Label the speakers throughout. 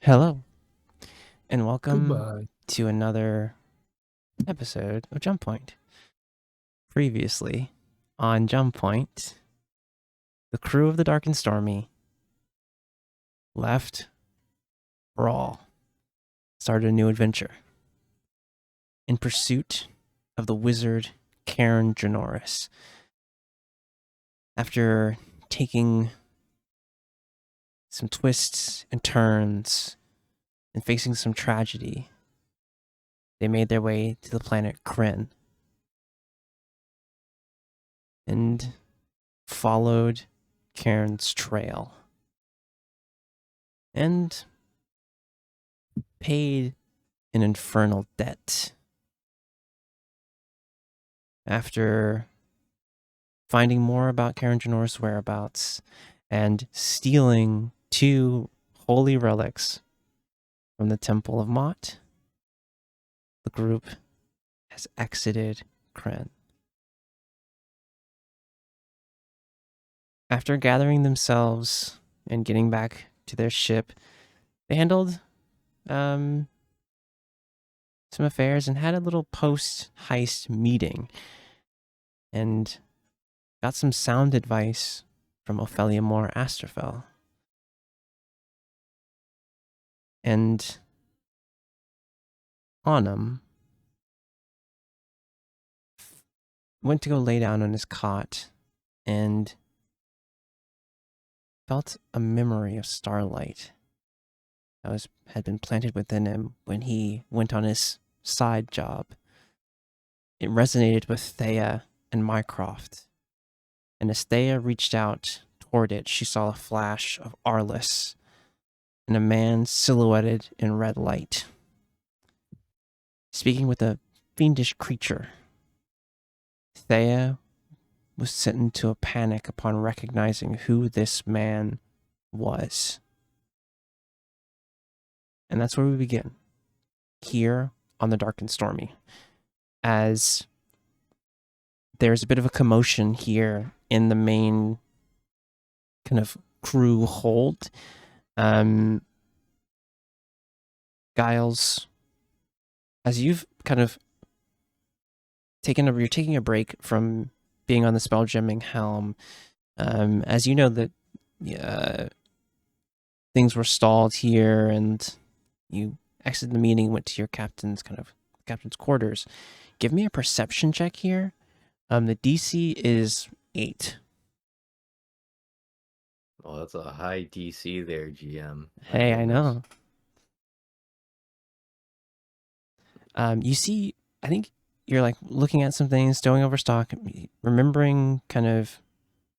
Speaker 1: Hello, and welcome
Speaker 2: Goodbye.
Speaker 1: to another episode of Jump Point. Previously on Jump Point, the crew of the Dark and Stormy left Brawl, started a new adventure in pursuit of the wizard Karen Janoris. After taking some twists and turns and facing some tragedy, they made their way to the planet Kryn and followed Karen's trail and paid an infernal debt. After finding more about Karen Janoris' whereabouts and stealing 2 holy relics from the Temple of Mott, the group has exited Kryn. After gathering themselves and getting back to their ship, they handled some affairs and had a little post-heist meeting and got some sound advice from Ophelia Moore Asterfell. And Autumn went to go lay down on his cot and felt a memory of starlight that had been planted within him when he went on his side job. It resonated with Thea and Mycroft, and as Thea reached out toward it, she saw a flash of Arliss and a man silhouetted in red light, speaking with a fiendish creature. Thea was sent into a panic upon recognizing who this man was. And that's where we begin, here on the Dark and Stormy, as there's a bit of a commotion here in the main kind of crew hold. Giles, as you've kind of you're taking a break from being on the spelljamming helm, as you know that things were stalled here and you exited the meeting, went to your captain's quarters. Give me a perception check here. The DC is 8.
Speaker 3: Well, that's a high DC there, GM.
Speaker 1: Hey, I know. You see, I think you're like looking at some things, going over stock, remembering kind of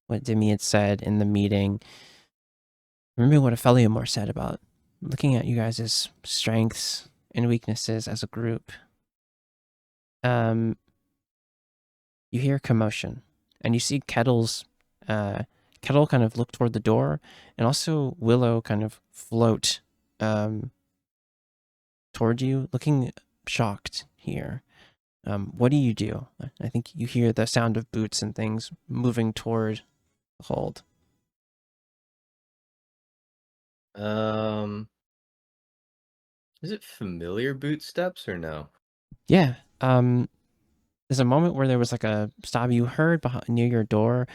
Speaker 1: what Demi had said in the meeting. Remembering what Ophelia Moore said about looking at you guys' strengths and weaknesses as a group. You hear commotion, and you see Kettle kind of look toward the door, and also Willow kind of float toward you, looking shocked here. What do you do? I think you hear the sound of boots and things moving toward the hold.
Speaker 3: Is it familiar boot steps or no?
Speaker 1: Yeah. There's a moment where there was like a stab you heard near your door.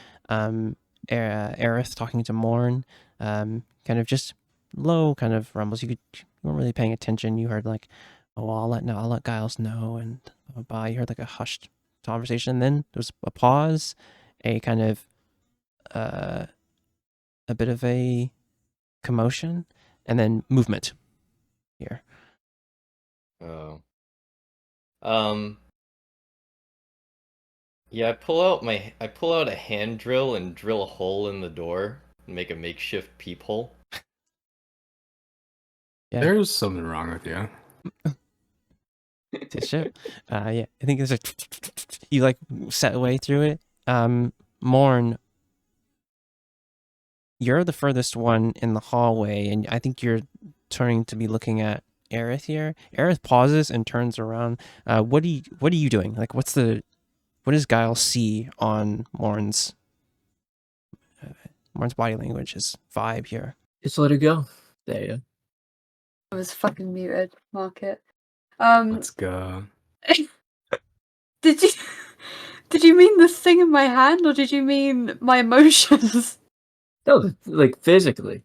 Speaker 1: Aerith talking to Morn, kind of just low kind of rumbles. You weren't really paying attention. You heard like, oh, I'll let Giles know, and blah, blah, blah. You heard like a hushed conversation. And then there was a pause, a kind of a bit of a commotion, and then movement here.
Speaker 3: Oh. Yeah, I pull out a hand drill and drill a hole in the door and make a makeshift peephole.
Speaker 1: Yeah.
Speaker 2: There's something wrong with you.
Speaker 1: Ship. Yeah, I think there's a you like set away through it. Morn, you're the furthest one in the hallway, and I think you're turning to be looking at Aerith here. Aerith pauses and turns around. What are you doing? Like, what does Giles see on Morn's body language, his vibe here?
Speaker 4: Just let her go. There you
Speaker 2: I was fucking muted. Mark it.
Speaker 4: Let's go.
Speaker 2: Did you mean the thing in my hand, or did you mean my emotions?
Speaker 5: No, like physically.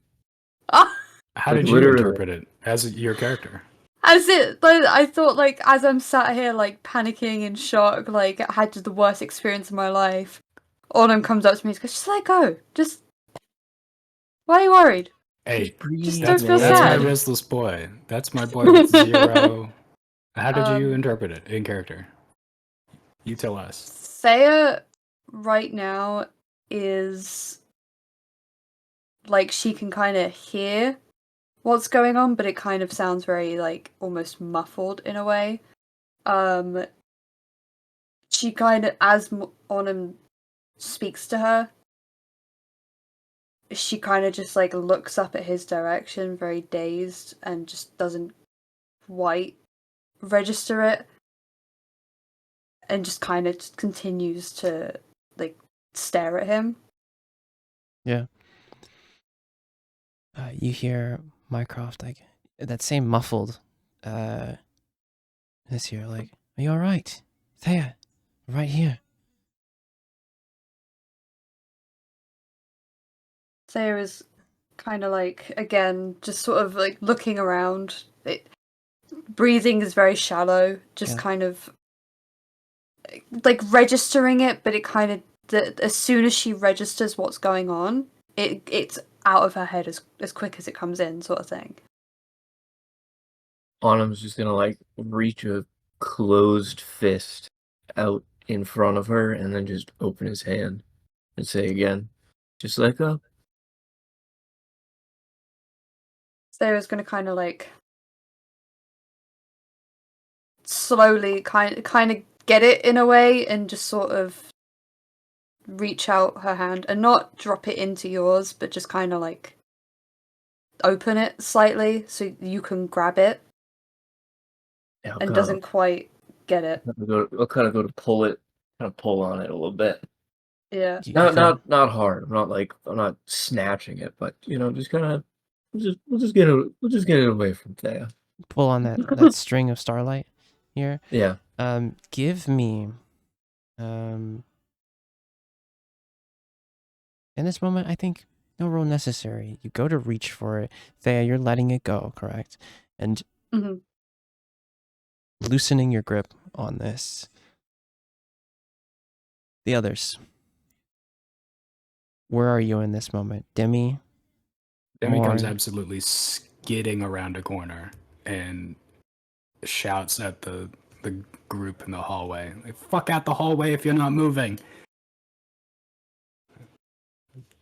Speaker 2: Ah,
Speaker 4: How
Speaker 5: Like,
Speaker 4: did you
Speaker 5: literally.
Speaker 4: interpret it as your character?
Speaker 2: as it, like, I thought, like, as I'm sat here, like, panicking in shock, like, I had the worst experience of my life. Autumn comes up to me and goes, just let go. Just. Why are you worried?
Speaker 4: Hey,
Speaker 2: Just
Speaker 4: that's,
Speaker 2: don't feel
Speaker 4: that's my
Speaker 2: sad.
Speaker 4: restless boy. That's my boy with 0. How did you
Speaker 2: Um,
Speaker 4: interpret it in character? You tell us.
Speaker 2: Saya right now is like she can kind of hear what's going on, but it kind of sounds very like almost muffled in a way. She kind of, as Onum speaks to her, she kind of just like looks up at his direction, very dazed, and just doesn't quite register it, and just kind of continues to like stare at him.
Speaker 1: Yeah. You hear Mycroft like that same muffled this here, like, are you alright? Thea, right here.
Speaker 2: Sarah's kind of like, again, just sort of like looking around. Breathing is very shallow, just
Speaker 1: Yeah.
Speaker 2: kind of like registering it, but it kind of, as soon as she registers what's going on, it's out of her head as quick as it comes in, sort of thing.
Speaker 5: Autumn's just gonna like reach a closed fist out in front of her and then just open his hand and say again, just let go.
Speaker 2: Sarah's gonna kind of like slowly kind of get it in a way and just sort of reach out her hand and not drop it into yours, but just kind of like open it slightly so you can grab it,
Speaker 5: Yeah,
Speaker 2: and doesn't quite get it.
Speaker 5: I'll kind of go to pull it, kind of pull on it a little bit.
Speaker 2: Yeah.
Speaker 5: Not hard. I'm not snatching it, but you know, just kind of we'll just get it away from Thea.
Speaker 1: Pull on that string of starlight here.
Speaker 5: Yeah.
Speaker 1: Give me in this moment, I think no roll necessary. You go to reach for it. Thea, you're letting it go, correct? And loosening your grip on this. The others. Where are you in this moment? Demi?
Speaker 4: Demi comes
Speaker 1: Morn?
Speaker 4: absolutely skidding around a corner and shouts at the group in the hallway. Like, fuck out the hallway if you're not moving.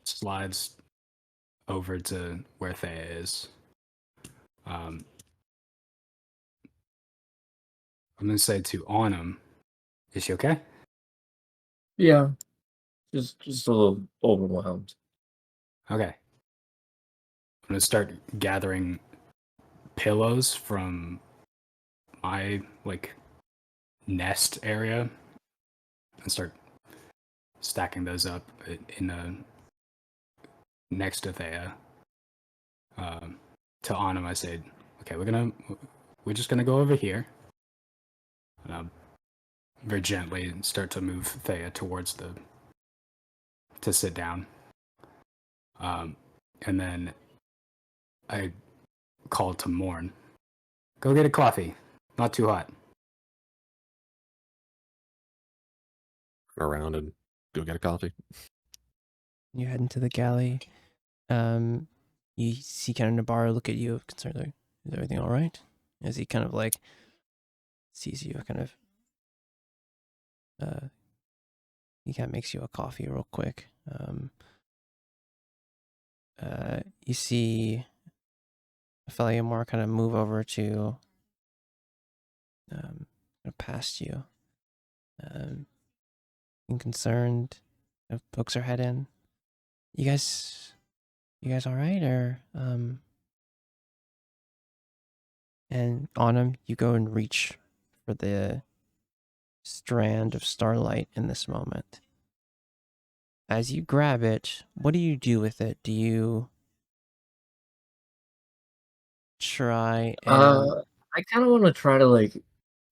Speaker 4: Slides over to where Thea is. I'm gonna say to Autumn, is she okay?
Speaker 5: Yeah. Just a little overwhelmed.
Speaker 4: Okay. I'm gonna start gathering pillows from my like nest area and start stacking those up in a next to Thea. To Autumn, I said, "Okay, we're just gonna go over here." And I'll very gently start to move Thea towards to sit down. And then I called to Morn, "Go get a coffee, not too hot."
Speaker 6: Around and go get a coffee.
Speaker 1: You head into the galley. You see kind of Nabarro look at you concerned, like, is everything all right? As he kind of like sees you, kind of he kind of makes you a coffee real quick. You see Ophelia Moore kind of move over to past you. Being concerned, pokes her head in. You guys all right? Or and on him, you go and reach for the strand of starlight in this moment. As you grab it, what do you do with it? Do you try and
Speaker 5: I kind of want to try to like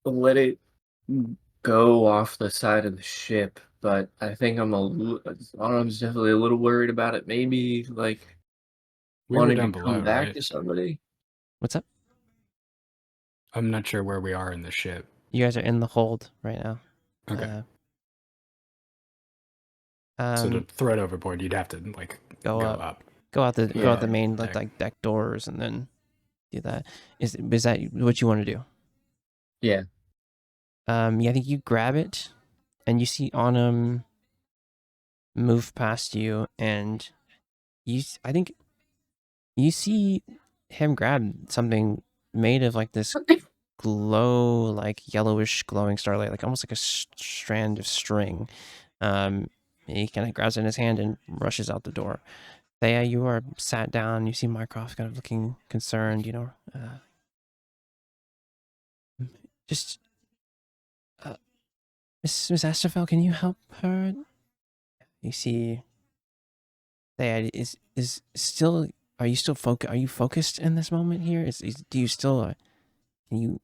Speaker 5: let it go off the side of the ship, but I think Autumn's definitely a little worried about it. Maybe like
Speaker 4: We were
Speaker 5: wanting to
Speaker 4: down
Speaker 5: come
Speaker 4: below,
Speaker 5: back
Speaker 4: right?
Speaker 5: to somebody.
Speaker 1: what's up?
Speaker 4: I'm not sure where we are in the ship.
Speaker 1: You guys are in the hold right now.
Speaker 4: Okay.
Speaker 1: Uh,
Speaker 4: So to throw it overboard, you'd have to like
Speaker 1: go
Speaker 4: go
Speaker 1: up.
Speaker 4: up.
Speaker 1: Go out the
Speaker 5: Yeah.
Speaker 1: main
Speaker 4: There.
Speaker 1: like deck doors and then do that. Is that what you want to do?
Speaker 5: Yeah.
Speaker 1: Yeah, I think you grab it and you see Autumn move past you, and I think you see him grab something made of like this glow, like yellowish glowing starlight, like almost like a strand of string. He kind of grabs it in his hand and rushes out the door. Thea, you are sat down. You see Mycroft kind of looking concerned, just, Miss Astafel, can you help her? You see, Thea is still. Are you still Are you focused in this moment here? Do you still? Can you?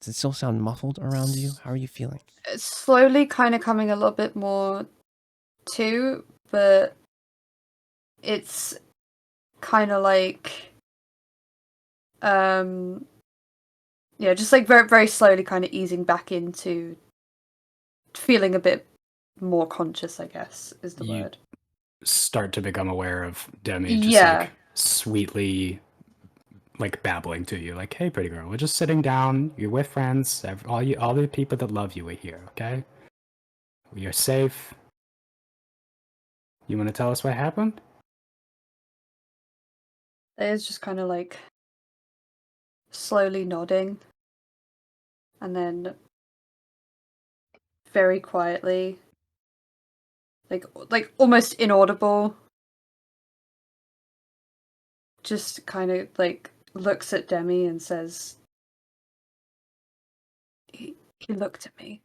Speaker 1: Does it still sound muffled around you? How are you feeling?
Speaker 2: It's slowly kind of coming a little bit more to, but it's kind of like, yeah, just like very, very slowly kind of easing back into feeling a bit more conscious, I guess, is the
Speaker 4: You
Speaker 2: word.
Speaker 4: start to become aware of Demi just
Speaker 2: Yeah.
Speaker 4: like sweetly like babbling to you, like, "Hey, pretty girl, we're just sitting down. You're with friends. All the people that love you are here. Okay, you're safe. You want to tell us what happened?"
Speaker 2: It's just kind of like slowly nodding, and then very quietly, like almost inaudible, just kind of like looks at Demi and says, he looked at me.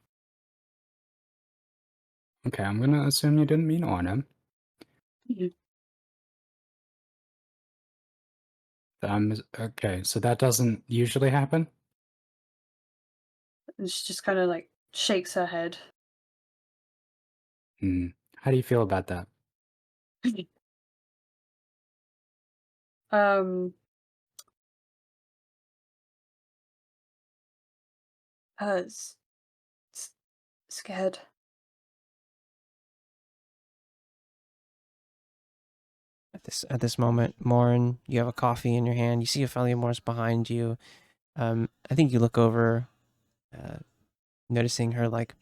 Speaker 4: Okay, I'm gonna assume you didn't mean Arnhem. Okay, so that doesn't usually happen.
Speaker 2: And she just kind of like shakes her head.
Speaker 4: How do you feel about that?
Speaker 2: Um, s- scared.
Speaker 1: At this moment, Morin, you have a coffee in your hand. You see Ophelia Morris behind you. I think you look over, noticing her like,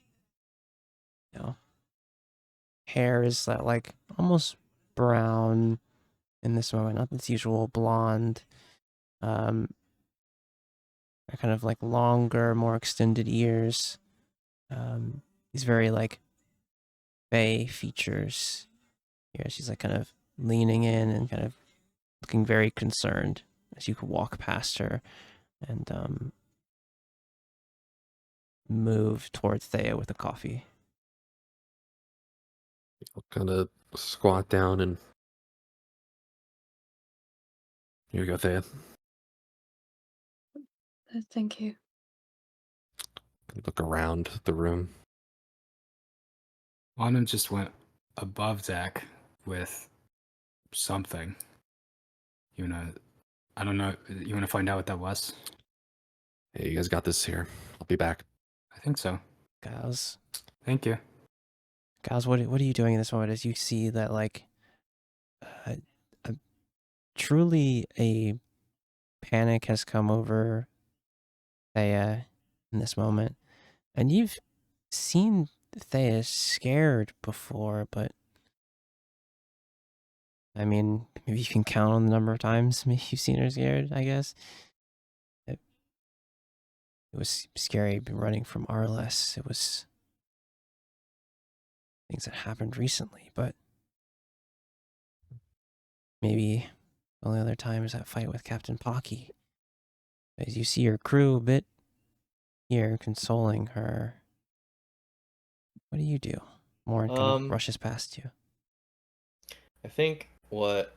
Speaker 1: hair is like almost brown in this moment, not its usual blonde. Um, kind of like longer, more extended ears. These very like Fae features. Here, she's like kind of leaning in and kind of looking very concerned as you could walk past her and move towards Thea with the coffee.
Speaker 6: I'll kind of squat down and here you go, Thea.
Speaker 2: Thank you.
Speaker 6: Look around the room.
Speaker 4: Arnhem just went above deck with something. I don't know. You wanna find out what that was?
Speaker 6: Hey, you guys got this here. I'll be back.
Speaker 4: I think so.
Speaker 1: Giles,
Speaker 4: Thank you.
Speaker 1: what are you doing in this moment as you see that like uh, a, truly a panic has come over Thea in this moment, and you've seen Thea scared before, but I mean, maybe you can count on the number of times maybe you've seen her scared. I guess it was scary running from Arles. It was things that happened recently, but maybe the only other time is that fight with Captain Pocky. As you see your crew a bit here consoling her, what do you do? Morin kind of rushes past you.
Speaker 3: I think what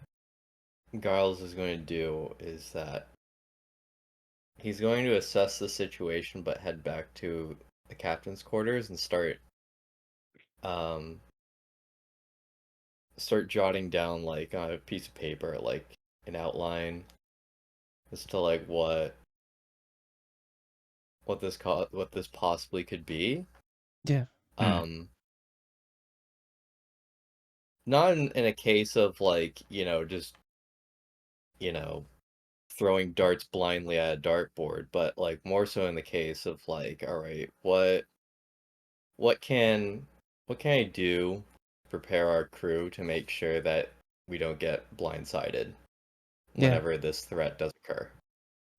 Speaker 3: Giles is going to do is that he's going to assess the situation, but head back to the captain's quarters and um start jotting down like on a piece of paper like an outline as to like what this possibly could be.
Speaker 1: Yeah.
Speaker 3: Um, not in a case of like, just, you know, throwing darts blindly at a dartboard, but like more so in the case of like, all right, what can what can I do to prepare our crew to make sure that we don't get blindsided
Speaker 1: Yeah.
Speaker 3: whenever this threat does occur?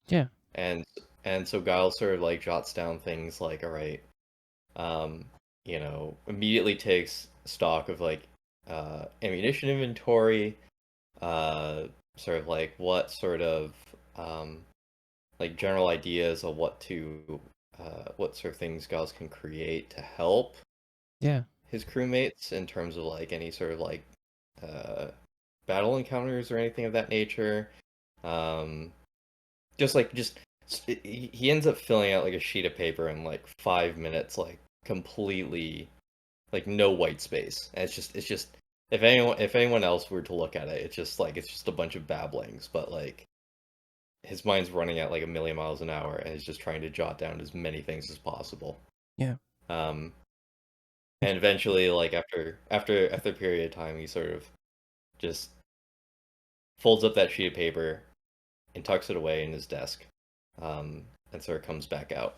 Speaker 1: Yeah.
Speaker 3: And so Giles sort of like jots down things like, all right, um, immediately takes stock of like ammunition inventory, sort of like what sort of like general ideas of what sort of things Giles can create to help
Speaker 1: Yeah.
Speaker 3: his crewmates in terms of like any sort of like uh, battle encounters or anything of that nature. Um, just he ends up filling out like a sheet of paper in like 5 minutes, like completely like no white space. And it's just if anyone else were to look at it, it's just a bunch of babblings, but like his mind's running at like a million miles an hour and he's just trying to jot down as many things as possible.
Speaker 1: Yeah.
Speaker 3: And eventually, like after a period of time, he sort of just folds up that sheet of paper and tucks it away in his desk, and sort of comes back out.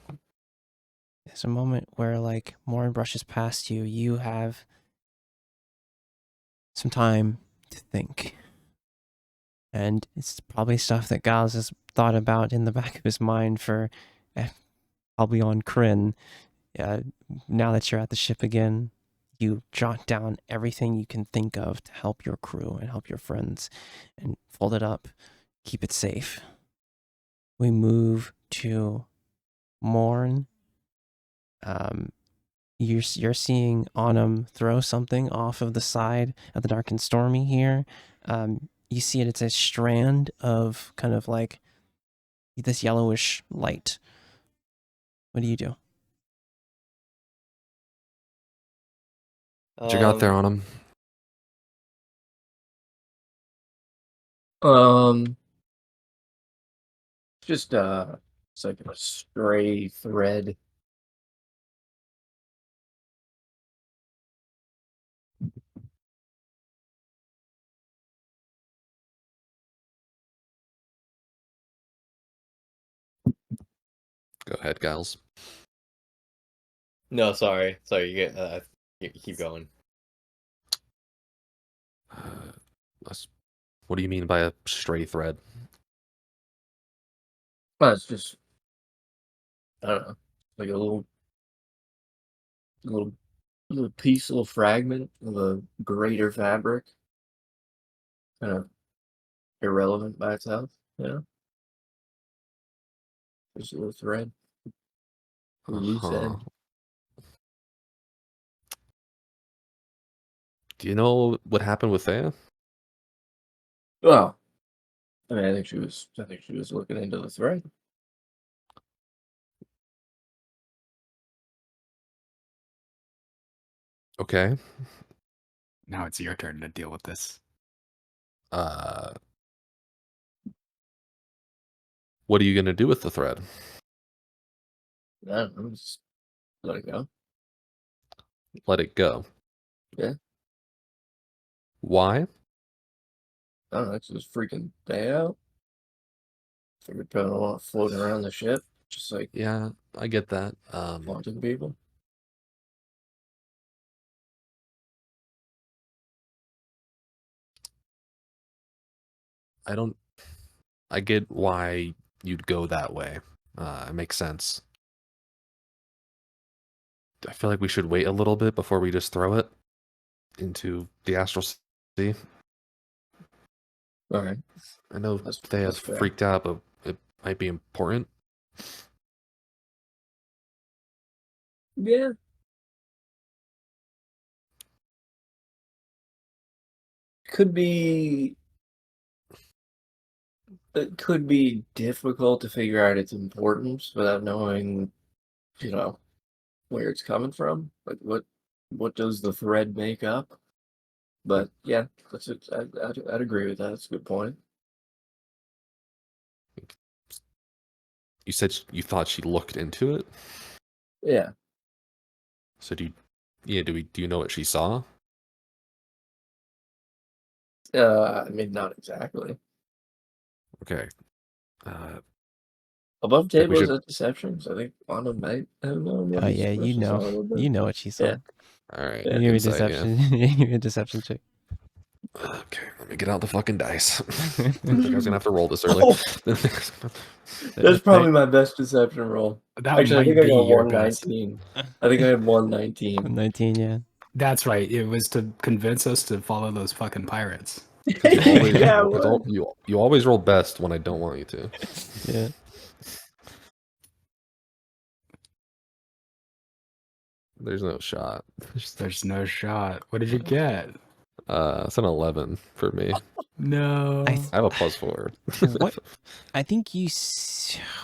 Speaker 1: There's a moment where like Morin brushes past you. You have some time to think. And it's probably stuff that Giles has thought about in the back of his mind for probably on Kryn. Now that you're at the ship again, you jot down everything you can think of to help your crew and help your friends and fold it up, keep it safe. We move to Morn. You're seeing Autumn throw something off of the side of the Dark and Stormy here. You see it, it's a strand of kind of like this yellowish light. What do you do?
Speaker 6: What you got there on him?
Speaker 5: Just it's like a stray thread.
Speaker 6: Go ahead, Giles.
Speaker 3: No, sorry, you keep going.
Speaker 6: What do you mean by a stray thread?
Speaker 5: Well, it's just I don't know, like a little little piece, little fragment of a greater fabric. Kind of irrelevant by itself, you know? Just a little thread. A loose end.
Speaker 6: Do you know what happened with Thea?
Speaker 5: Well, I mean, I think she was looking into the thread.
Speaker 6: Okay.
Speaker 4: Now it's your turn to deal with this.
Speaker 6: What are you gonna do with the thread?
Speaker 5: I don't know, just let it go.
Speaker 6: Let it go.
Speaker 5: Yeah.
Speaker 6: Why?
Speaker 5: I don't know, it's just freaking day out. Figured probably don't want floating around the ship, just like
Speaker 6: Yeah, I get that.
Speaker 5: haunting people.
Speaker 6: I get why you'd go that way. It makes sense. I feel like we should wait a little bit before we just throw it into the astral sea.
Speaker 5: Alright.
Speaker 6: I know Thea's
Speaker 5: that's fair.
Speaker 6: freaked out, but it might be important.
Speaker 5: Yeah. Could be it could be difficult to figure out its importance without knowing, you know, where it's coming from. Like what does the thread make up? But yeah, I'd agree with that. That's a good point.
Speaker 6: You said you thought she looked into it.
Speaker 5: Yeah.
Speaker 6: So do you know what she saw?
Speaker 5: I mean, not exactly.
Speaker 6: Okay. Uh,
Speaker 5: Above
Speaker 6: think we
Speaker 5: table is
Speaker 6: should.
Speaker 5: a deception, so I think Anna might have known
Speaker 1: Oh yeah,
Speaker 5: what she saw a little bit.
Speaker 1: you know what she saw.
Speaker 5: Yeah.
Speaker 6: All right.
Speaker 5: Yeah.
Speaker 1: You a
Speaker 6: Insight, yeah.
Speaker 1: deception. You a deception check.
Speaker 6: Okay, let me get out the fucking dice. I think I was gonna have to roll this early.
Speaker 5: Oh, that's probably my best deception roll.
Speaker 4: That
Speaker 5: Actually, I
Speaker 4: might
Speaker 5: think I
Speaker 4: be
Speaker 5: got
Speaker 4: your best.
Speaker 5: 119. I think I had 119.
Speaker 1: 19. Yeah.
Speaker 4: That's right. It was to convince us to follow those fucking pirates.
Speaker 6: You always,
Speaker 5: Yeah, it
Speaker 6: it's
Speaker 5: was.
Speaker 6: you always roll best when I don't want you to.
Speaker 1: Yeah.
Speaker 6: There's no shot.
Speaker 4: There's no shot. What did you get?
Speaker 6: It's an 11 for me.
Speaker 4: No.
Speaker 6: I have a +4.
Speaker 1: What? I think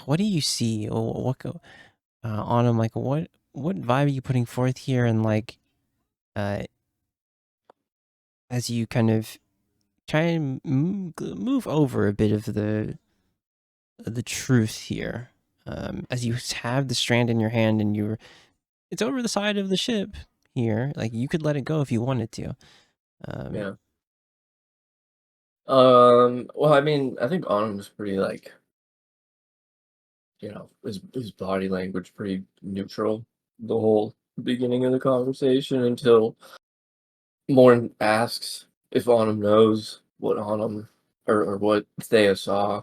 Speaker 1: what do you see? Or what go on him? Like what vibe are you putting forth here? And like, as you kind of try and move over a bit of the truth here, as you have the strand in your hand and it's over the side of the ship here. Like you could let it go if you wanted to.
Speaker 5: Yeah. Well, I mean, I think Autumn's pretty like, his body language pretty neutral the whole beginning of the conversation until Morn asks if Autumn knows what Autumn or what Thea saw.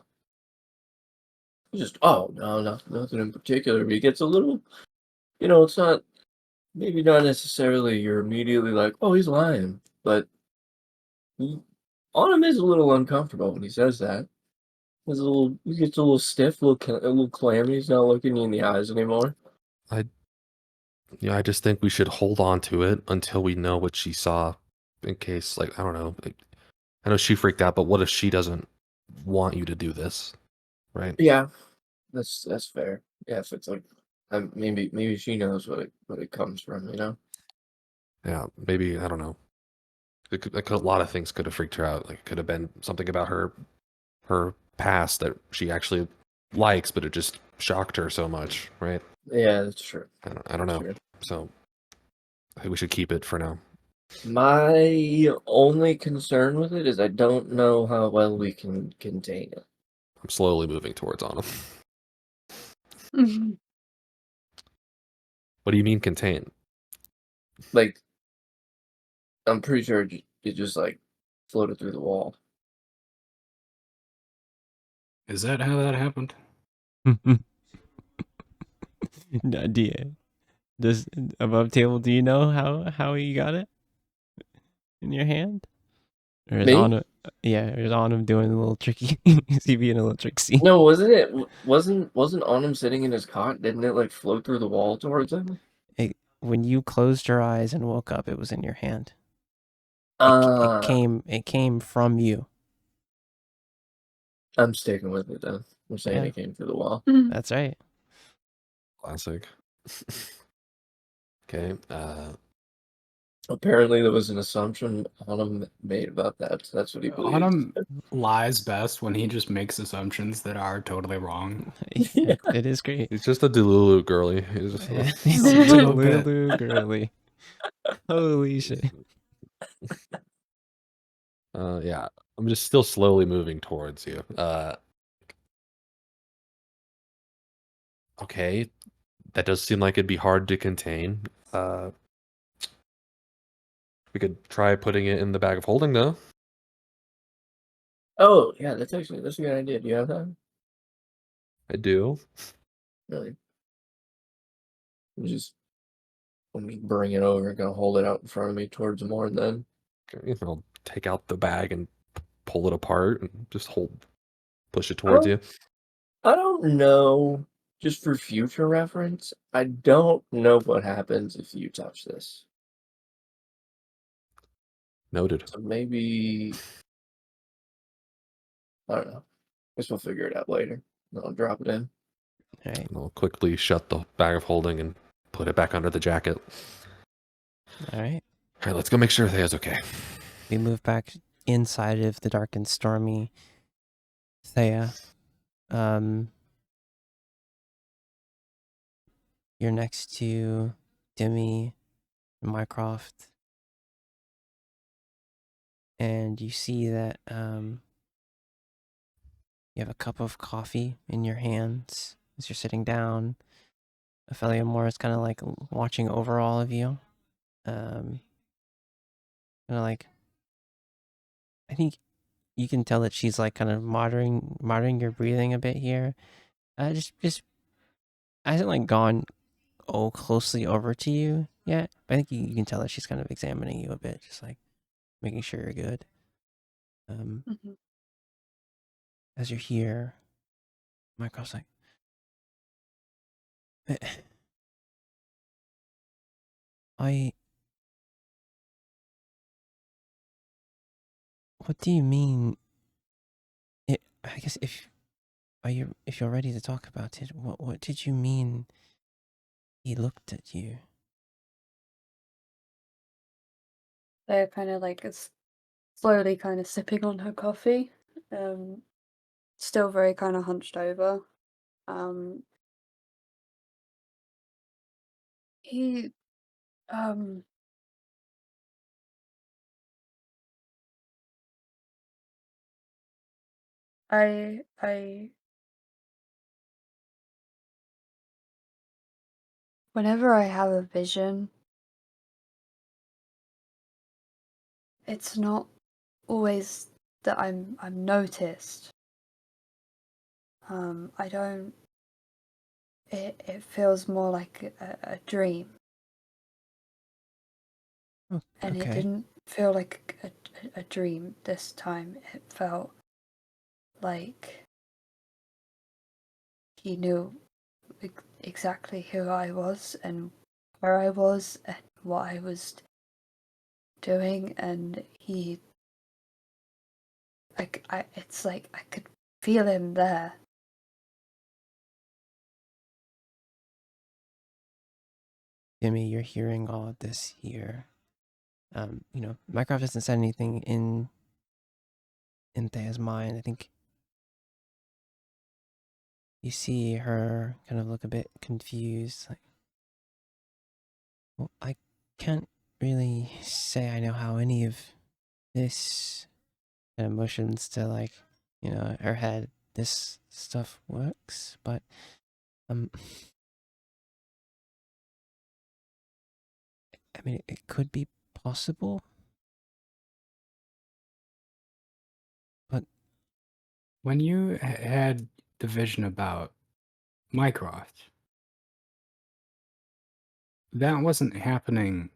Speaker 5: Just, oh no, nothing in particular. But he gets a little, it's not maybe not necessarily you're immediately like, oh, he's lying, but Autumn is a little uncomfortable when he says that. He gets a little stiff, a little clammy. He's not looking you in the eyes anymore.
Speaker 6: I just think we should hold on to it until we know what she saw, in case, like, I don't know. Like, I know she freaked out, but what if she doesn't want you to do this, right?
Speaker 5: Yeah, that's fair. Yeah, if it's like, maybe she knows what it comes from,
Speaker 6: Yeah, maybe, I don't know. A lot of things could have freaked her out. Like, it could have been something about her past that she actually likes, but it just shocked her so much, right?
Speaker 5: Yeah, that's true.
Speaker 6: I don't know.
Speaker 5: Sure.
Speaker 6: So I think we should keep it for now.
Speaker 5: My only concern with it is I don't know how well we can contain it.
Speaker 6: I'm slowly moving towards Autumn. What do you mean contain?
Speaker 5: Like, I'm pretty sure it just like floated through the wall.
Speaker 4: Is that how that happened?
Speaker 1: Does above table? Do you know how you got it in your hand? Or is
Speaker 5: Me?
Speaker 1: on him doing a little tricky? Is he being a little tricksy?
Speaker 5: No, wasn't it? Wasn't Autumn sitting in his cot? Didn't it like float through the wall towards him?
Speaker 1: When you closed your eyes and woke up, it was in your hand. It came from you.
Speaker 5: I'm sticking with it then. I'm saying
Speaker 1: Yeah.
Speaker 5: it came through the wall.
Speaker 1: That's right.
Speaker 6: Classic. Okay.
Speaker 5: Apparently, there was an assumption Autumn made about that. So that's what he believed.
Speaker 4: Autumn lies best when he just makes assumptions that are totally wrong.
Speaker 1: It is great.
Speaker 6: He's just a Delulu girly. He's just
Speaker 1: He's a
Speaker 4: little bit.
Speaker 1: Lulu girly. Holy shit.
Speaker 6: yeah. I'm just still slowly moving towards you. Okay. That does seem like it'd be hard to contain. We could try putting it in the bag of holding, though.
Speaker 5: Oh, yeah, that's a good idea. Do you have that?
Speaker 6: I do.
Speaker 5: Really? Let me bring it over. Gonna hold it out in front of me towards Morn then.
Speaker 6: Okay, I'll take out the bag and pull it apart and just push it towards you.
Speaker 5: I don't know. Just for future reference, I don't know what happens if you touch this.
Speaker 6: Noted.
Speaker 5: So maybe I don't know. guess we'll figure it out later. I'll drop it in.
Speaker 1: All right.
Speaker 6: I'll quickly shut the bag of holding and put it back under the jacket.
Speaker 1: All right.
Speaker 6: All right, let's go make sure Thea's okay.
Speaker 1: We move back inside of the dark and stormy Thea. You're next to Demi and Mycroft. And you see that you have a cup of coffee in your hands as you're sitting down. Ophelia Moore is kind of like watching over all of you. Kind of like, I think you can tell that she's like kind of monitoring your breathing a bit here. Just hasn't like gone closely over to you yet. But I think you can tell that she's kind of examining you a bit, just like making sure you're good.
Speaker 2: Mhm.
Speaker 1: As you're here, Mycroft's like, what do you mean? I guess if you're ready to talk about it, what did you mean? He looked at you.
Speaker 2: They're kind of like slowly kind of sipping on her coffee, still very kind of hunched over. He um I whenever I have a vision, it's not always that I'm noticed. I don't. It feels more like a dream,
Speaker 1: Oh,
Speaker 2: and it
Speaker 1: okay.
Speaker 2: didn't feel like a dream this time. It felt like he knew exactly who I was and where I was and what I was doing, and he like it's like I could feel him there.
Speaker 1: Demi, you're hearing all of this here. Mycroft hasn't said anything in Thea's mind. I think you see her kind of look a bit confused. Like, well, I can't really say I know how any of this kind of motions to like, her head. This stuff works, but I mean, it could be possible, but
Speaker 4: When you had the vision about Mycroft, that wasn't happening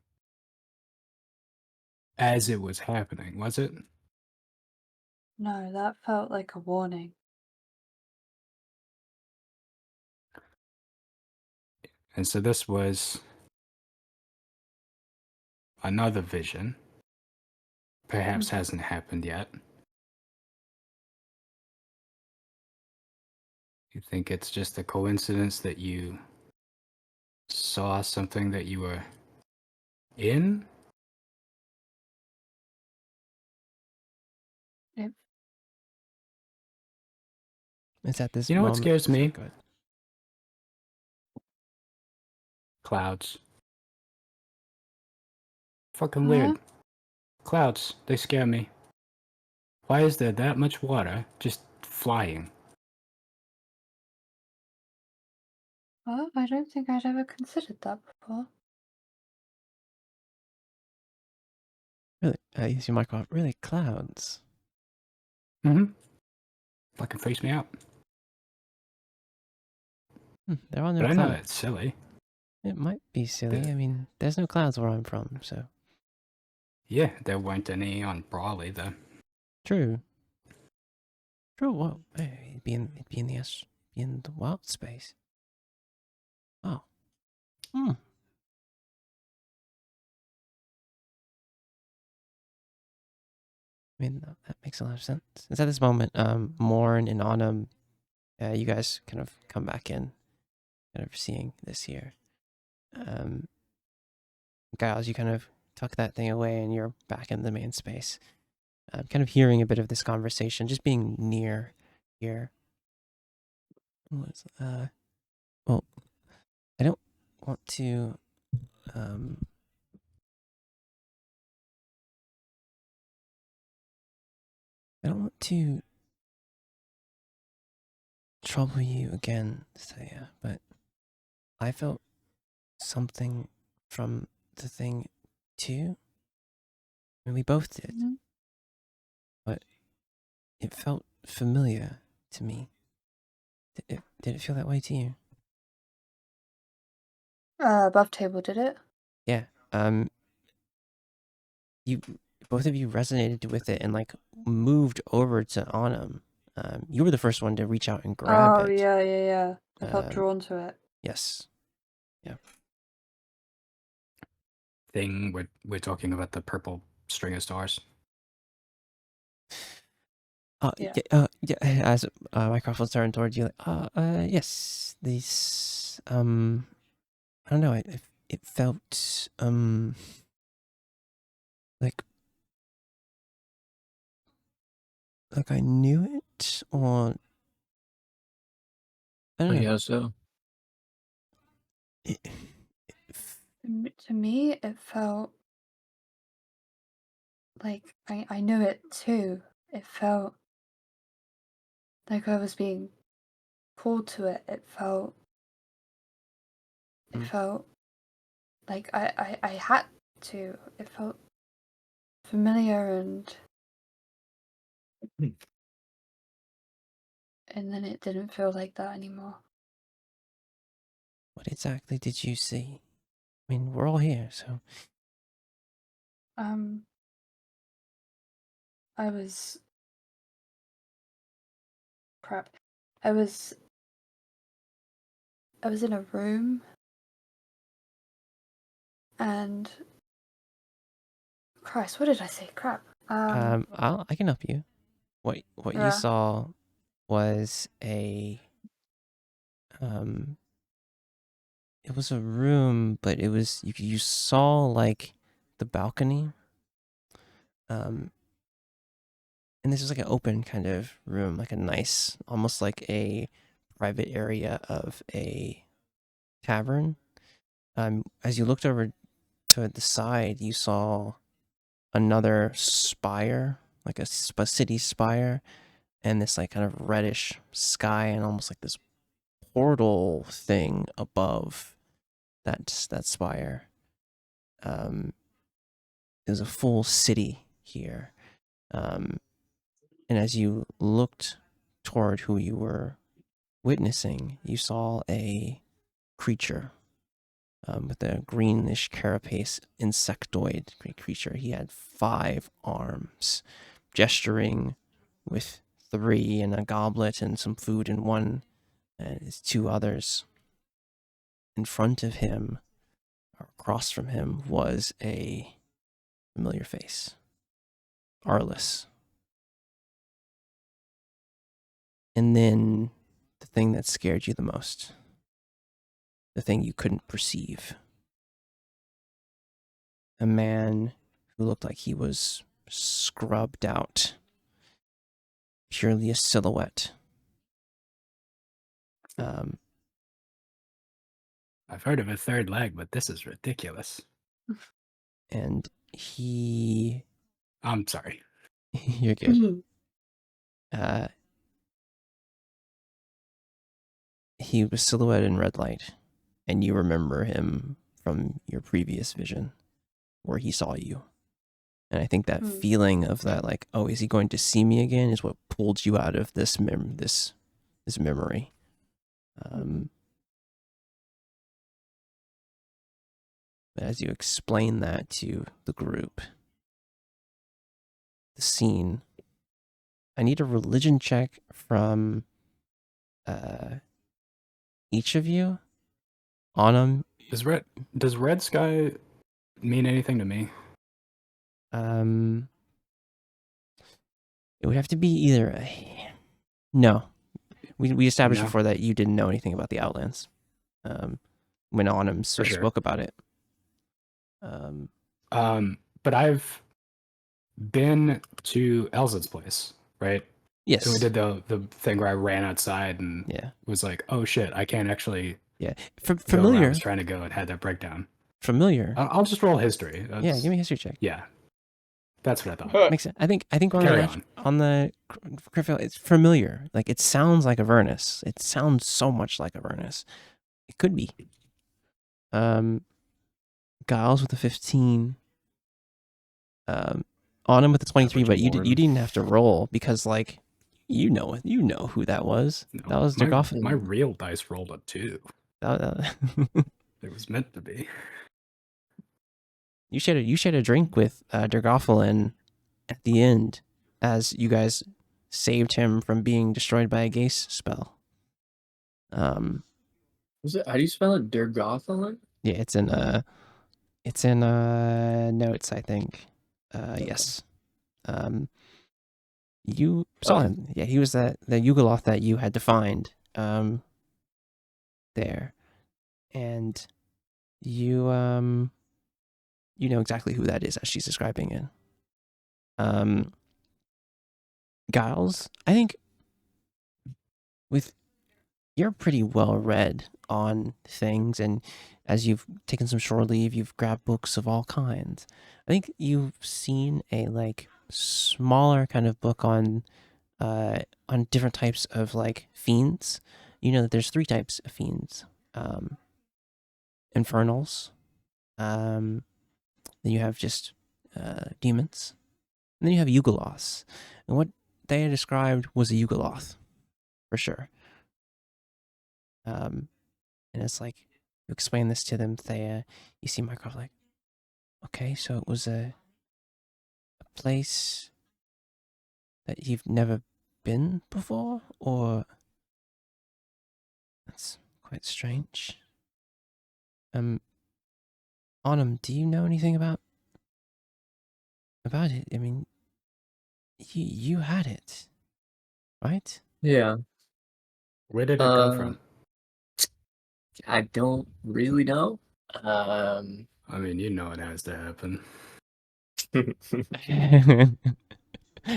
Speaker 4: as it was happening, was it?
Speaker 2: No, that felt like a warning.
Speaker 4: And so this was another vision. Perhaps hasn't happened yet. You think it's just a coincidence that you saw something that you were in?
Speaker 2: It,
Speaker 1: it's at this
Speaker 4: You know what
Speaker 1: moment.
Speaker 4: scares me?
Speaker 1: Go ahead.
Speaker 4: Clouds. Fucking weird. Clouds, they scare me. Why is there that much water just flying?
Speaker 2: well, I don't think I'd ever considered that before.
Speaker 1: Really, you see Mycroft. Really, clouds.
Speaker 4: Mm-hmm. Fucking freaks me out.
Speaker 1: There are no
Speaker 4: But I know
Speaker 1: clouds.
Speaker 4: it's silly.
Speaker 1: It might be silly. I mean, there's no clouds where I'm from, so
Speaker 4: Yeah, there weren't any on Brawley, though.
Speaker 1: true. True. Well, it'd be in the Wildspace. Oh. Hmm. mean, that makes a lot of sense. It's at this moment, Morn and Autumn, you guys kind of come back in, kind of seeing this here. Giles, you kind of tuck that thing away and you're back in the main space. Kind of hearing a bit of this conversation, just being near here. Well, I don't want to, I don't want to trouble you again, Thea, but I felt something from the thing too. I mean, we both did.
Speaker 2: Mhm.
Speaker 1: But it felt familiar to me. Did it feel that way to you?
Speaker 2: Above table, did it?
Speaker 1: Yeah. You both of you resonated with it and like moved over to Autumn. You were the first one to reach out and grab
Speaker 2: Oh,
Speaker 1: it.
Speaker 2: yeah. I felt
Speaker 1: Um,
Speaker 2: drawn to it.
Speaker 1: Yes.
Speaker 4: Thing we're talking about the purple string of stars.
Speaker 2: Yeah.
Speaker 1: Yeah. As microphones turn towards you, like, yes. These, I don't know. It felt, like I knew it, or I don't know.
Speaker 5: Yeah, so
Speaker 1: It,
Speaker 2: To me, it felt like I knew it too. It felt like I was being called to it. It felt like I had to. It felt familiar and then it didn't feel like that anymore.
Speaker 1: what exactly did you see? I mean, we're all here, so.
Speaker 2: I was crap. I was in a room and Christ, what did I say? Crap.
Speaker 1: I can help you. What you
Speaker 2: Yeah.
Speaker 1: saw was a it was a room, but it was you saw like the balcony. And this was like an open kind of room, like a nice, almost like a private area of a tavern. As you looked over to the side, you saw another spire, like a city spire, and this like kind of reddish sky, and almost like this portal thing above that spire. There's a full city here, and as you looked toward who you were witnessing, you saw a creature with a greenish carapace insectoid creature. He had 5 arms, gesturing with 3 and a goblet and some food in one, and his 2 others. In front of him, or across from him, was a familiar face. Arliss. And then the thing that scared you the most. The thing you couldn't perceive. A man who looked like he was scrubbed out. Purely a silhouette.
Speaker 4: I've heard of a third leg, but this is ridiculous.
Speaker 1: And he...
Speaker 4: I'm sorry.
Speaker 1: You're good. He was silhouetted in red light, and you remember him from your previous vision, where he saw you. And I think that feeling of that, like, oh, is he going to see me again, is what pulled you out of this memory. But as you explain that to the group, the scene, I need a religion check from each of you. Autumn.
Speaker 4: Does red sky mean anything to me?
Speaker 1: It would have to be either no. We established
Speaker 4: No?
Speaker 1: before that you didn't know anything about the Outlands. When Autumn
Speaker 4: For sure.
Speaker 1: spoke about it.
Speaker 4: But I've been to Elza's place, right?
Speaker 1: Yes.
Speaker 4: And we did the thing where I ran outside and
Speaker 1: Yeah.
Speaker 4: was like, oh shit, I can't actually
Speaker 1: Yeah.
Speaker 4: go where I
Speaker 1: Familiar.
Speaker 4: was trying to go and had that breakdown.
Speaker 1: Familiar.
Speaker 4: I'll just roll history.
Speaker 1: Yeah, give me a history check.
Speaker 4: Yeah. That's what I thought.
Speaker 1: Makes sense. I think
Speaker 4: Carry
Speaker 1: on the Criffel, it's familiar. Like it sounds like Avernus. It sounds so much like Avernus. It could be. Giles with a 15. Autumn with a 23, but you didn't have to roll because like you know who that was.
Speaker 4: No,
Speaker 1: That was Dergoffin.
Speaker 4: My real dice rolled a 2. It was meant to be.
Speaker 1: You shared a drink with Dergoffin at the end as you guys saved him from being destroyed by a Gaze spell.
Speaker 5: Was it? How do you spell it? Dergothelen?
Speaker 1: Yeah, it's in notes, I think. Yes. You saw him. Yeah, he was the Yugoloth that you had to find there. And you know exactly who that is as she's describing it. Giles, I think you're pretty well read on things, and as you've taken some shore leave, you've grabbed books of all kinds. I think you've seen a like smaller kind of book on different types of like fiends. You know that there's 3 types of fiends. Infernals. Then you have just demons. And then you have Yugoloths. And what they described was a Yugoloth, for sure. And it's like, you explain this to them, you see Mycroft like, okay, so it was a place that you've never been before? Or... That's quite strange. Autumn, do you know anything about it? I mean, you had it, right?
Speaker 5: Yeah.
Speaker 4: Where did it come from?
Speaker 5: I don't really know.
Speaker 4: I mean, you know it has to happen.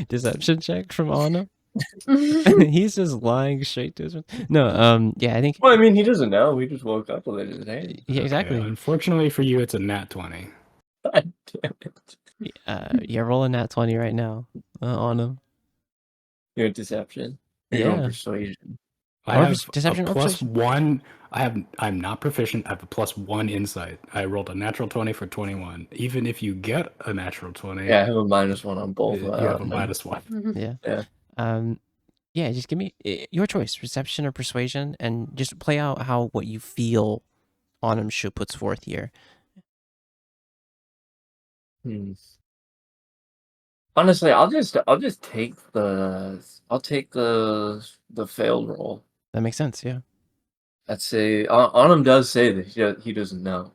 Speaker 1: Deception check from Autumn. He's just lying straight to his... No, yeah, I think...
Speaker 5: Well, I mean, he doesn't know. He just woke up with it in his hand.
Speaker 1: Yeah, exactly.
Speaker 4: Okay, unfortunately for you, it's a nat 20.
Speaker 5: God damn it.
Speaker 1: Yeah, rolling that 20 right now. Autumn.
Speaker 5: You're deception. You're
Speaker 1: Yeah.
Speaker 5: going persuasion.
Speaker 4: I
Speaker 1: Or
Speaker 4: have
Speaker 1: deception
Speaker 4: a
Speaker 1: or
Speaker 4: plus
Speaker 1: persuasion?
Speaker 4: 1. I'm not proficient. I have a plus 1 insight. I rolled a natural 20 for 21. Even if you get a natural 20,
Speaker 5: Yeah, I have a -1 on both.
Speaker 4: you have a -1.
Speaker 1: Yeah.
Speaker 5: Yeah.
Speaker 1: Yeah, just give me your choice, perception or persuasion, and just play out how what you feel Autumn should puts forth here.
Speaker 5: Honestly, I'll just take the failed roll.
Speaker 1: That makes sense, yeah.
Speaker 5: I'd say Autumn does say that he doesn't know,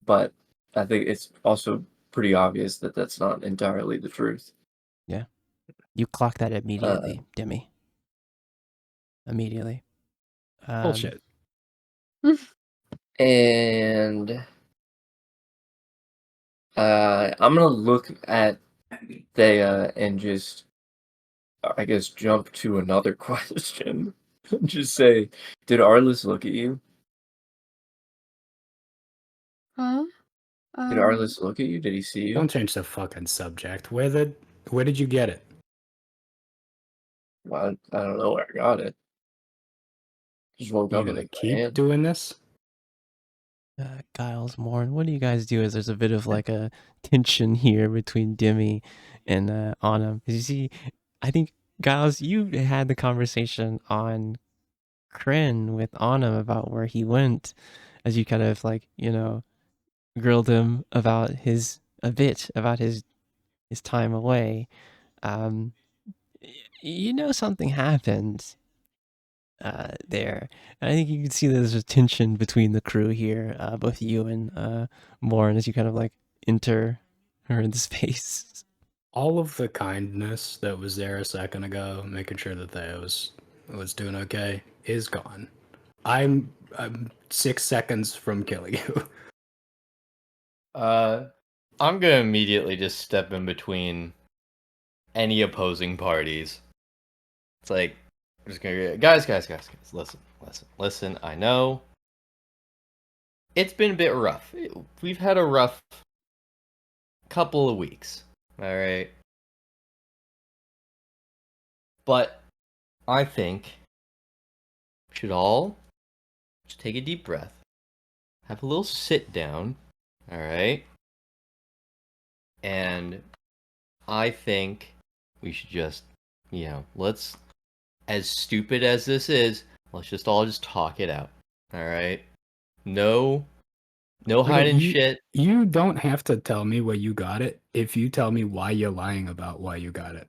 Speaker 5: but I think it's also pretty obvious that that's not entirely the truth.
Speaker 1: Yeah. You clock that immediately, Demi. Immediately.
Speaker 4: Bullshit.
Speaker 5: And I'm gonna look at Thea and just, I guess, jump to another question. Just say, did Arliss look at you?
Speaker 2: Huh?
Speaker 5: Did Arliss look at you? Did he see you?
Speaker 4: Don't change the fucking subject. Where did you get it?
Speaker 5: Well, I don't know where I got it. Just woke
Speaker 4: You
Speaker 5: up
Speaker 4: gonna
Speaker 5: in
Speaker 4: keep doing this?
Speaker 1: Giles, Morn, what do you guys do as there's a bit of like a tension here between Demi and Autumn? Because you see, I think, Giles, you had the conversation on Kryn with Autumn about where he went as you kind of like, grilled him about his time away. Something happened there. And I think you can see there's a tension between the crew here, both you and Morn, as you kind of like enter her in the space.
Speaker 4: all of the kindness that was there a second ago, making sure that they was doing okay, is gone. I'm 6 seconds from killing you.
Speaker 3: I'm gonna immediately just step in between any opposing parties. It's like I'm just gonna guys, listen. I know it's been a bit rough. We've had a rough couple of weeks. All right, but I think we should all just take a deep breath, have a little sit down. All right, and I think we should just, let's, as stupid as this is, let's just all just talk it out. All right? No hiding shit.
Speaker 4: You don't have to tell me where you got it if you tell me why you're lying about why you got it.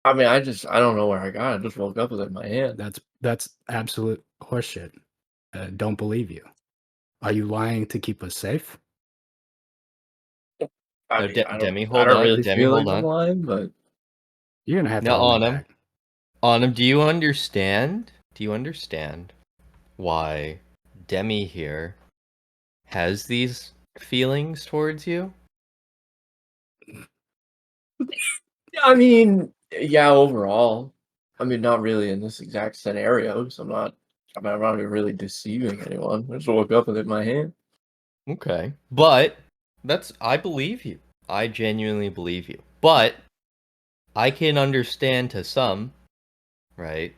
Speaker 5: I mean, I don't know where I got it. I just woke up with it in my hand.
Speaker 4: That's absolute horseshit. Don't believe you. Are you lying to keep us safe?
Speaker 5: I
Speaker 3: No,
Speaker 5: mean,
Speaker 3: Demi,
Speaker 5: I
Speaker 3: hold
Speaker 5: don't
Speaker 3: on.
Speaker 5: really
Speaker 3: Demi,
Speaker 5: feel
Speaker 3: hold
Speaker 5: like I'm
Speaker 3: on.
Speaker 5: lying, but
Speaker 4: You're gonna have to
Speaker 3: Now,
Speaker 4: hold me
Speaker 3: Autumn.
Speaker 4: back.
Speaker 3: Autumn, do you understand? Do you understand why Demi here has these feelings towards you?
Speaker 5: I mean, yeah, overall. I mean, not really in this exact scenario, because I'm not even really deceiving anyone. I just woke up with it in my hand.
Speaker 3: Okay. But I believe you. I genuinely believe you. But I can understand to some, right?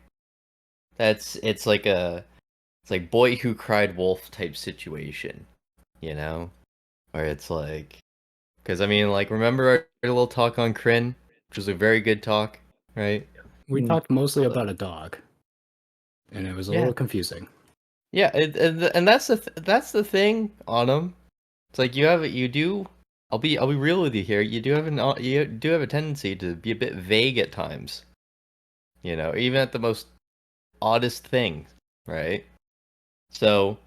Speaker 3: It's like boy who cried wolf type situation, where it's like, because I mean, like, remember our little talk on Kryn, which was a very good talk, right?
Speaker 4: We
Speaker 5: Mm.
Speaker 4: talked mostly about a dog, and it was a little confusing.
Speaker 3: Yeah, and that's the thing on him. It's like you do. I'll be real with you here. You do have a tendency to be a bit vague at times. Even at the most oddest thing, right? So,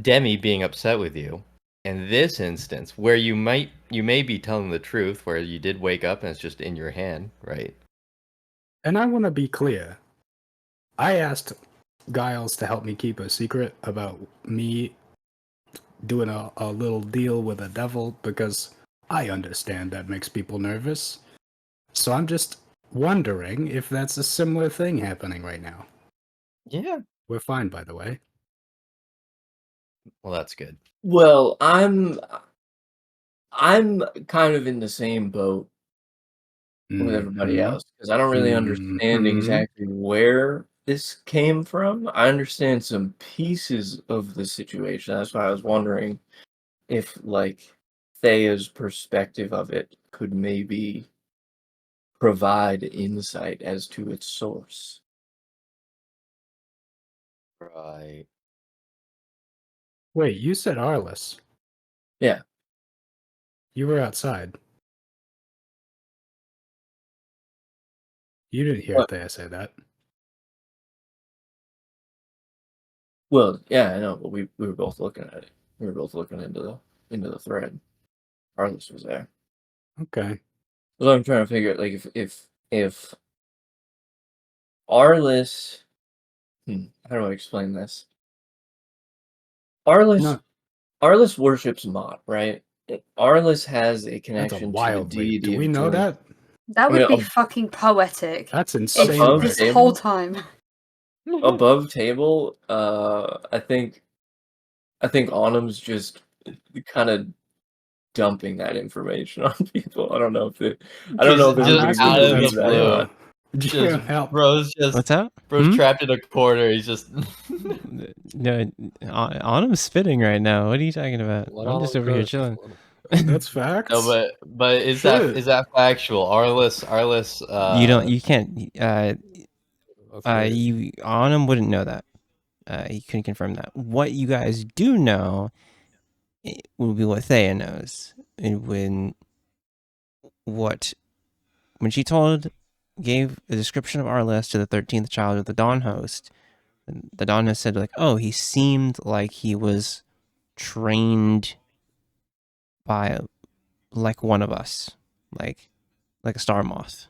Speaker 3: Demi being upset with you, in this instance, where you may be telling the truth, where you did wake up and it's just in your hand, right?
Speaker 4: And I want to be clear. I asked Giles to help me keep a secret about me doing a little deal with a devil because I understand that makes people nervous. So I'm just wondering if that's a similar thing happening right now.
Speaker 3: Yeah.
Speaker 4: We're fine, by the way.
Speaker 3: Well, that's good.
Speaker 5: Well, I'm kind of in the same boat with everybody else because I don't really understand exactly where this came from. I understand some pieces of the situation. That's why I was wondering if, like, Thea's perspective of it could maybe provide insight as to its source.
Speaker 3: Right.
Speaker 4: Wait, you said Arliss.
Speaker 5: Yeah.
Speaker 4: You were outside. You didn't hear
Speaker 5: What?
Speaker 4: Thea say that.
Speaker 5: Well, yeah, I know, but we were both looking at it. We were both looking into the thread. Arliss was there.
Speaker 4: Okay.
Speaker 5: So I'm trying to figure out, like, if Arliss, how do I explain this? Arliss worships Mott, right? Arliss has a
Speaker 4: That's a
Speaker 5: connection to the
Speaker 4: wild leap.
Speaker 5: deity
Speaker 4: Do we
Speaker 5: of
Speaker 4: know
Speaker 5: joy.
Speaker 4: that?
Speaker 2: That
Speaker 5: I mean,
Speaker 2: would be fucking poetic.
Speaker 4: That's
Speaker 2: If
Speaker 4: insane.
Speaker 5: Above
Speaker 2: this
Speaker 5: table?
Speaker 2: whole time.
Speaker 5: Above table, I think Autumn's just kind of dumping that information on people. I don't know if
Speaker 3: Just
Speaker 5: anybody's
Speaker 3: out
Speaker 5: gonna
Speaker 3: of the
Speaker 5: believe that or
Speaker 3: blue.
Speaker 5: not.
Speaker 3: Just
Speaker 4: help.
Speaker 3: bro's
Speaker 1: What's that?
Speaker 3: trapped in a corner. He's just
Speaker 1: No, Autumn's spitting right now. What are you talking about?
Speaker 6: Let
Speaker 1: I'm just
Speaker 6: Autumn
Speaker 1: over here
Speaker 6: cook.
Speaker 1: chilling.
Speaker 4: That's facts.
Speaker 3: no, but is
Speaker 4: Shit.
Speaker 3: that factual? Arliss,
Speaker 1: You can't.
Speaker 6: That's great.
Speaker 1: Autumn wouldn't know that. He couldn't confirm that. What you guys do know will be what Thea knows. And when she gave a description of Arliss to the 13th child of the Dawn Host, the Dawn Host said, like, oh, he seemed like he was trained by, like, one of us. like a star moth.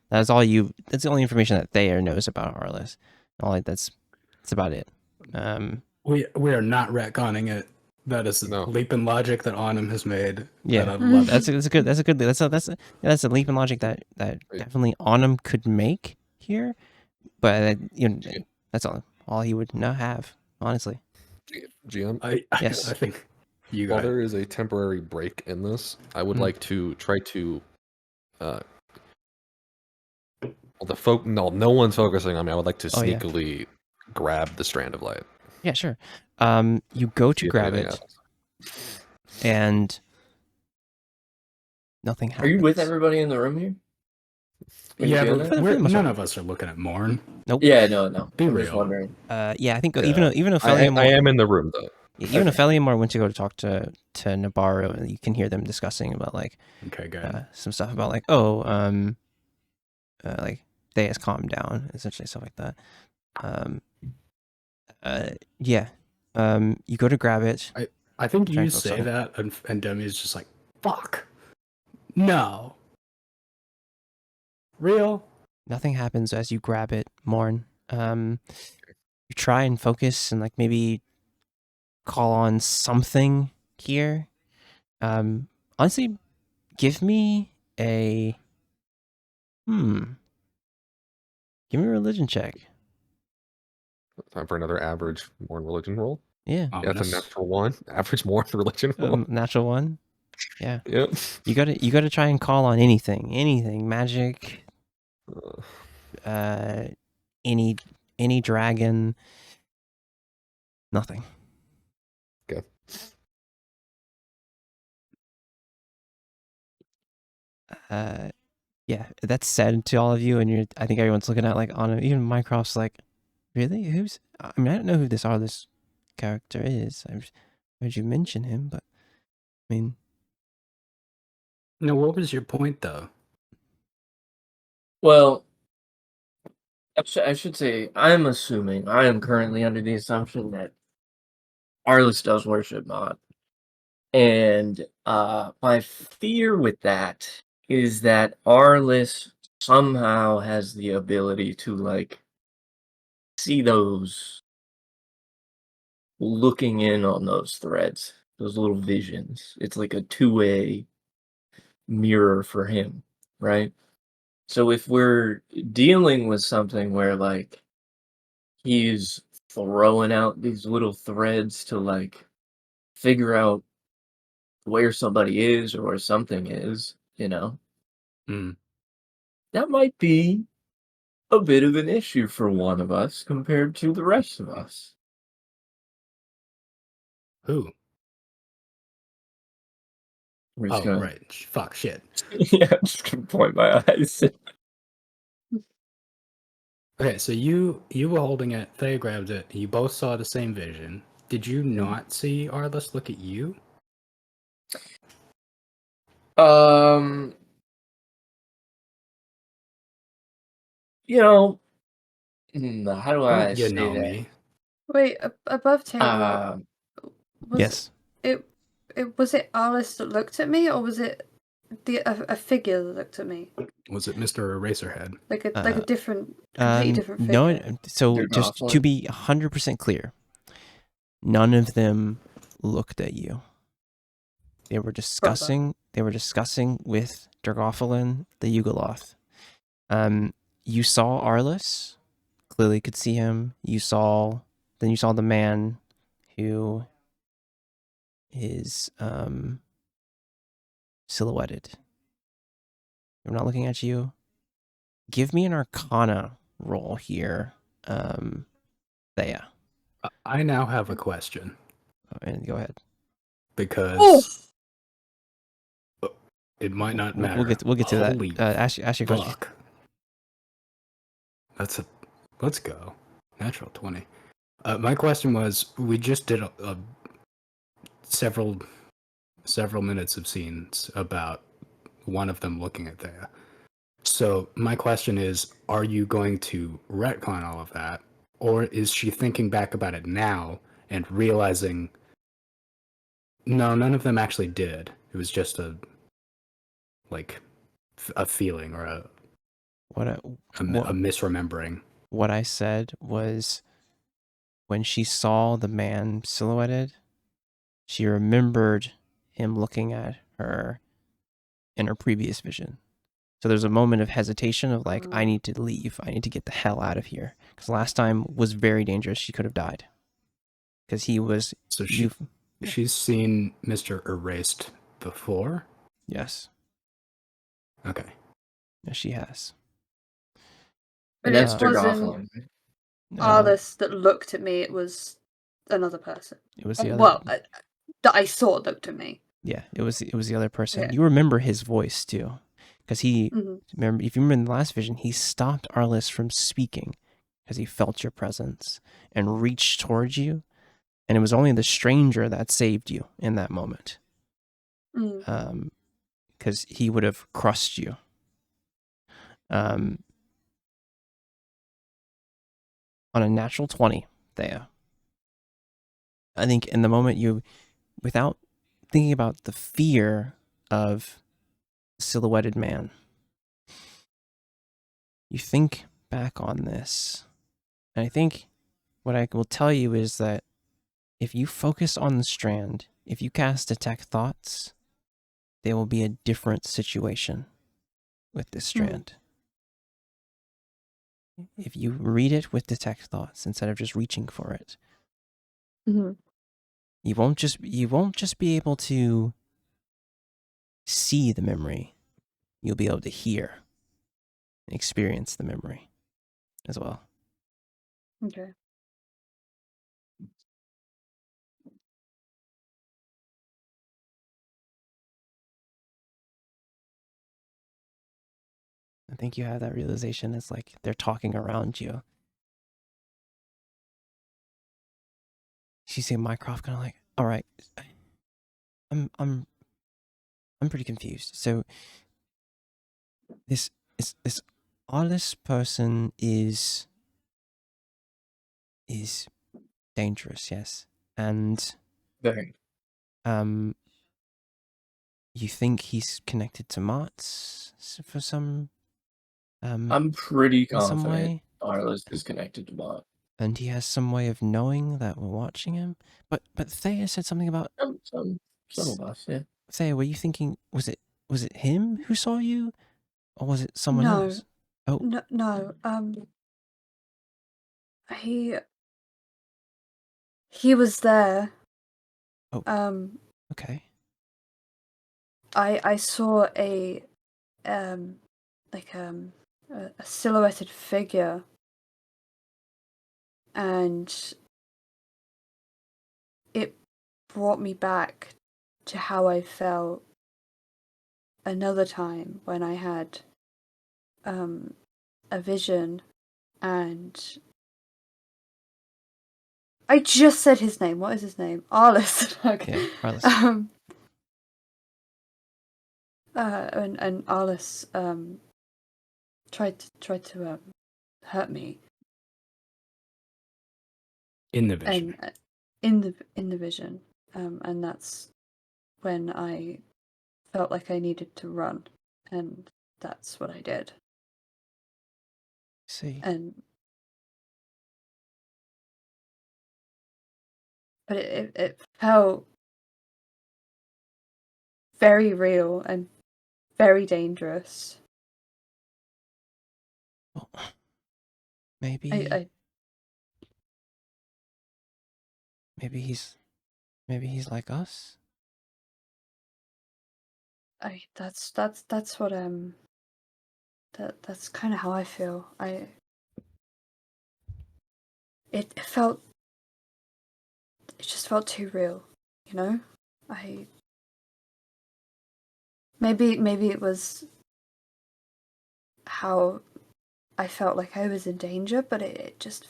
Speaker 1: That's all you. That's the only information that Thayer knows about Arliss. That's about it.
Speaker 4: We are not retconning it. That is a
Speaker 6: No.
Speaker 4: leap in logic that Arnim has made.
Speaker 1: Yeah,
Speaker 4: that I love.
Speaker 1: that's a good that's a leap in logic that definitely Onum could make here, but that's all he would not have, honestly.
Speaker 6: GM,
Speaker 1: Yes.
Speaker 4: I think you
Speaker 6: while
Speaker 4: got
Speaker 6: there is a temporary break in this, I would like to try to no one's focusing on me. I would like to
Speaker 1: Oh, yeah.
Speaker 6: sneakily grab the strand of light.
Speaker 1: Yeah, sure. You go to
Speaker 6: See if
Speaker 1: grab
Speaker 6: anything
Speaker 1: it,
Speaker 6: happens.
Speaker 1: and nothing
Speaker 5: Are
Speaker 1: happens.
Speaker 5: you with everybody in the room here? Are you
Speaker 4: Yeah,
Speaker 5: doing
Speaker 4: but
Speaker 5: that?
Speaker 4: none of us are looking at Morn.
Speaker 1: Nope.
Speaker 5: Yeah, no.
Speaker 4: Be
Speaker 5: I'm just
Speaker 4: real.
Speaker 5: wondering.
Speaker 1: Yeah, I think
Speaker 6: Yeah.
Speaker 1: even though
Speaker 6: I am in the room though.
Speaker 1: even if Feliamore went to go to talk to Nabarro, you can hear them discussing about like
Speaker 4: Okay, good.
Speaker 1: some stuff about like like they has calmed down, essentially stuff like that. Yeah. You go to grab it.
Speaker 4: I think
Speaker 1: try
Speaker 4: you
Speaker 1: and focus
Speaker 4: say
Speaker 1: on it.
Speaker 4: that, and Demi's just like, fuck. No. Real?
Speaker 1: Nothing happens as you grab it, Morn. You try and focus and like maybe call on something here. Honestly, give me a give me a religion check.
Speaker 6: Time for another average more religion roll.
Speaker 1: Yeah.
Speaker 6: Yeah, that's a
Speaker 4: Ominous.
Speaker 6: natural one. Average more religion roll.
Speaker 1: Natural one. Yeah.
Speaker 6: Yep.
Speaker 1: You gotta try and call on anything, magic, any dragon, nothing.
Speaker 6: Okay.
Speaker 1: Yeah, that's said to all of you, and I think everyone's looking at like on even Mycroft's like, really? I mean, I don't know who this Arliss character is. I've heard you mention him, but I mean,
Speaker 4: No, what was your point, though?
Speaker 5: Well, I should say I am currently under the assumption that Arliss does worship Mod. And my fear with that is that Arliss somehow has the ability to like see those looking in on those threads, those little visions. It's like a two-way mirror for him, right? So if we're dealing with something where like he's throwing out these little threads to like figure out where somebody is or where something is, that might be a bit of an issue for one of us compared to the rest of us.
Speaker 4: Who?
Speaker 5: We're just
Speaker 4: Oh,
Speaker 5: gonna,
Speaker 4: right. Fuck, shit.
Speaker 5: yeah, I'm just gonna point my eyes.
Speaker 4: Okay, so you were holding it, they grabbed it, you both saw the same vision. Did you not see Arliss look at you?
Speaker 5: How do I
Speaker 4: You
Speaker 5: say
Speaker 4: know
Speaker 5: that?
Speaker 4: me.
Speaker 2: Wait, above table. Was
Speaker 4: Yes.
Speaker 2: Was it Arliss that looked at me, or was it a figure that looked at me?
Speaker 4: Was it Mr. Eraserhead?
Speaker 2: Like a different, completely different figure.
Speaker 1: no. So just to be 100% clear, none of them looked at you. They were discussing. They were discussing with Dergophalin, the Yugoloth. You saw Arliss. Clearly could see him. You saw the man who is silhouetted. I'm not looking at you. Give me an Arcana roll here. Thea.
Speaker 4: I now have a question.
Speaker 1: And go ahead.
Speaker 4: Because it might not matter.
Speaker 1: We'll get to
Speaker 4: Holy
Speaker 1: that. Ask your question.
Speaker 4: fuck. Let's go. Natural 20. My question was, we just did a several minutes of scenes about one of them looking at Thea. So my question is, are you going to retcon all of that? Or is she thinking back about it now and realizing, no, none of them actually did. It was just a, like, a feeling or
Speaker 1: What
Speaker 4: a misremembering.
Speaker 1: what I said was when she saw the man silhouetted, she remembered him looking at her in her previous vision. So there's a moment of hesitation of like, I need to leave. I need to get the hell out of here. Because last time was very dangerous. She could have died. Because he was...
Speaker 4: So she's seen Mr. Erased before?
Speaker 1: Yes.
Speaker 4: Okay.
Speaker 1: Yes, she has.
Speaker 2: But
Speaker 5: And that's
Speaker 2: it wasn't
Speaker 5: Dargothon.
Speaker 2: Alice that looked at me, it was another person.
Speaker 1: It was the other...
Speaker 2: Well, that I saw looked at me.
Speaker 1: Yeah, it was the other person.
Speaker 2: Okay.
Speaker 1: You remember his voice too. Because he...
Speaker 2: Mhm.
Speaker 1: Remember, if you remember in the last vision, he stopped Arliss from speaking because he felt your presence and reached towards you. And it was only the stranger that saved you in that moment.
Speaker 2: Mm.
Speaker 1: Because he would have crushed you. On a natural 20, Thea, I think in the moment you, without thinking about the fear of silhouetted man, you think back on this. And I think what I will tell you is that if you focus on the strand, if you cast Detect Thoughts, there will be a different situation with this strand. If you read it with Detect Thoughts instead of just reaching for it, you won't just be able to see the memory. You'll be able to hear and experience the memory as well.
Speaker 2: Okay.
Speaker 1: I think you have that realization. It's like they're talking around you. She see Mycroft kind of like, all right, I'm pretty confused. So this Arliss person is dangerous, yes, and
Speaker 5: Very.
Speaker 1: you think he's connected to Martz for some
Speaker 5: I'm pretty
Speaker 1: in some
Speaker 5: confident
Speaker 1: way,
Speaker 5: Arliss is connected to Bot.
Speaker 1: and he has some way of knowing that we're watching him. But Thea said something about
Speaker 5: Some of us, yeah.
Speaker 1: Thea. Were you thinking was it him who saw you, or was it someone
Speaker 2: No.
Speaker 1: else? Oh,
Speaker 2: No. He was there.
Speaker 1: Oh. Okay.
Speaker 2: I saw a silhouetted figure, and it brought me back to how I felt another time when I had a vision, and I just said his name. What is his name? Arliss. Okay.
Speaker 1: Yeah, Arliss.
Speaker 2: And Arliss tried to hurt me
Speaker 4: In the vision.
Speaker 2: and in the vision, and that's when I felt like I needed to run, and that's what I did.
Speaker 1: See.
Speaker 2: But it felt very real and very dangerous.
Speaker 1: Well, maybe he's like us.
Speaker 2: That's what that's kind of how I feel. It just felt too real, you know? Maybe it was how I felt like I was in danger, but it just...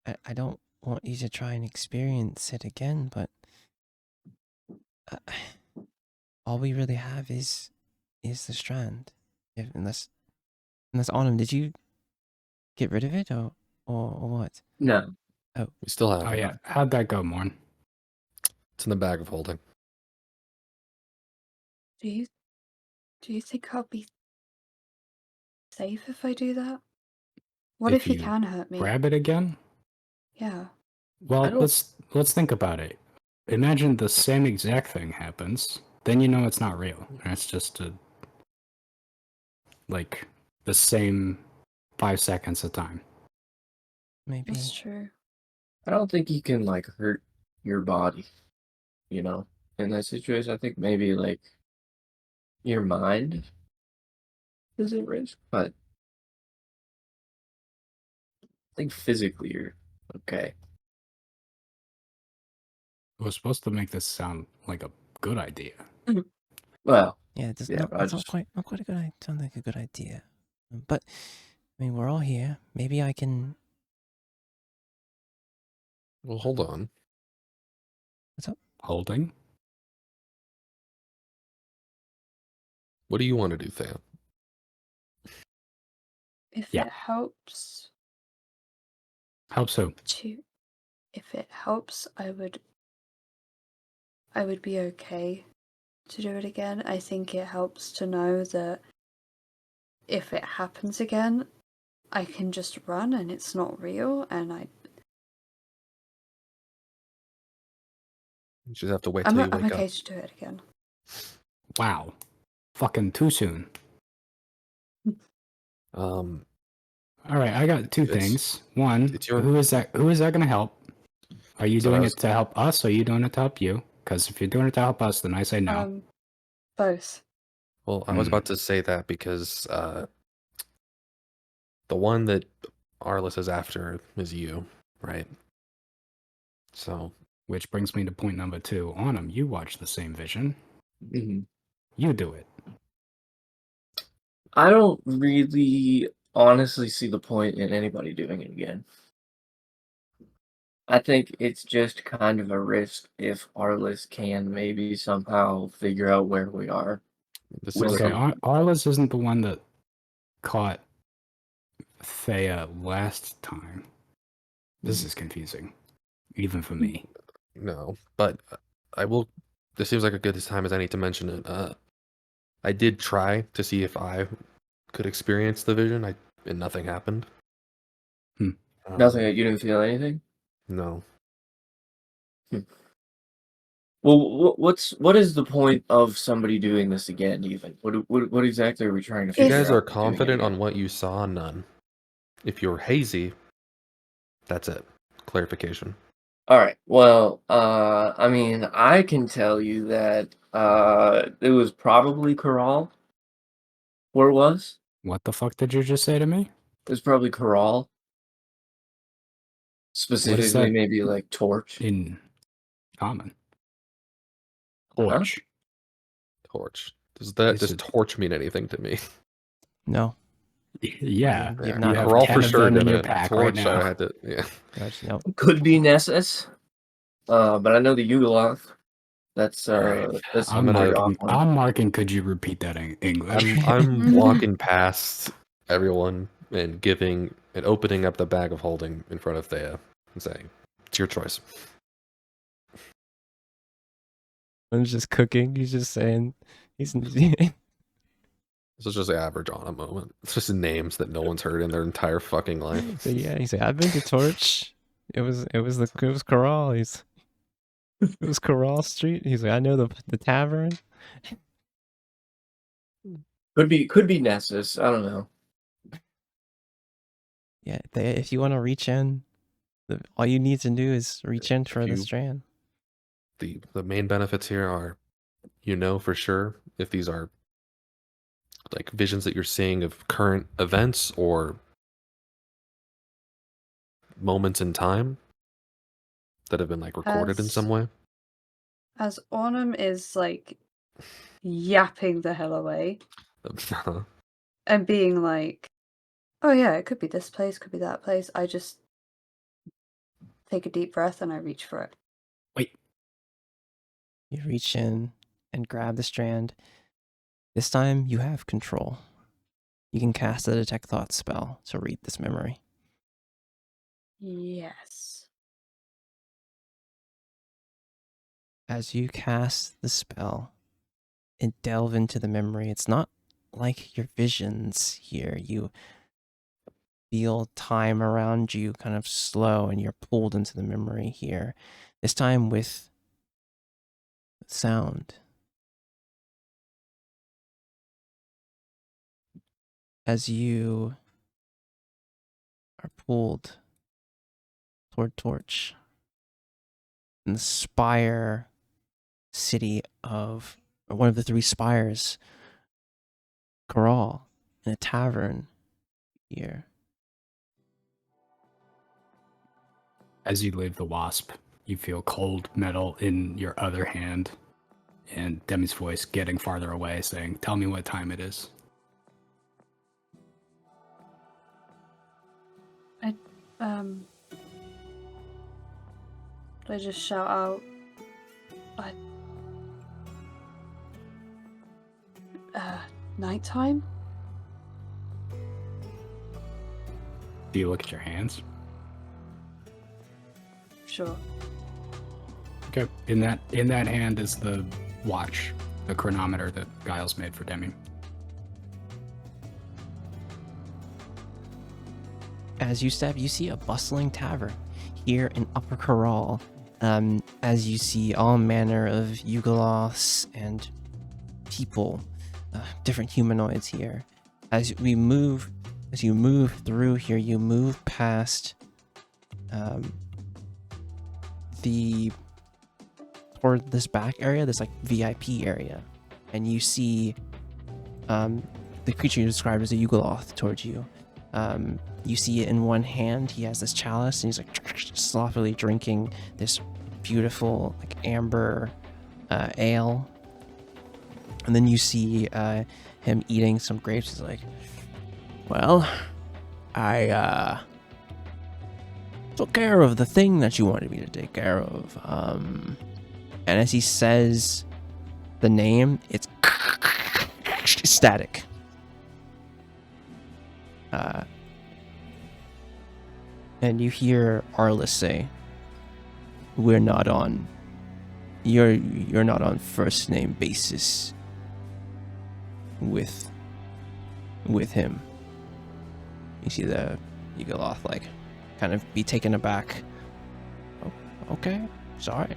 Speaker 1: I don't want you to try and experience it again, but all we really have is the strand. Unless Autumn, did you get rid of it or what?
Speaker 5: No.
Speaker 1: Oh,
Speaker 6: We still have
Speaker 4: Oh
Speaker 6: it.
Speaker 4: yeah, how'd that go, Morn?
Speaker 6: It's in the bag of holding.
Speaker 2: Do you think I'll be safe if I do that? What
Speaker 4: If
Speaker 2: if he
Speaker 4: you
Speaker 2: can hurt me?
Speaker 4: grab it again?
Speaker 2: Yeah.
Speaker 4: Well,
Speaker 5: don't-
Speaker 4: let's think about it. Imagine the same exact thing happens. Then you know it's not real. It's just like the same 5 seconds of time.
Speaker 1: Maybe.
Speaker 2: That's true.
Speaker 5: I don't think he can like hurt your body, you know. In that situation, I think maybe like your mind is at risk, but I think physically you're okay.
Speaker 4: It was supposed to make this sound like a good idea.
Speaker 5: Well,
Speaker 1: Yeah, it's
Speaker 5: yeah,
Speaker 1: not,
Speaker 5: but I
Speaker 1: it's
Speaker 5: just
Speaker 1: not quite a good idea. Sounds like a good idea. But, I mean, we're all here. Maybe I can...
Speaker 6: Well, hold on.
Speaker 1: What's up?
Speaker 4: Holding?
Speaker 6: What do you want to do, Thea?
Speaker 2: If
Speaker 4: Yeah.
Speaker 2: it helps
Speaker 4: Helps who?
Speaker 2: to, if it helps, I would be okay to do it again. I think it helps to know that if it happens again, I can just run and it's not real, and
Speaker 6: You just have to wait
Speaker 2: I'm
Speaker 6: till you wake
Speaker 2: okay
Speaker 6: up.
Speaker 2: to do it again.
Speaker 4: Wow. Fucking too soon.
Speaker 6: Um,
Speaker 4: All right, I got two
Speaker 6: It's-
Speaker 4: things. One,
Speaker 6: it's your-
Speaker 4: who is that going to help? Are you
Speaker 6: So
Speaker 4: doing
Speaker 6: that's-
Speaker 4: it to help us, or are you doing it to help you? Because if you're doing it to help us, then I say no.
Speaker 2: Both.
Speaker 6: Well, I was
Speaker 4: Hmm.
Speaker 6: about to say that because the one that Arliss is after is you, right? So
Speaker 4: Which brings me to point number 2. Autumn, you watch the same vision.
Speaker 5: Mhm.
Speaker 4: You do it.
Speaker 5: I don't really honestly see the point in anybody doing it again. I think it's just kind of a risk if Arliss can maybe somehow figure out where we are.
Speaker 6: this
Speaker 5: With
Speaker 6: is
Speaker 4: Okay,
Speaker 5: some-
Speaker 4: Arliss isn't the one that caught Thea last time. This is confusing, even for me.
Speaker 6: no, but I will. This seems like a good time as any to mention it. I did try to see if I could experience the vision. And nothing happened.
Speaker 4: Hmm.
Speaker 5: Nothing. You didn't feel anything.
Speaker 6: No.
Speaker 5: Well, what is the point of somebody doing this again? Even what exactly are we trying to
Speaker 6: If you
Speaker 5: figure
Speaker 6: guys
Speaker 5: out
Speaker 6: are
Speaker 5: by doing it
Speaker 6: confident
Speaker 5: again?
Speaker 6: on what you saw, none. If you're hazy, that's it. Clarification.
Speaker 5: All right. Well, I mean, I can tell you that it was probably Corral. Where it was?
Speaker 4: What the fuck did you just say to me?
Speaker 5: It was probably Corral. Specifically,
Speaker 4: that?
Speaker 5: maybe like Torch.
Speaker 4: In common. Torch.
Speaker 6: Torch. Does
Speaker 4: Is it-
Speaker 6: torch mean anything to me?
Speaker 1: No.
Speaker 4: Yeah.
Speaker 1: You've
Speaker 6: Yeah.
Speaker 1: not
Speaker 4: have
Speaker 6: Corral
Speaker 4: 10
Speaker 6: for
Speaker 4: of
Speaker 6: sure
Speaker 4: them in
Speaker 6: did
Speaker 4: your
Speaker 6: it.
Speaker 4: pack
Speaker 6: Torch,
Speaker 4: right now.
Speaker 6: I had to. Yeah.
Speaker 1: Gosh, no.
Speaker 5: Could be Nessus. But I know the Yugoloth. That's
Speaker 6: Alright.
Speaker 5: that's
Speaker 6: I'm
Speaker 4: I'm
Speaker 6: gonna-
Speaker 4: marking. I'm marking. Could you repeat that in English?
Speaker 6: I'm walking past everyone and giving and opening up the bag of holding in front of Thea and saying, "It's your choice."
Speaker 1: One's just cooking. He's just saying... He's...
Speaker 6: This is just average on a moment. It's just names that no one's heard in their entire fucking life.
Speaker 1: So yeah, he's like, I've been to Torch. It was Corral. It was Corral Street. He's like, I know the tavern.
Speaker 5: could be Nessus. I don't know.
Speaker 1: Yeah, if you want to reach in, all you need to do is reach in for the
Speaker 6: you-
Speaker 1: strand.
Speaker 6: The main benefits here are, you know for sure if these are like visions that you're seeing of current events or moments in time that have been like recorded in
Speaker 2: As-
Speaker 6: some way.
Speaker 2: As Autumn is like yapping the hell away and being like, "Oh yeah, it could be this place, could be that place," I just take a deep breath and I reach for it.
Speaker 1: You reach in and grab the strand. This time you have control. You can cast a detect thought spell to read this memory.
Speaker 2: Yes.
Speaker 1: As you cast the spell and delve into the memory, it's not like your visions here. You feel time around you kind of slow, and you're pulled into the memory here. This time with sound. As you are pulled toward Torch in the spire city of, or one of the three spires, Corral, in a tavern here.
Speaker 4: As you leave the Wasp, you feel cold metal in your other hand, and Demi's voice getting farther away saying, "Tell me what time it is."
Speaker 2: I just shout out, nighttime?
Speaker 4: Do you look at your hands?
Speaker 2: Sure.
Speaker 4: Okay. In that hand is the watch, the chronometer that Giles made for Demi.
Speaker 1: As you step, you see a bustling tavern here in Upper Corral. As you see all manner of Yugoloths and people, different humanoids here. As you move through here, you move past toward this back area, this like VIP area, and you see the creature you described as a Yugoloth towards you. You see it in one hand. He has this chalice, and he's like sloppily drinking this beautiful like amber ale. And then you see him eating some grapes. He's like, "Well, I took care of the thing that you wanted me to take care of." And as he says the name, it's static. And you hear Arliss say, "You're not on first name basis with him." You see the Yugoloth like kind of be taken aback. "Oh, okay, sorry."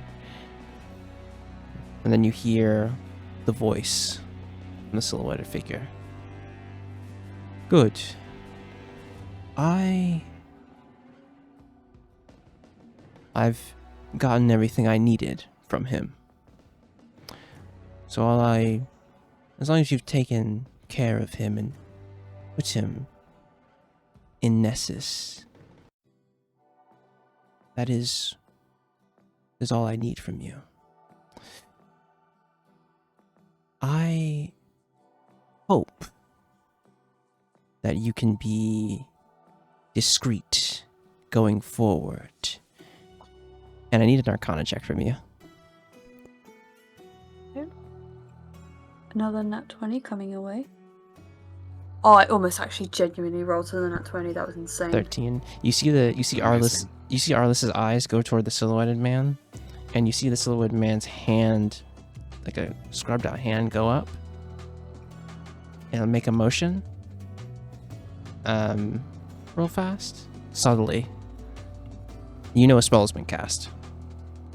Speaker 1: And then you hear the voice from the silhouetted figure. "Good. I've gotten everything I needed from him. So as long as you've taken care of him and put him in Nessus, that is all I need from you. I hope that you can be discreet going forward. And I need an Arcana check from you."
Speaker 2: Another nat 20 coming your way. Oh, I almost actually genuinely rolled to the nat 20. That was insane.
Speaker 1: 13. You see Arliss. You see Arliss's eyes go toward the silhouetted man, and you see the silhouetted man's hand, like a scrubbed out hand, go up and make a motion. Real fast, subtly. You know a spell has been cast.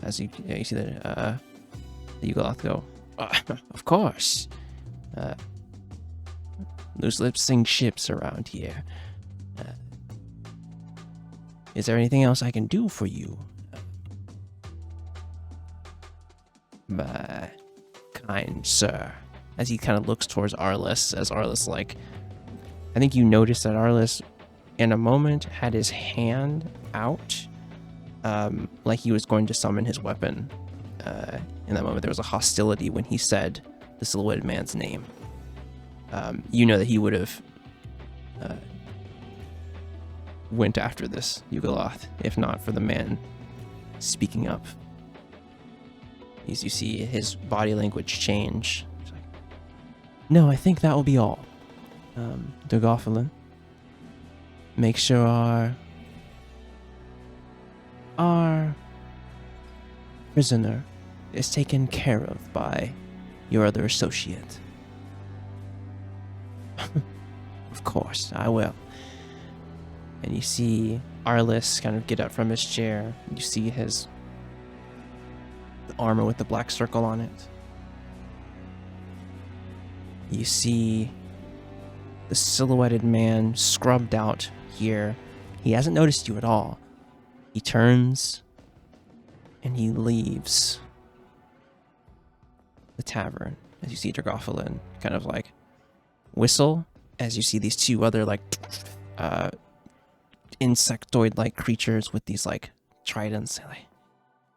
Speaker 1: As you see the Yugoloth go, "Of course. Loose lips sink ships around here. Is there anything else I can do for you, my kind sir?" As he kind of looks towards Arliss, as Arliss like, I think you noticed that Arliss, in a moment, had his hand out, like he was going to summon his weapon. In that moment, there was a hostility when he said the silhouetted man's name. You know that he would have went after this Yugoloth, if not for the man speaking up. As you see his body language change. He's like, "No, I think that will be all. Dogophalin, make sure our prisoner is taken care of by your other associate." Of course, I will. And you see Arliss kind of get up from his chair. You see his armor with the black circle on it. You see the silhouetted man scrubbed out here. He hasn't noticed you at all. He turns and he leaves the tavern as you see Dragophalin kind of like whistle as you see these two other like insectoid-like creatures with these like tridents. They're like,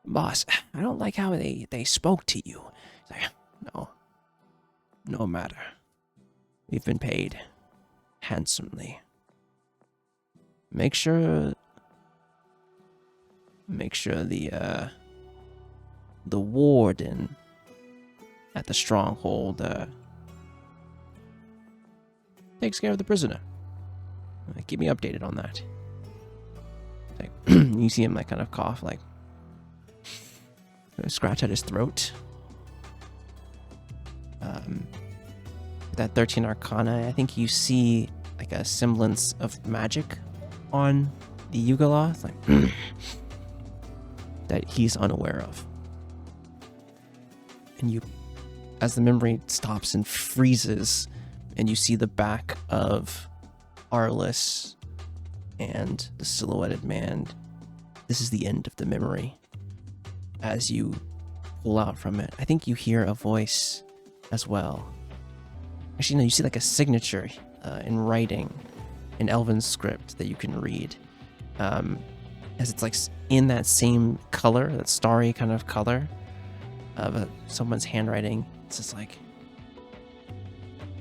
Speaker 1: boss, I don't like how they spoke to you. He's like, no matter. We've been paid handsomely. Make sure the warden at the stronghold takes care of the prisoner. Keep me updated on that. Like, you see him like kind of cough, like scratch at his throat. That 13 Arcana, I think you see like a semblance of magic on the Yugoloth, like that he's unaware of. And you, as the memory stops and freezes, and you see the back of Arliss and the silhouetted man, this is the end of the memory. As you pull out from it, I think you hear a voice as well. Actually, no, you see like a signature in writing, in Elven script that you can read. As it's like in that same color, that starry kind of color of someone's handwriting. It's just like,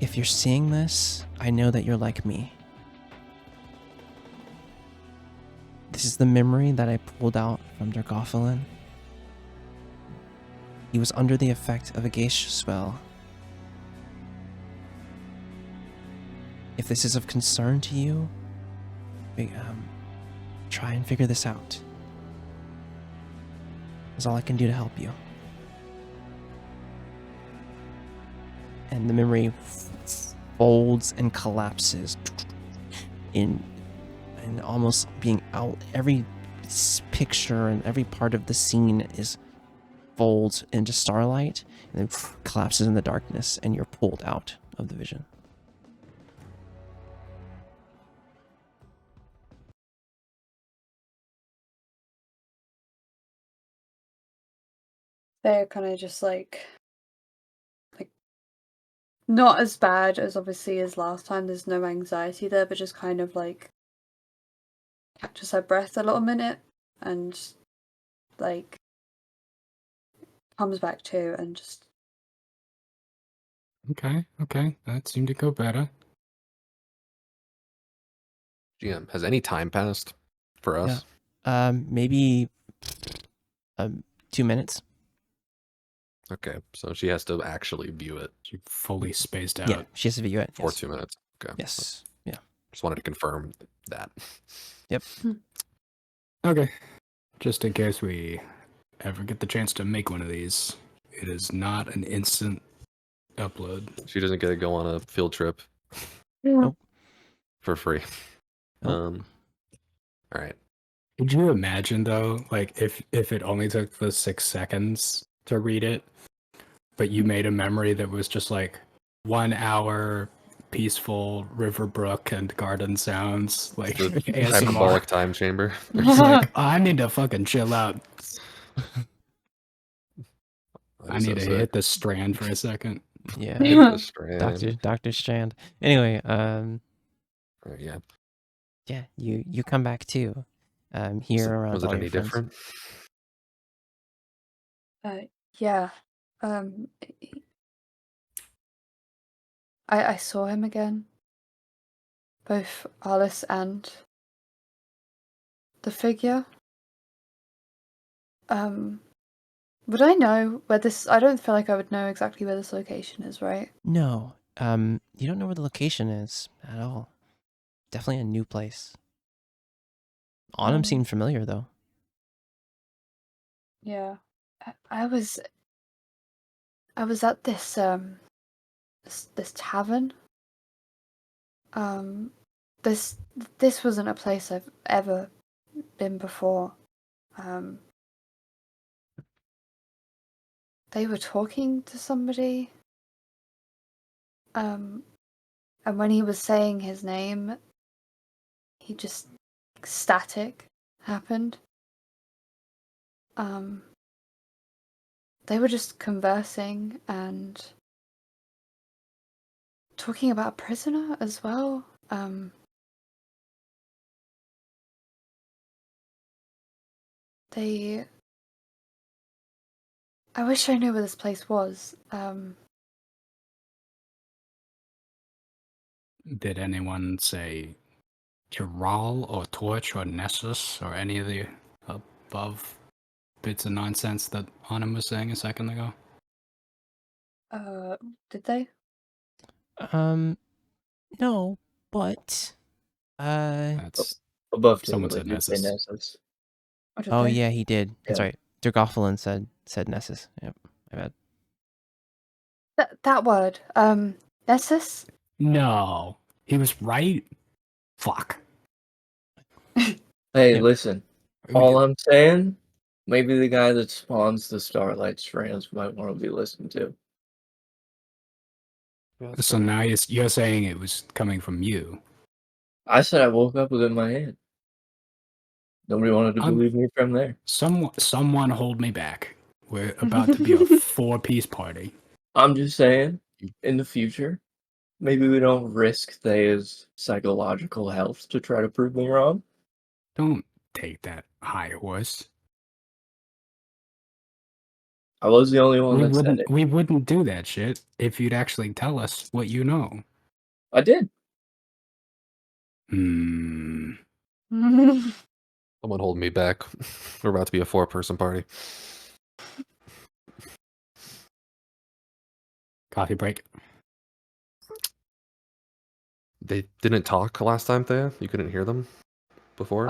Speaker 1: if you're seeing this, I know that you're like me. This is the memory that I pulled out from Dragophalin. He was under the effect of a geisha spell. If this is of concern to you, try and figure this out. That's all I can do to help you. And the memory folds and collapses in almost being out. Every picture and every part of the scene is folds into starlight and then collapses in the darkness, and you're pulled out of the vision.
Speaker 2: They're kind of just like not as bad as obviously as last time. There's no anxiety there, but just kind of like catches her breath a little minute and like comes back to and just
Speaker 4: Okay, that seemed to go better.
Speaker 6: GM, has any time passed for us?
Speaker 1: Maybe 2 minutes.
Speaker 6: Okay, so she has to actually view it
Speaker 4: She fully spaced out.
Speaker 1: Yeah, she has to view it.
Speaker 6: for
Speaker 1: Yes.
Speaker 6: 2 minutes. Okay.
Speaker 1: Yes. Yeah.
Speaker 6: Just wanted to confirm that.
Speaker 1: Yep.
Speaker 4: Okay. Just in case we ever get the chance to make one of these, it is not an instant upload.
Speaker 6: She doesn't get to go on a field trip
Speaker 1: Nope.
Speaker 6: for free.
Speaker 1: Nope.
Speaker 6: All right.
Speaker 4: Could you imagine though, like if it only took the 6 seconds to read it, but you made a memory that was just like 1 hour peaceful river brook and garden sounds, like
Speaker 6: The
Speaker 4: ASMR.
Speaker 6: hyperbolic time chamber.
Speaker 4: It's like, I need to fucking chill out.
Speaker 6: That
Speaker 4: I
Speaker 6: is
Speaker 4: need
Speaker 6: so
Speaker 4: to
Speaker 6: sick.
Speaker 4: hit the strand for a second.
Speaker 1: Yeah.
Speaker 6: Hit the strand.
Speaker 1: Dr. Strand. Anyway,
Speaker 6: Yeah.
Speaker 1: yeah, you come back too. Here around
Speaker 6: Was it
Speaker 1: all your
Speaker 6: any
Speaker 1: friends.
Speaker 6: different?
Speaker 2: yeah. I saw him again. Both Alice and the figure. Would I know where this? I don't feel like I would know exactly where this location is, right?
Speaker 1: No. You don't know where the location is at all. Definitely a new place. Autumn seemed familiar though.
Speaker 2: Yeah. I was at this this tavern This wasn't a place I've ever been before. They were talking to somebody. And when he was saying his name, he just static happened. They were just conversing and talking about a prisoner as well. I wish I knew where this place was.
Speaker 4: Did anyone say Chiral or Torch or Nessus or any of the above bits of nonsense that Anna was saying a second ago?
Speaker 2: Did they?
Speaker 1: No, but
Speaker 4: That's
Speaker 5: Above
Speaker 4: Someone
Speaker 5: table, they
Speaker 4: said
Speaker 5: did say
Speaker 4: Nessus.
Speaker 5: Nessus.
Speaker 2: Or did
Speaker 1: oh
Speaker 2: they?
Speaker 1: yeah, he did. That's
Speaker 5: Yeah.
Speaker 1: right. Dergophalin said Nessus. Yep, my bad.
Speaker 2: That word. Nessus?
Speaker 4: No, he was right. Fuck.
Speaker 5: Hey,
Speaker 1: Yep.
Speaker 5: listen. All I'm saying, maybe the guy that spawns the Starlight Strands might want to be listened to.
Speaker 6: Yeah, that's
Speaker 4: So
Speaker 6: fair.
Speaker 4: now you're saying it was coming from you.
Speaker 5: I said I woke up with it in my hand. Nobody wanted to believe me from there.
Speaker 4: Someone hold me back. We're about to be a 4-piece party.
Speaker 5: I'm just saying, in the future, maybe we don't risk Thea's psychological health to try to prove me wrong.
Speaker 4: Don't take that high horse.
Speaker 5: I was the only one that said it.
Speaker 4: We wouldn't do that shit if you'd actually tell us what you know.
Speaker 5: I did.
Speaker 4: Hmm.
Speaker 6: Someone hold me back. We're about to be a 4-person party.
Speaker 4: Coffee break.
Speaker 6: They didn't talk last time, Thea? You couldn't hear them before?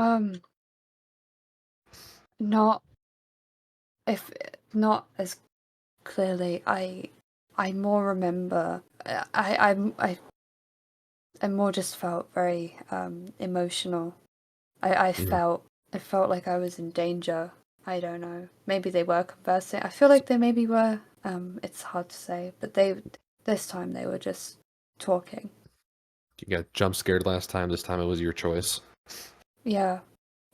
Speaker 2: Not as clearly. I more remember. I more just felt very emotional. I felt like I was in danger. I don't know. Maybe they were conversing. I feel like they maybe were. It's hard to say, but this time they were just talking.
Speaker 6: You got jump scared last time. This time it was your choice.
Speaker 2: Yeah,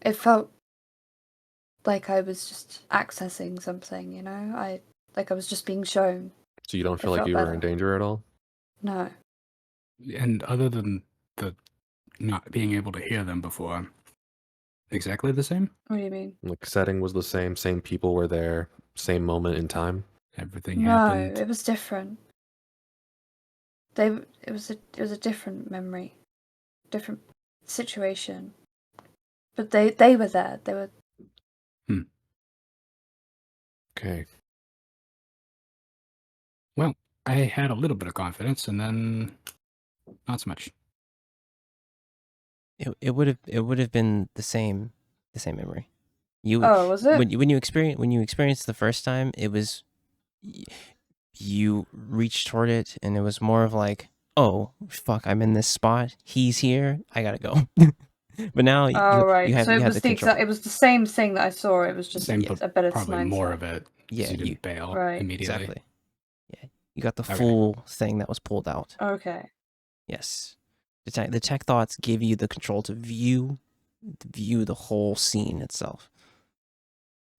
Speaker 2: it felt like I was just accessing something. You know, I was just being shown.
Speaker 6: So you don't feel
Speaker 2: It
Speaker 6: like
Speaker 2: felt
Speaker 6: you were in
Speaker 2: better.
Speaker 6: danger at all?
Speaker 2: No.
Speaker 4: And other than the not being able to hear them before, exactly the same?
Speaker 2: What do you mean?
Speaker 6: Like setting was the same people were there, same moment in time?
Speaker 4: Everything
Speaker 2: No,
Speaker 4: happened.
Speaker 2: it was different. It was a different memory, different situation. But they were there. They were.
Speaker 6: Okay.
Speaker 4: Well, I had a little bit of confidence, and then not so much.
Speaker 1: It would have been the same memory.
Speaker 2: Oh, was it?
Speaker 1: When you experienced the first time, it was you reached toward it, and it was more of like, oh fuck, I'm in this spot. He's here. I gotta go. But now
Speaker 2: Oh, right.
Speaker 1: you
Speaker 2: So
Speaker 1: have
Speaker 2: it was
Speaker 1: the
Speaker 2: the
Speaker 1: control.
Speaker 2: exact. It was the same thing that I saw. It was just
Speaker 4: Same, but
Speaker 2: a better
Speaker 4: probably
Speaker 2: mindset.
Speaker 4: more of it.
Speaker 1: Yeah,
Speaker 4: You didn't bail
Speaker 2: Right.
Speaker 4: immediately.
Speaker 1: Exactly. Yeah, you got the
Speaker 4: Okay.
Speaker 1: full thing that was pulled out.
Speaker 2: Okay.
Speaker 1: Yes, the tech thoughts give you the control to view the whole scene itself.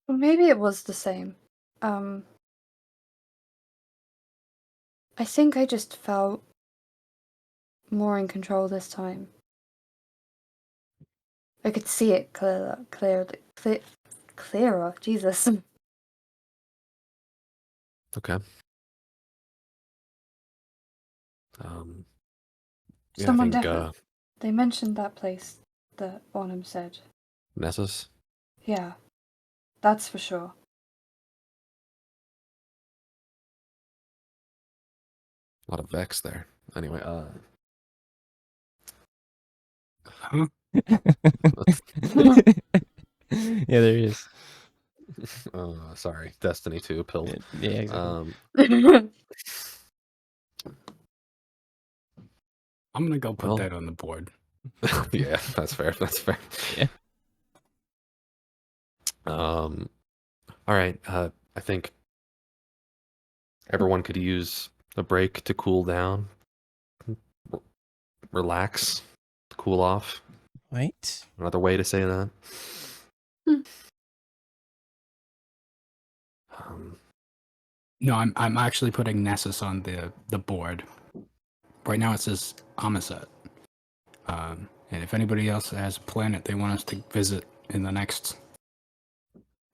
Speaker 2: Well, maybe it was the same. I think I just felt more in control this time. I could see it clearer. Jesus.
Speaker 6: Okay. Yeah,
Speaker 2: Someone
Speaker 6: I think
Speaker 2: definitely. They mentioned that place that Bonham said.
Speaker 6: Nessus.
Speaker 2: Yeah, that's for sure.
Speaker 6: A lot of Vex there. Anyway,
Speaker 4: Huh?
Speaker 1: Yeah, there is.
Speaker 6: sorry, Destiny 2 pill.
Speaker 1: Yeah, exactly.
Speaker 4: I'm gonna go put
Speaker 6: Well-
Speaker 4: that on the board.
Speaker 6: Yeah, that's fair. That's fair.
Speaker 1: Yeah.
Speaker 6: All right. I think everyone could use a break to cool down, relax, cool off.
Speaker 1: Right.
Speaker 6: Another way to say that.
Speaker 2: Hmm.
Speaker 6: Um,
Speaker 4: No, I'm actually putting Nessus on the board. Right now it says Amaset. And if anybody else has a planet they want us to visit in the next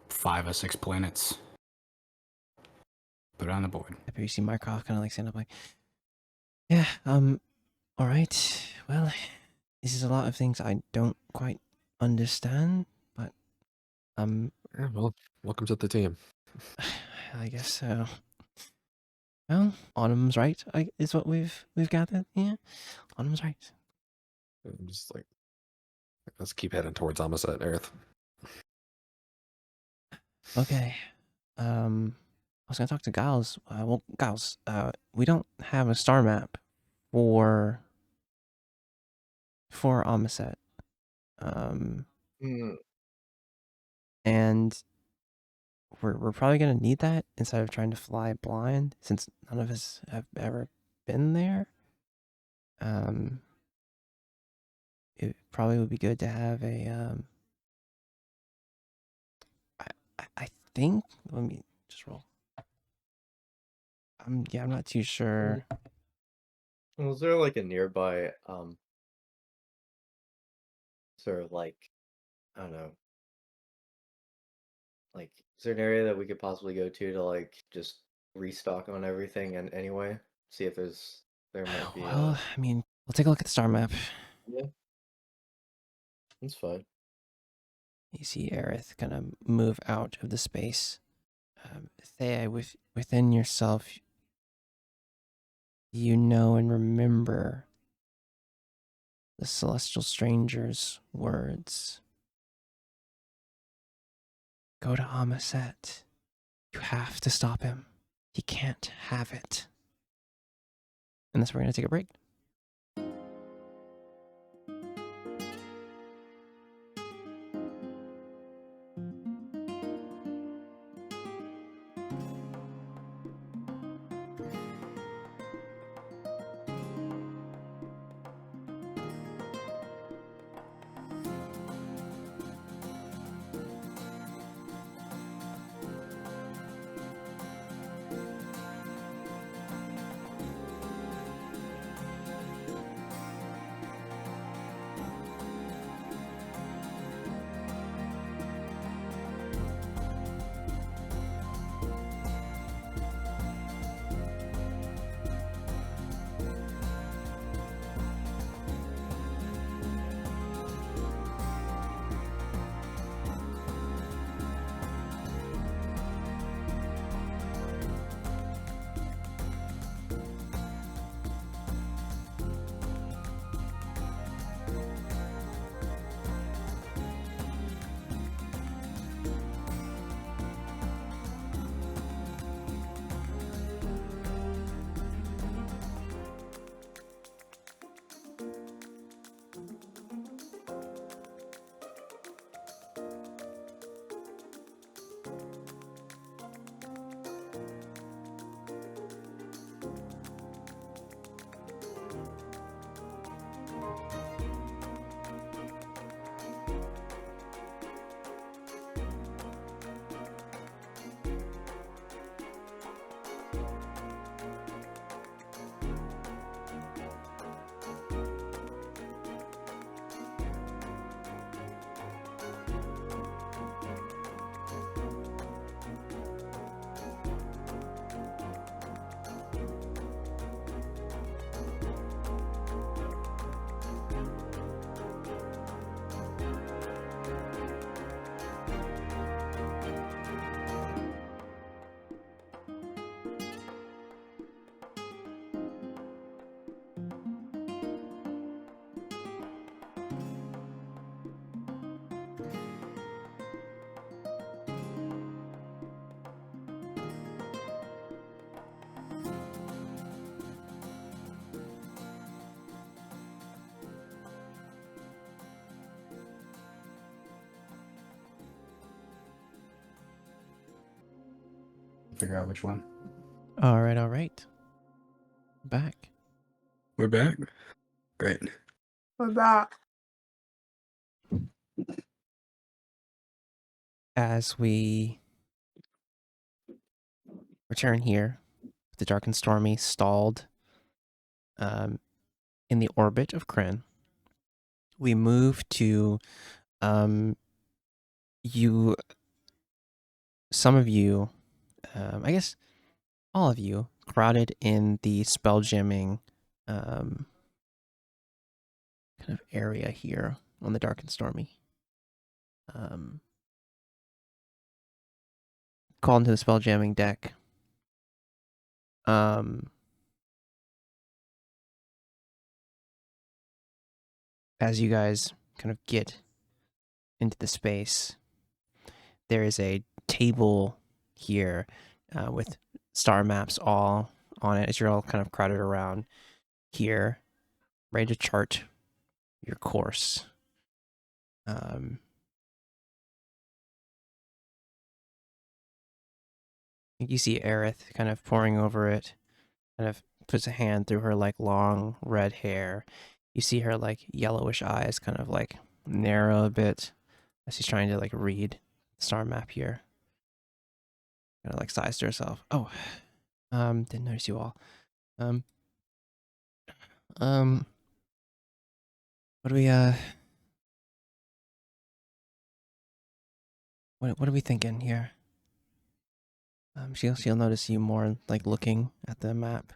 Speaker 4: 5 or 6 planets, put it on the board.
Speaker 1: You see Mycroft kind of like stand up like, yeah, all right. Well, this is a lot of things I don't quite understand, but
Speaker 6: yeah, well, welcome to the team.
Speaker 1: I guess so. Well, Autumn's right. Is what we've gathered. Yeah, Autumn's right.
Speaker 6: I'm just like, let's keep heading towards Amaset Earth.
Speaker 1: Okay. I was gonna talk to Giles. Well, Giles, we don't have a star map for Amaset.
Speaker 3: Hmm.
Speaker 1: And we're probably gonna need that instead of trying to fly blind, since none of us have ever been there. It probably would be good to have a I think, let me just roll. I'm not too sure.
Speaker 3: Was there like a nearby sort of like, I don't know, like is there an area that we could possibly go to like just restock on everything and anyway see if there might be
Speaker 1: Well, I mean, we'll take a look at the star map.
Speaker 3: yeah, that's fine.
Speaker 1: You see Aerith kind of move out of the space. Thea, within yourself, you know and remember the celestial stranger's words. Go to Amaset. You have to stop him. He can't have it. And that's where we're going to take a break.
Speaker 4: figure out which one.
Speaker 1: All right. Back.
Speaker 4: We're back. Great.
Speaker 2: We're back.
Speaker 1: As we return here, the dark and stormy stalled in the orbit of Kryn, we move to some of you, I guess all of you, crowded in the spell jamming kind of area here on the dark and stormy. Called into the spell jamming deck. As you guys kind of get into the space, there is a table here with star maps all on it as you're all kind of crowded around here, ready to chart your course. You see Aerith kind of poring over it, kind of puts a hand through her like long red hair. You see her like yellowish eyes kind of like narrow a bit as she's trying to like read the star map here. Kind of like sighs to herself. Oh, didn't notice you all. What do we what are we thinking here? She'll notice you more like looking at the map.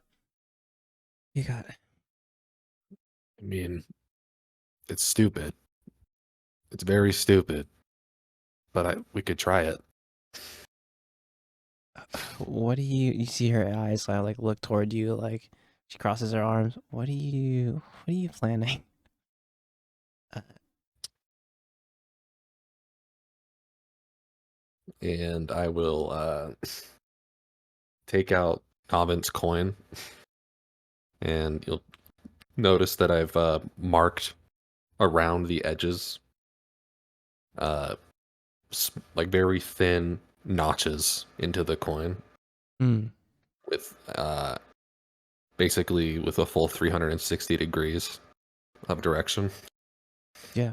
Speaker 1: You got it.
Speaker 6: I mean, it's stupid. It's very stupid. But we could try it.
Speaker 1: What do you see her eyes like look toward you, like she crosses her arms. What are you planning?
Speaker 6: And I will take out Avent's coin, and you'll notice that I've marked around the edges like very thin notches into the coin with basically with a full 360 degrees of direction.
Speaker 1: Yeah.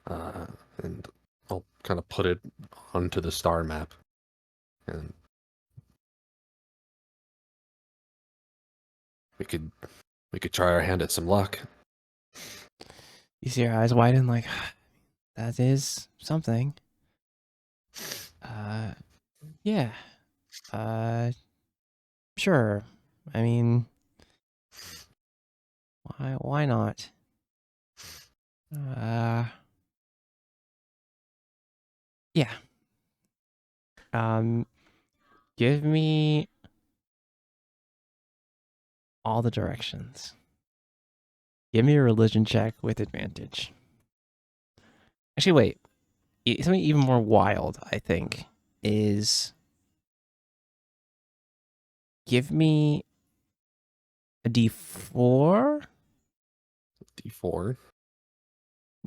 Speaker 6: And I'll kind of put it onto the star map, and we could try our hand at some luck.
Speaker 1: You see her eyes widen, like that is something. Yeah. Sure. I mean, why not? Yeah. Give me all the directions. Give me a religion check with advantage. Actually, wait. Something even more wild, I think, is give me a D4.
Speaker 6: D4.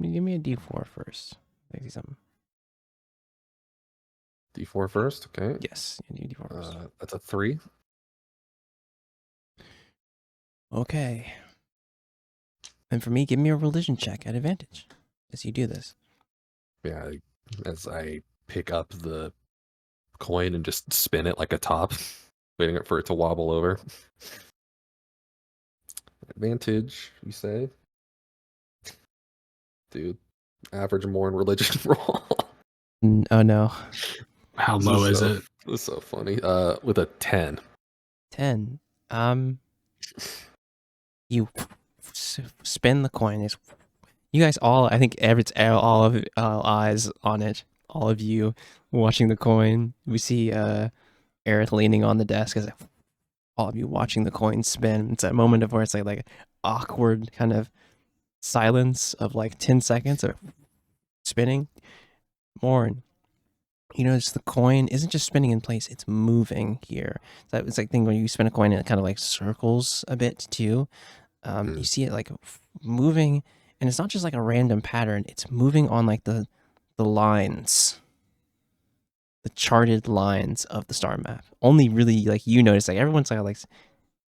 Speaker 1: Give me a D4 first. I see something.
Speaker 6: D4 first, okay.
Speaker 1: Yes, you need D4 first.
Speaker 6: That's a 3.
Speaker 1: Okay. And for me, give me a religion check at advantage as you do this.
Speaker 6: Yeah, as I pick up the coin and just spin it like a top, waiting for it to wobble over. Advantage, you say? Dude, average more in religion roll.
Speaker 1: Oh no.
Speaker 4: How low is it?
Speaker 6: This is so funny. With a 10.
Speaker 1: 10. You spin the coin. You guys all, I think it's all of eyes on it. All of you watching the coin. We see Aerith leaning on the desk as all of you watching the coin spin. It's that moment of where it's like awkward kind of silence of like 10 seconds of spinning. More. You notice the coin isn't just spinning in place, it's moving here. So it's like thing when you spin a coin and it kind of like circles a bit too. You see it like moving, and it's not just like a random pattern, it's moving on like the lines the charted lines of the star map. Only really like you notice, like everyone's like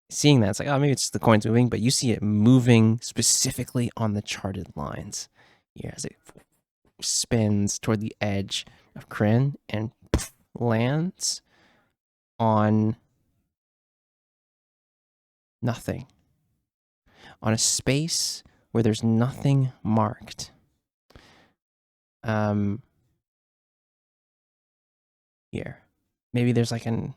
Speaker 1: seeing that. It's like, oh, maybe it's the coins moving, but you see it moving specifically on the charted lines here as it spins toward the edge of Kryn and lands on nothing. On a space where there's nothing marked. Here. Maybe there's like an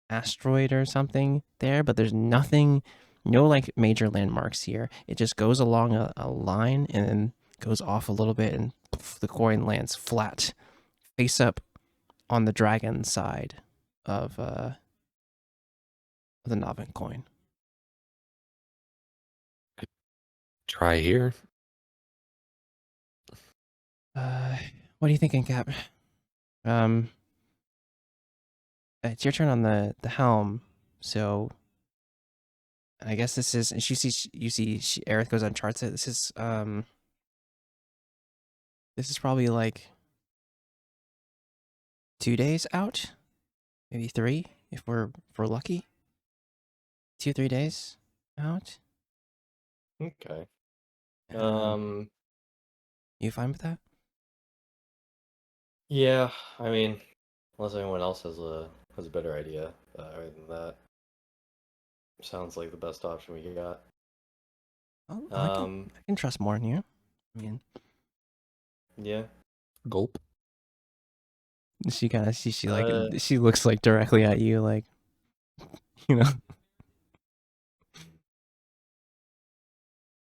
Speaker 1: asteroid or something there, but there's nothing, no like major landmarks here. It just goes along a line and then goes off a little bit, and the coin lands flat, face up on the dragon side of the Novin coin.
Speaker 6: Try here.
Speaker 1: What are you thinking, Cap? It's your turn on the helm, so I guess this is. And you see, Aerith goes on charts it. This is probably like 2 days out, maybe 3 if we're lucky. 2-3 days out.
Speaker 3: Okay.
Speaker 1: You fine with that?
Speaker 3: Yeah, I mean, unless anyone else has a better idea. Other than that, sounds like the best option we got.
Speaker 1: Oh, I can trust more in you. I mean,
Speaker 3: Yeah.
Speaker 6: Gulp.
Speaker 1: she kind of she like she looks like directly at you, like, you know,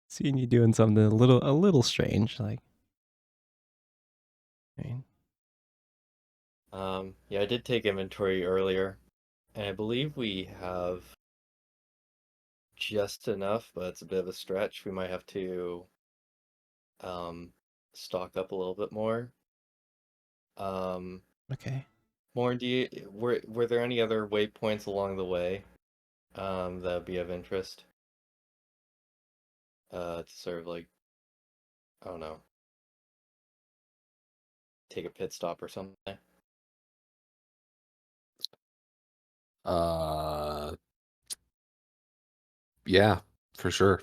Speaker 1: seeing you doing something a little strange, like. I mean,
Speaker 3: yeah, I did take inventory earlier, and I believe we have just enough, but it's a bit of a stretch. We might have to stock up a little bit more.
Speaker 1: okay.
Speaker 3: Lauren, were there any other waypoints along the way that would be of interest? To sort of like, I don't know, take a pit stop or something.
Speaker 6: Yeah, for sure.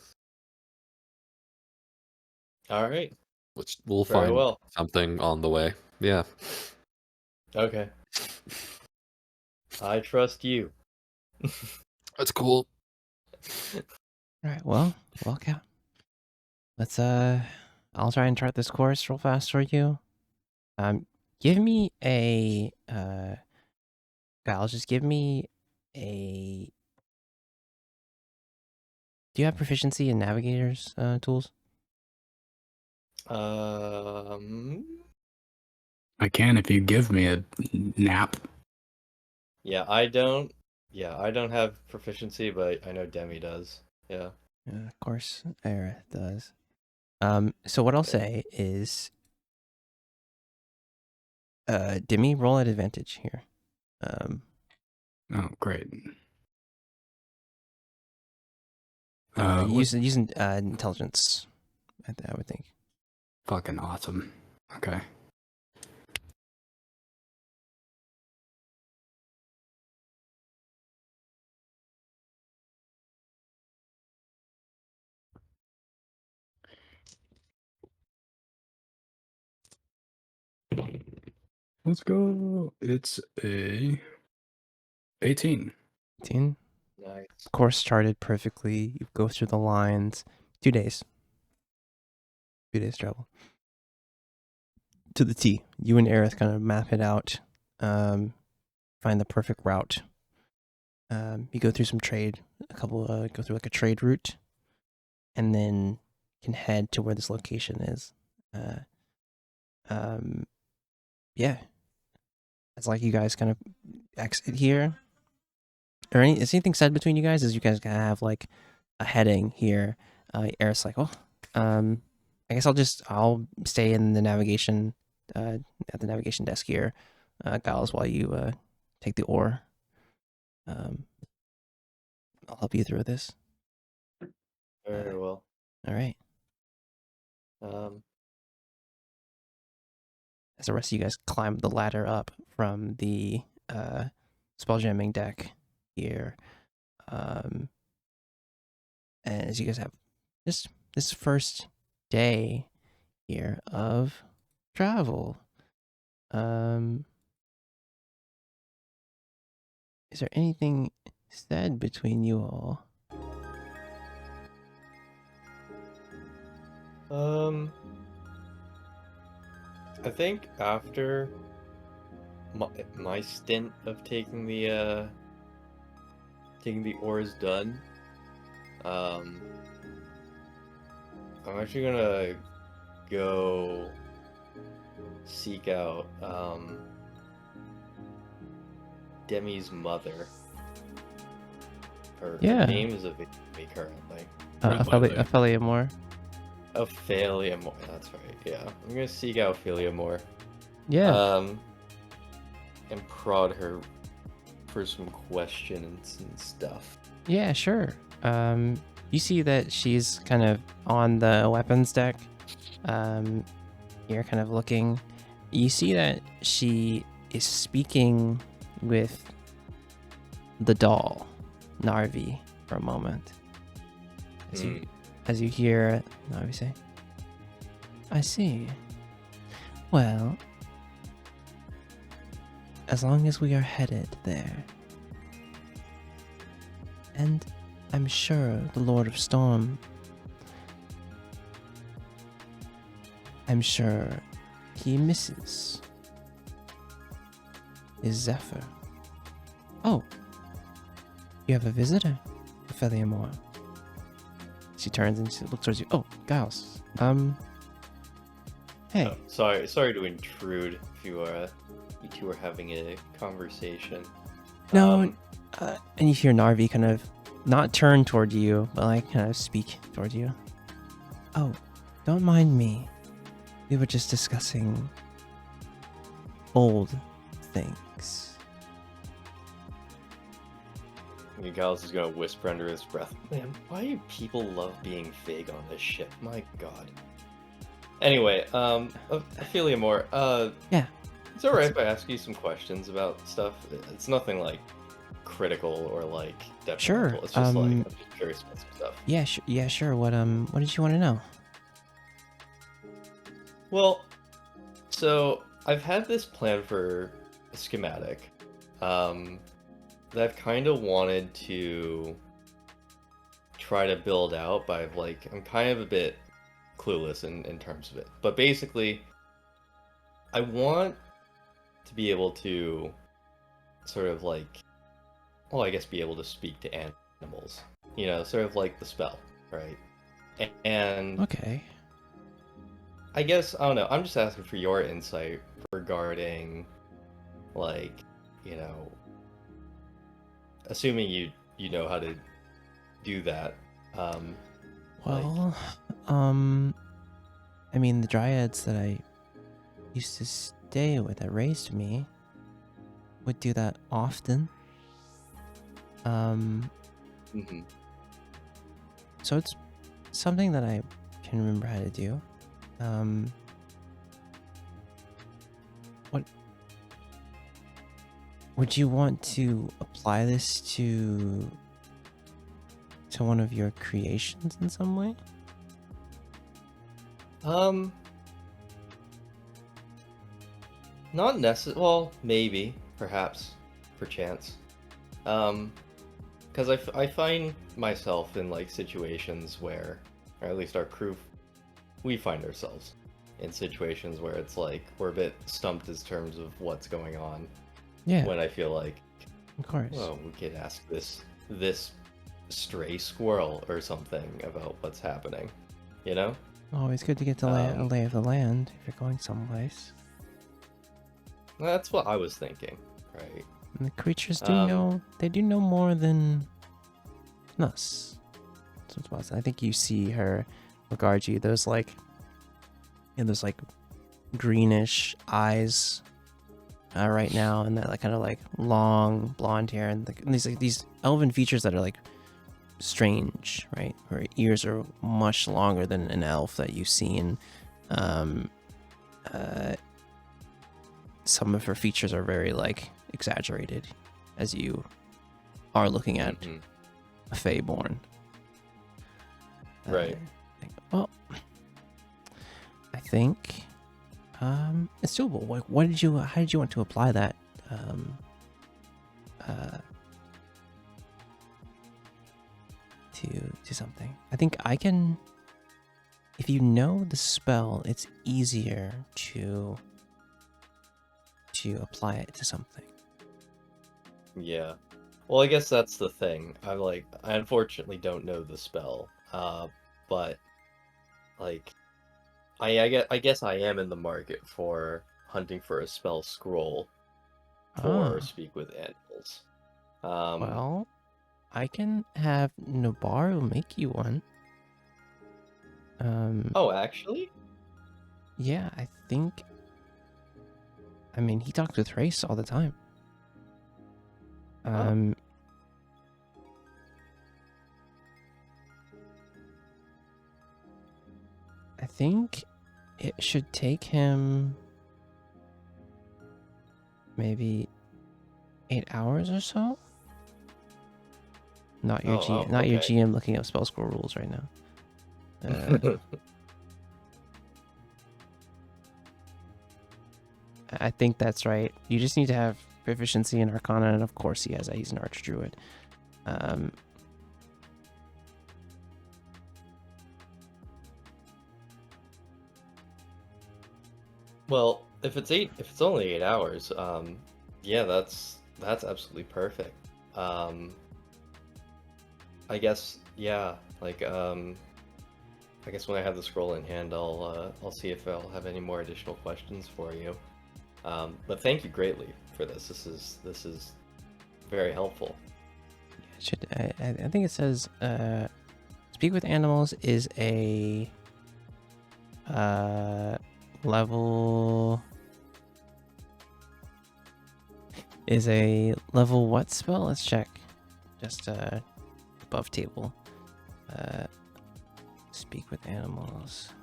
Speaker 3: All right.
Speaker 6: Which we'll
Speaker 3: Very
Speaker 6: find
Speaker 3: well.
Speaker 6: something on the way. Yeah.
Speaker 3: Okay. I trust you.
Speaker 6: That's cool.
Speaker 1: All right. Well, Cap. Let's I'll try and chart this course real fast for you. Give me a Giles, just give me a. Do you have proficiency in navigators tools?
Speaker 4: I can if you give me a nap.
Speaker 3: Yeah, I don't. Yeah, I don't have proficiency, but I know Demi does. Yeah.
Speaker 1: Of course, Aerith does. So what I'll say is, Demi, roll at advantage here.
Speaker 4: Oh, great.
Speaker 1: Using intelligence, I would think.
Speaker 4: Fucking awesome. Okay. Let's go. It's a 18.
Speaker 1: 18.
Speaker 3: Nice.
Speaker 1: Course charted perfectly. You go through the lines. 2 days. 2 days travel. To the T. You and Aerith kind of map it out. Find the perfect route. You go through some trade. Go through like a trade route. And then can head to where this location is. Yeah. It's like you guys kind of exit here. Is anything said between you guys? Is you guys gonna have like a heading here? Eric's like, oh, I guess I'll stay in the navigation, at the navigation desk here, Giles, while you take the oar. I'll help you through this.
Speaker 3: Very well.
Speaker 1: All right. as the rest of you guys climb the ladder up from the spell jamming deck here. And as you guys have this first day here of travel, is there anything said between you all?
Speaker 3: I think after my stint of taking the ores done, I'm actually gonna go seek out Demi's mother. Her name is evading me currently.
Speaker 1: Ophelia Moore.
Speaker 3: Ophelia Moore. That's right. Yeah, I'm gonna seek out Ophelia Moore.
Speaker 1: Yeah.
Speaker 3: And prod her for some questions and stuff.
Speaker 1: Yeah, sure. You see that she's kind of on the weapons deck. You're kind of looking. You see that she is speaking with the doll, Narvi, for a moment. As you hear Narvi say, I see. Well, as long as we are headed there, and I'm sure the Lord of Storm, I'm sure he misses his Zephyr. Oh, you have a visitor, Ophelia Moore. She turns and she looks towards you. Oh, Giles. Hey.
Speaker 3: Oh, sorry to intrude. If you two are having a conversation.
Speaker 1: No. And you hear Narvi kind of not turn toward you, but like kind of speak toward you. Oh, don't mind me. We were just discussing old things.
Speaker 3: Giles is gonna whisper under his breath, man, why do people love being vague on this ship? My god. Anyway, Ophelia Moore,
Speaker 1: yeah.
Speaker 3: It's alright if I ask you some questions about stuff. It's nothing like critical or like detrimental.
Speaker 1: Sure.
Speaker 3: It's just like I'm just curious about some stuff.
Speaker 1: Yeah, sure. What did you want to know?
Speaker 3: Well, so I've had this plan for a schematic that I've kind of wanted to try to build out, but I'm kind of a bit clueless in terms of it. But basically, I want to be able to sort of I guess be able to speak to animals. You know, sort of like the spell, right? And
Speaker 1: okay.
Speaker 3: I guess, I don't know, I'm just asking for your insight regarding, assuming you know how to do that.
Speaker 1: Well, I mean, the dryads that I used to stay with that raised me would do that often. So it's something that I can remember how to do. What would you want to apply this to one of your creations in some way?
Speaker 3: Not necessarily. Well, maybe, perhaps, perchance. Because I find myself in situations where, or at least our crew, we find ourselves in situations where it's we're a bit stumped in terms of what's going on.
Speaker 1: Yeah.
Speaker 3: When I feel like,
Speaker 1: of course.
Speaker 3: Oh, we could ask this stray squirrel or something about what's happening. You know?
Speaker 1: Always good to get to a lay of the land if you're going someplace.
Speaker 3: That's what I was thinking, right?
Speaker 1: And the creatures do know. They do know more than us. I think you see her regard you. Those those greenish eyes right now, and that kind of long blonde hair, and these elven features that are strange, right? Her ears are much longer than an elf that you've seen. some of her features are very like exaggerated as you are looking at
Speaker 3: Mhm.
Speaker 1: a Feyborn.
Speaker 3: Right.
Speaker 1: Well, I think it's doable. What did you? How did you want to apply that? To something. I think I can. If you know the spell, it's easier to apply it to something.
Speaker 3: Yeah. Well, I guess that's the thing. I unfortunately don't know the spell. But like I guess I am in the market for hunting for a spell scroll for Speak with Animals.
Speaker 1: Well, I can have Nobaru make you one.
Speaker 3: Oh, actually?
Speaker 1: Yeah, I think. I mean, he talks with Thrace all the time. I think it should take him maybe 8 hours or so. Not your your
Speaker 3: okay.
Speaker 1: GM looking up spell scroll rules right now. I think that's right. You just need to have proficiency in Arcana, and of course he has that. He's an Archdruid.
Speaker 3: Well, if it's only 8 hours, yeah, that's absolutely perfect. I guess, yeah, like, I guess when I have the scroll in hand, I'll see if I'll have any more additional questions for you. But thank you greatly for this. This is very helpful.
Speaker 1: I think it says Speak with Animals is a level what spell? Let's check. Just above table. Speak with Animals.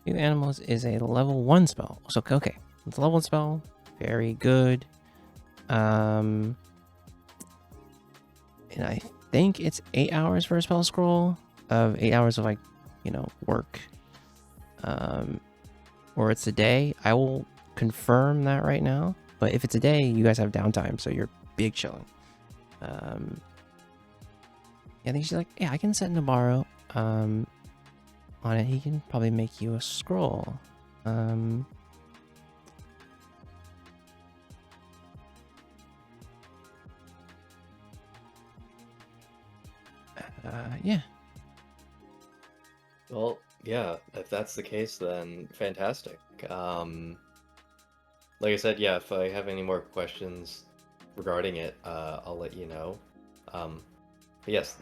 Speaker 1: Speak with Animals is a level 1 spell. So okay, it's a level 1 spell. Very good. And I think it's 8 hours for a spell scroll of 8 hours of like, work. Or it's a day. I will confirm that right now. But if it's a day, you guys have downtime, so you're big chilling. I think she's like, yeah, I can set Nabarro on it. He can probably make you a scroll. Yeah.
Speaker 3: Well, yeah, if that's the case, then fantastic. Like I said, yeah, if I have any more questions regarding it, I'll let you know. But yes,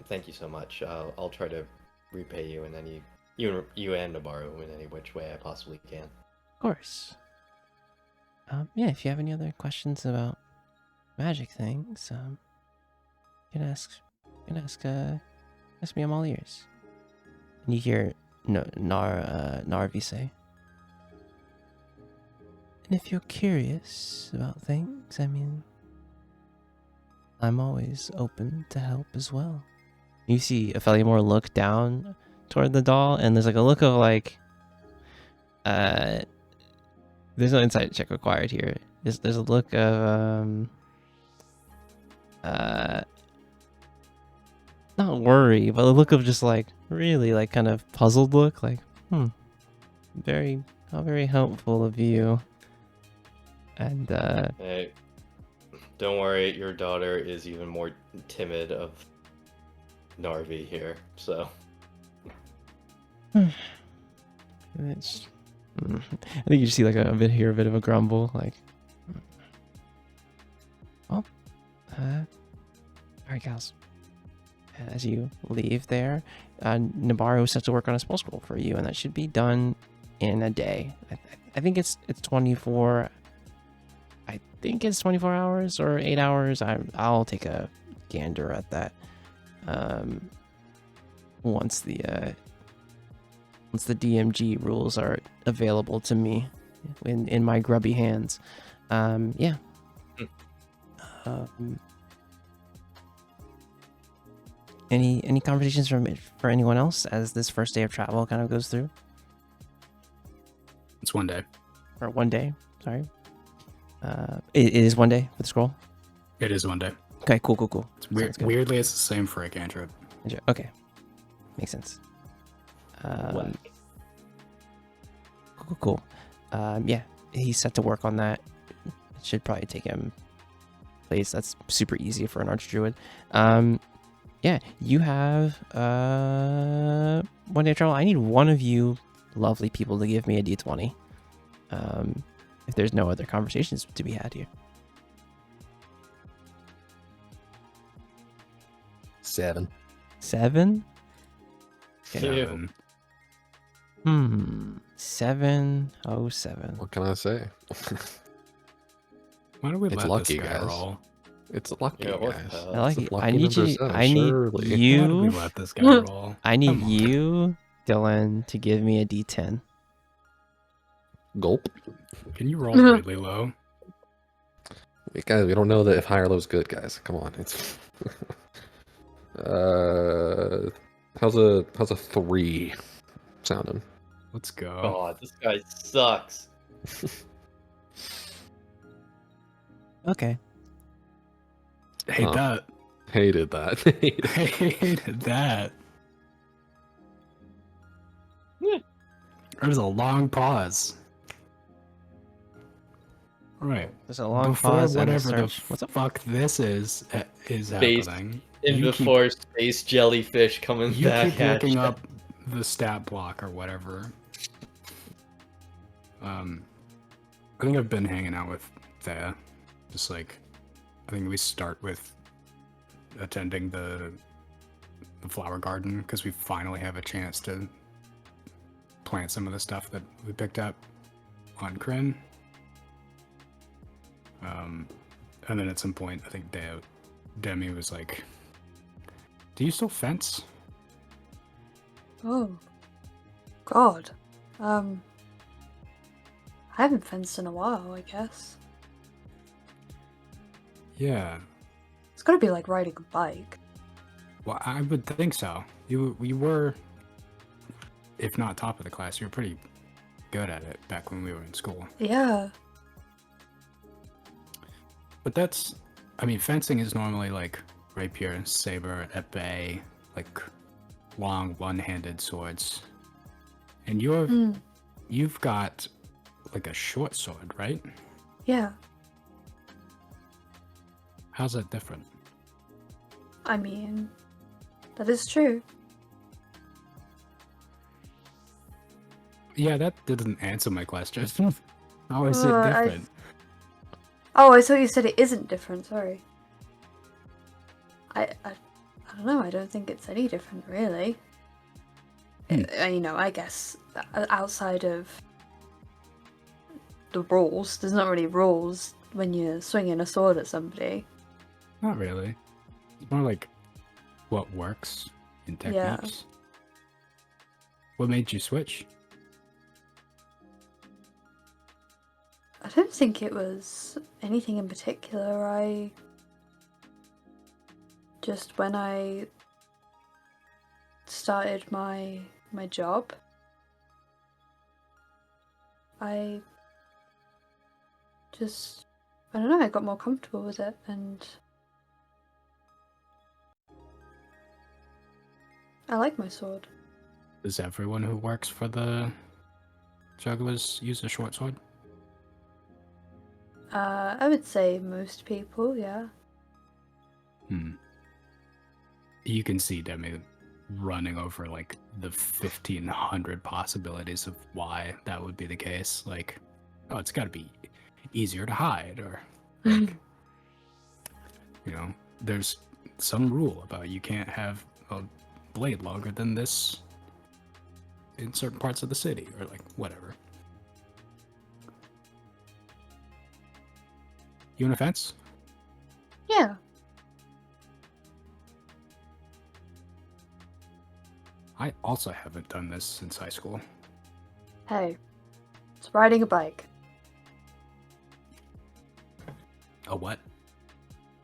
Speaker 3: thank you so much. I'll try to repay you in you and Nabaru in any which way I possibly can.
Speaker 1: Of course. Yeah, if you have any other questions about magic things, you can ask me. I'm all ears. And you hear Narvi say, and if you're curious about things, I mean, I'm always open to help as well. You see Apheliamore look down toward the doll, and there's like a look of like, there's no insight check required here. There's a look of not worry, but a look of just like really like kind of puzzled look, like not very helpful of you. And
Speaker 3: Hey, don't worry, your daughter is even more timid of Narvi here, so
Speaker 1: it's I think you just see like a bit of a grumble, like, well, all right, gals. As you leave there, Nabaru sets to work on a spell scroll for you, and that should be done in a day. I think it's 24. I think it's 24 hours or 8 hours. I'll take a gander at that. Once the DMG rules are available to me, in my grubby hands. Yeah. Any conversations for anyone else as this first day of travel kind of goes through?
Speaker 4: It's one day.
Speaker 1: Or one day, sorry. It is one day for the scroll?
Speaker 4: It is one day.
Speaker 1: Okay, cool.
Speaker 4: It's weird. Weirdly, it's the same for a cantrip.
Speaker 1: Okay. Makes sense. Cool. Yeah, he's set to work on that. It should probably take him place. That's super easy for an archdruid. Yeah, you have 1 day of travel. I need one of you lovely people to give me a d20. If there's no other conversations to be had here.
Speaker 6: 7.
Speaker 1: 7?
Speaker 3: Ew.
Speaker 1: 707.
Speaker 6: What can I say?
Speaker 4: Why do we
Speaker 6: It's
Speaker 4: let
Speaker 6: lucky,
Speaker 4: this guy
Speaker 6: guys.
Speaker 4: roll?
Speaker 6: It's lucky,
Speaker 3: Yeah, what
Speaker 6: guys.
Speaker 3: the hell?
Speaker 1: I like
Speaker 6: It's
Speaker 1: it.
Speaker 6: a
Speaker 1: I
Speaker 6: lucky
Speaker 1: need
Speaker 6: number
Speaker 1: you.
Speaker 6: 7,
Speaker 1: I need
Speaker 6: surely.
Speaker 4: Why do
Speaker 1: you.
Speaker 4: we let this guy roll?
Speaker 1: I need
Speaker 4: Come on.
Speaker 1: you, Dylan, to give me a d10.
Speaker 6: Gulp.
Speaker 4: Can you roll really low?
Speaker 6: Guys, we don't know that if high or low is good, guys. Come on. It's how's a 3 sounding?
Speaker 4: Let's go.
Speaker 3: God, this guy sucks.
Speaker 1: Okay.
Speaker 4: Hate that.
Speaker 6: Hated that.
Speaker 4: Hated that. There's a long pause. All right.
Speaker 1: There's a long
Speaker 4: Before
Speaker 1: pause and a
Speaker 4: whatever the
Speaker 1: search. What's up?
Speaker 4: fuck this is
Speaker 3: Space
Speaker 4: happening.
Speaker 3: And
Speaker 4: you keep-
Speaker 3: before space jellyfish coming
Speaker 4: You
Speaker 3: back
Speaker 4: keep
Speaker 3: at
Speaker 4: looking
Speaker 3: you.
Speaker 4: up the stat block or whatever. I think I've been hanging out with Thea. Just like, I think we start with attending the flower garden because we finally have a chance to plant some of the stuff that we picked up on Kryn. And then at some point, I think Demi was like, "Do you still fence?"
Speaker 2: Oh, God. I haven't fenced in a while, I guess.
Speaker 4: Yeah.
Speaker 2: It's gotta be like riding a bike.
Speaker 4: Well, I would think so. You were, if not top of the class, you were pretty good at it back when we were in school.
Speaker 2: Yeah.
Speaker 4: But that's, I mean, fencing is normally like rapier, saber, epee, like long one-handed swords. And you've got like a short sword, right?
Speaker 2: Yeah.
Speaker 4: How's that different?
Speaker 2: I mean, that is true.
Speaker 4: Yeah, that didn't answer my question. How is it
Speaker 2: I-
Speaker 4: different?
Speaker 2: Oh, I thought you said it isn't different, sorry. I don't know, I don't think it's any different, really. You know, I guess outside of the rules, there's not really rules when you're swinging a sword at somebody.
Speaker 4: Not really. It's more like what works in
Speaker 2: Yeah.
Speaker 4: techniques. What made you switch?
Speaker 2: I don't think it was anything in particular. Just when I started my job, I don't know, I got more comfortable with it, and I like my sword.
Speaker 4: Does everyone who works for the jugglers use a short sword?
Speaker 2: I would say most people, yeah.
Speaker 4: You can see Demi running over like the 1,500 possibilities of why that would be the case. Like, oh, it's got to be easier to hide, or like, you know, there's some rule about you can't have a blade longer than this in certain parts of the city, or like whatever. You on a fence?
Speaker 2: Yeah.
Speaker 4: I also haven't done this since high school.
Speaker 2: Hey, it's riding a bike.
Speaker 4: A what?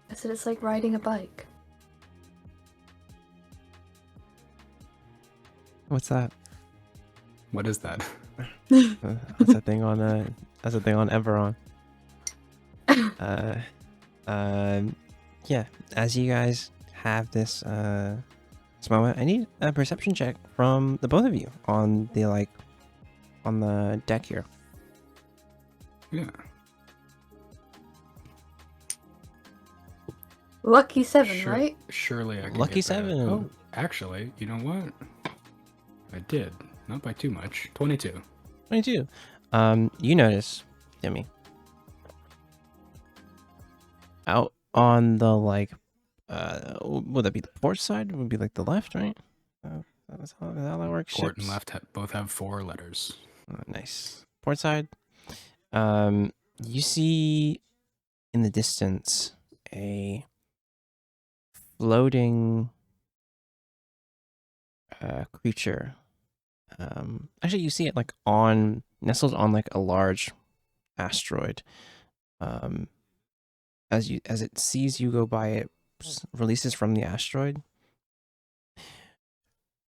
Speaker 2: I said it's like riding a bike.
Speaker 1: What's that?
Speaker 4: What is that?
Speaker 1: That's a thing on Everon. Yeah. As you guys have this moment, I need a perception check from the both of you on the deck here.
Speaker 4: Yeah.
Speaker 2: Lucky 7, right?
Speaker 4: Surely I can
Speaker 1: Lucky
Speaker 4: get that.
Speaker 1: 7.
Speaker 4: Oh, actually, you know what? I did. Not by too much. 22.
Speaker 1: 22. You notice, Demi, out on the would that be the port side? Would be like the left, right? That's how that works.
Speaker 4: Port
Speaker 1: Ships.
Speaker 4: and left both have 4 letters.
Speaker 1: Nice. Port side. You see in the distance a floating creature. Actually, you see it like nestled on like a large asteroid. As it sees you go by, it releases from the asteroid.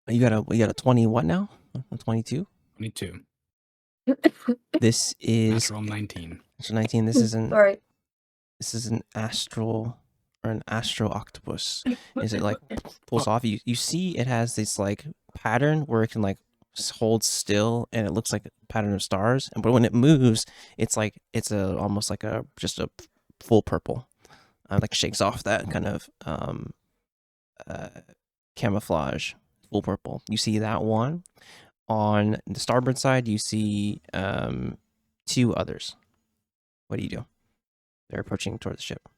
Speaker 1: You got a 20 what now? A 22?
Speaker 4: 22.
Speaker 1: This is
Speaker 4: Natural 19.
Speaker 1: Natural 19. This is
Speaker 2: Sorry.
Speaker 1: an astral or an astro octopus. Is it like pulls off? You see it has this like pattern where it can like hold still and it looks like a pattern of stars. But when it moves, it's almost like just a full purple. Like shakes off that kind of camouflage. Full purple. You see that one. On the starboard side, you see 2 others. What do you do? They're approaching toward the ship.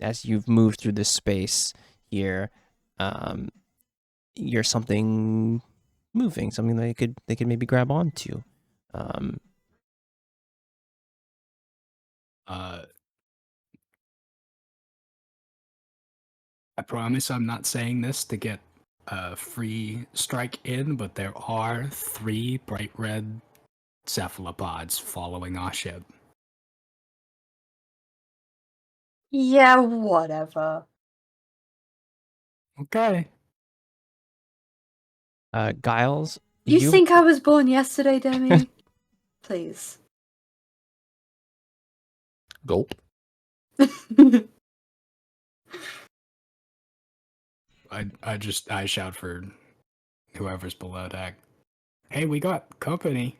Speaker 1: As you've moved through this space here, you're something moving, something they could maybe grab onto.
Speaker 4: I promise I'm not saying this to get a free strike in, but there are 3 bright red cephalopods following our ship.
Speaker 2: Yeah, whatever.
Speaker 4: Okay.
Speaker 1: Giles,
Speaker 2: You think I was born yesterday, Demi? Please.
Speaker 6: Gulp.
Speaker 4: I shout for whoever's below deck. Hey, we got company.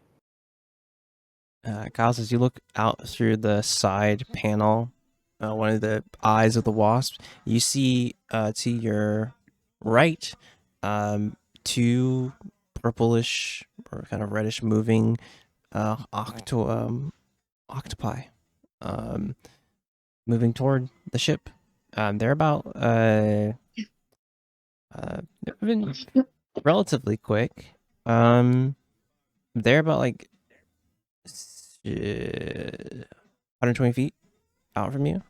Speaker 1: Giles, as you look out through the side panel, one of the eyes of the wasp, you see to your right 2 purplish or kind of reddish moving octopi moving toward the ship. They're about they've been relatively quick. They're about like 120 feet out from you.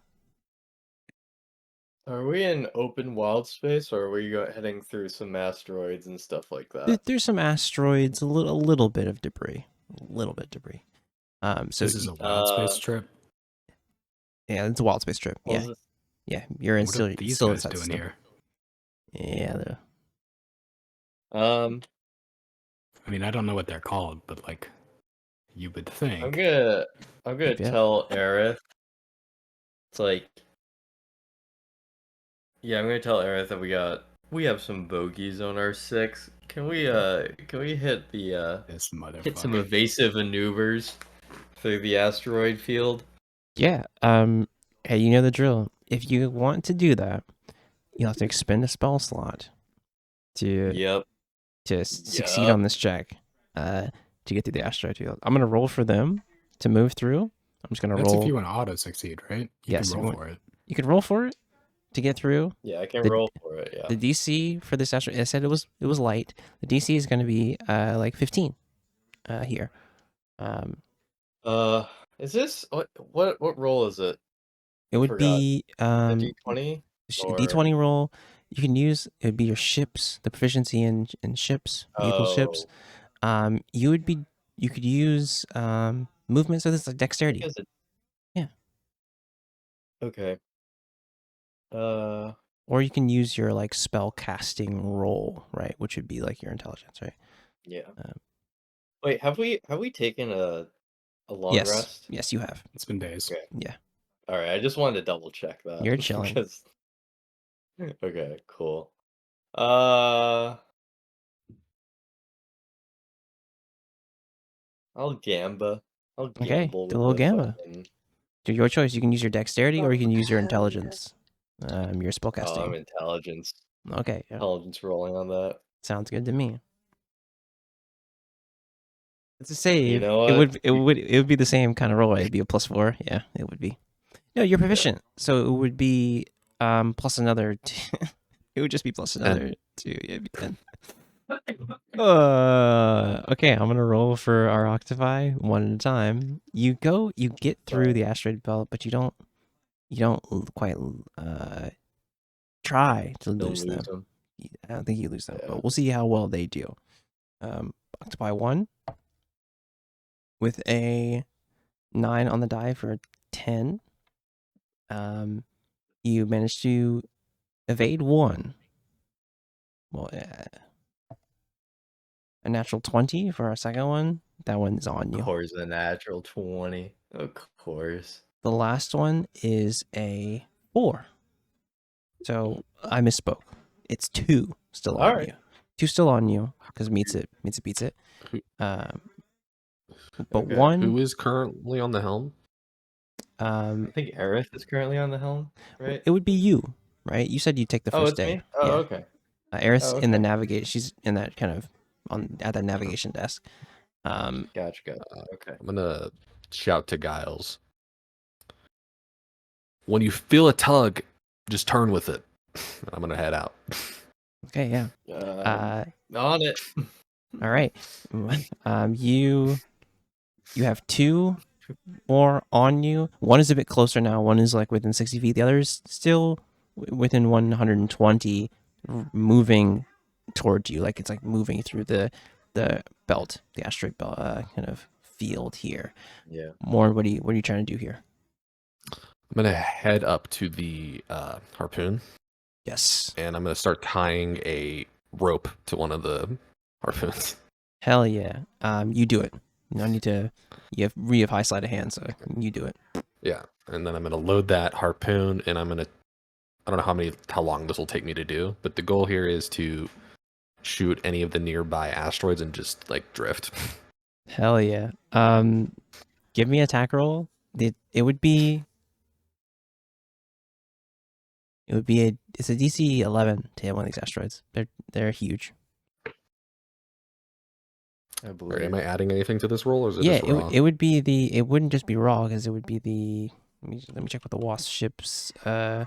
Speaker 3: Are we in open wild space, or are we heading through some asteroids and stuff like that?
Speaker 1: There's some asteroids, a little bit of debris, So
Speaker 4: this is a wild space trip.
Speaker 1: Yeah, it's a wild space trip. Yeah, yeah, you're in
Speaker 4: What
Speaker 1: still
Speaker 4: are these
Speaker 1: still
Speaker 4: guys
Speaker 1: inside
Speaker 4: doing
Speaker 1: still.
Speaker 4: here?
Speaker 1: Yeah,
Speaker 4: I mean, I don't know what they're called, but like, you would think.
Speaker 3: I'm gonna
Speaker 1: Yeah.
Speaker 3: tell Aerith. It's like, yeah, I'm gonna tell Aerith that we have some bogeys on our 6. Can we hit the
Speaker 4: This motherfucker.
Speaker 3: hit some evasive maneuvers through the asteroid field?
Speaker 1: Yeah. Hey, you know the drill. If you want to do that, you have to expend a spell slot to
Speaker 3: Yep.
Speaker 1: succeed on this check. To get through the asteroid field. I'm gonna roll for them to move through. I'm just gonna
Speaker 4: That's
Speaker 1: roll.
Speaker 4: if you want to auto succeed, right?
Speaker 1: Yes,
Speaker 4: You can roll for it.
Speaker 1: You could roll for it to get through.
Speaker 3: Yeah, I can
Speaker 1: The-
Speaker 3: roll for it. Yeah.
Speaker 1: The DC for this asteroid, I said it was light. The DC is going to be like 15 here.
Speaker 3: Is this what roll is it?
Speaker 1: It would
Speaker 3: Forgot.
Speaker 1: be
Speaker 3: A D20?
Speaker 1: D20 roll. You can use it would be your ships, the proficiency in ships, vehicle ships. You could use movement, so this is like dexterity.
Speaker 3: Is it?
Speaker 1: Yeah.
Speaker 3: Okay.
Speaker 1: Or you can use your like spell casting roll, right? Which would be like your intelligence, right?
Speaker 3: Yeah.
Speaker 1: Um,
Speaker 3: Wait, have we taken a long
Speaker 1: yes,
Speaker 3: rest?
Speaker 1: yes, you have.
Speaker 4: It's been days.
Speaker 3: Okay.
Speaker 1: Yeah,
Speaker 3: All right. I just wanted to double check that.
Speaker 1: you're chilling.
Speaker 3: Because... Okay. Cool. I'll gamba. I'll
Speaker 1: Okay,
Speaker 3: gamble
Speaker 1: do a
Speaker 3: with
Speaker 1: little
Speaker 3: the
Speaker 1: gamba.
Speaker 3: fucking...
Speaker 1: Do your choice. You can use your dexterity or you can use your
Speaker 2: Okay.
Speaker 1: intelligence. Your spell
Speaker 3: Oh, I'm
Speaker 1: casting.
Speaker 3: intelligence.
Speaker 1: Okay, yeah,
Speaker 3: Intelligence rolling on that.
Speaker 1: sounds good to me. It's a save.
Speaker 3: You know
Speaker 1: It
Speaker 3: what?
Speaker 1: would be the same kind of roll. It'd be a +4. Yeah, it would be. No, you're proficient, so it would be plus another. It would just be plus another 2. Yeah, it'd be 10. Okay, I'm gonna roll for our octopi one at a time. You get through the asteroid belt, but you don't quite try to
Speaker 3: Don't
Speaker 1: lose them.
Speaker 3: them.
Speaker 1: I don't think you lose them,
Speaker 3: Yeah.
Speaker 1: but we'll see how well they do. Octopi 1 with a 9 on the die for a 10. You managed to evade 1. Well, a natural 20 for our second one. That one's on
Speaker 3: Of
Speaker 1: you.
Speaker 3: course, a natural 20. Of course.
Speaker 1: The last one is a 4. So I misspoke. It's 2 still on
Speaker 3: Alright.
Speaker 1: you. 2 still on you because meets it beats it. But
Speaker 3: Okay.
Speaker 1: 1.
Speaker 6: Who is currently on the helm?
Speaker 3: I think Aerith is currently on the helm, right?
Speaker 1: It would be you, right? You said you'd take the
Speaker 3: Oh,
Speaker 1: first
Speaker 3: it's
Speaker 1: day.
Speaker 3: me? Oh,
Speaker 1: Yeah.
Speaker 3: okay.
Speaker 1: Aerith's
Speaker 3: Oh,
Speaker 1: in the
Speaker 3: okay.
Speaker 1: navigate. She's in that kind of at that navigation desk.
Speaker 3: Gotcha. Okay.
Speaker 6: I'm gonna shout to Giles. When you feel a tug, just turn with it. I'm gonna head out.
Speaker 1: Okay, yeah.
Speaker 3: On it.
Speaker 1: All right. You have 2 more on you. One is a bit closer now. One is like within 60 feet. The other is still within 120, moving towards you. Like it's like moving through the belt, the asteroid belt, kind of field here.
Speaker 3: Yeah.
Speaker 1: More, what are you trying to do here?
Speaker 6: I'm gonna head up to the harpoon,
Speaker 1: Yes.
Speaker 6: and I'm gonna start tying a rope to one of the harpoons.
Speaker 1: Hell yeah. You do it. No need to. You have high sleight of hand, so you do it.
Speaker 6: Yeah, and then I'm gonna load that harpoon, and I don't know how long this will take me to do, but the goal here is to shoot any of the nearby asteroids and just like drift.
Speaker 1: Hell yeah. Give me an attack roll. It would be it's a DC 11 to hit one of these asteroids. They're huge.
Speaker 3: I
Speaker 6: Or
Speaker 3: believe.
Speaker 6: am I adding anything to this roll, or is it
Speaker 1: Yeah,
Speaker 6: just raw?
Speaker 1: it would be it wouldn't just be raw because it would be the let me check what the wasp ship's add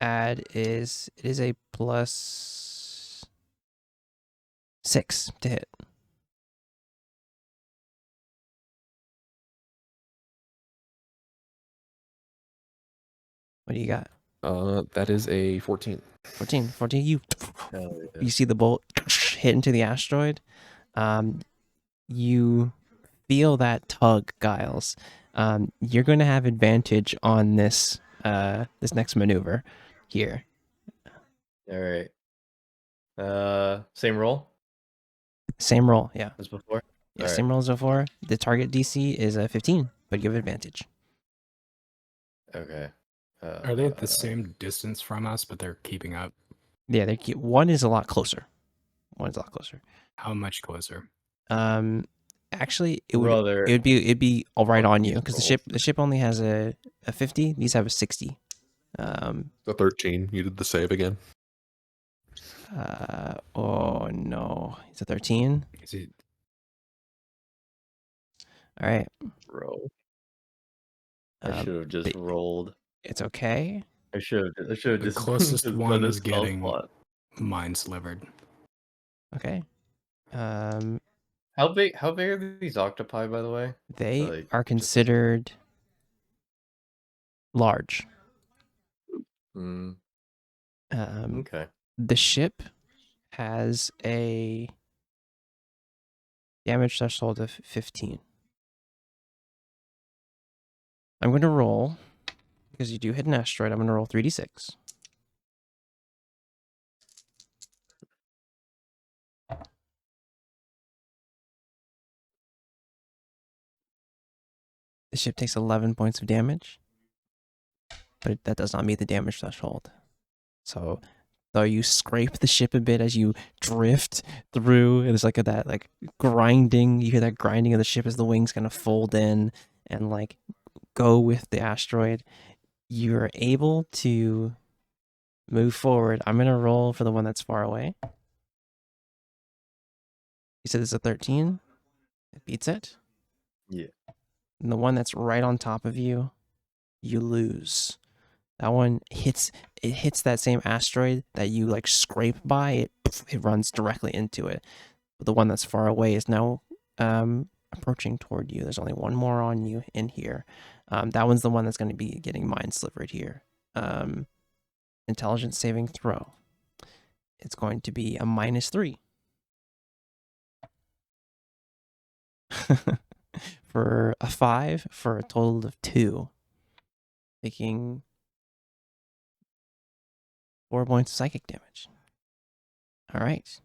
Speaker 1: is. It is a +6 to hit. What do you got?
Speaker 6: That is a 14.
Speaker 1: 14.
Speaker 3: Hell yeah.
Speaker 1: You see the bolt hit into the asteroid. You feel that tug, Giles. You're going to have advantage on this this next maneuver here.
Speaker 3: All right. Same roll
Speaker 1: Same roll, yeah.
Speaker 3: as before.
Speaker 1: Yeah,
Speaker 3: All
Speaker 1: same
Speaker 3: right.
Speaker 1: roll as before. The target DC is a 15, but you have advantage.
Speaker 3: Okay.
Speaker 4: Are they at the same distance from us, but they're keeping up?
Speaker 1: Yeah, one is a lot closer.
Speaker 4: How much closer?
Speaker 1: Actually, it
Speaker 3: Brother,
Speaker 1: would be all right
Speaker 3: fuck
Speaker 1: on you
Speaker 3: these
Speaker 1: because
Speaker 3: rolls.
Speaker 1: the ship only has a 50. These have a 60.
Speaker 6: The 13. You did the save again.
Speaker 1: Oh no, it's a 13.
Speaker 4: Is it?
Speaker 1: All right.
Speaker 3: Bro. I
Speaker 1: Um,
Speaker 3: should have just
Speaker 1: but
Speaker 3: rolled.
Speaker 1: It's okay.
Speaker 3: I should have
Speaker 4: The
Speaker 3: just
Speaker 4: closest
Speaker 3: just
Speaker 4: one
Speaker 3: done a
Speaker 4: is
Speaker 3: spell
Speaker 4: getting
Speaker 3: slot.
Speaker 4: mind slivered.
Speaker 1: Okay.
Speaker 3: How big are these octopi, by the way?
Speaker 1: They
Speaker 3: Like,
Speaker 1: are considered large.
Speaker 3: Okay.
Speaker 1: The ship has a damage threshold of 15. I'm going to roll Because you do hit an asteroid, I'm going to roll 3d6. The ship takes 11 points of damage, but that does not meet the damage threshold. So, though you scrape the ship a bit as you drift through, there's like that like grinding. You hear that grinding of the ship as the wings kind of fold in and like go with the asteroid. You're able to move forward. I'm gonna roll for the one that's far away. You said it's a 13. It beats it.
Speaker 3: Yeah.
Speaker 1: And the one that's right on top of you, you lose. That one hits that same asteroid that you like scrape by. It runs directly into it. But the one that's far away is now approaching toward you. There's only one more on you in here. That one's the one that's going to be getting mind slivered here. Intelligence saving throw. It's going to be a -3. For a 5 for a total of 2. Taking 4 points of psychic damage. All right.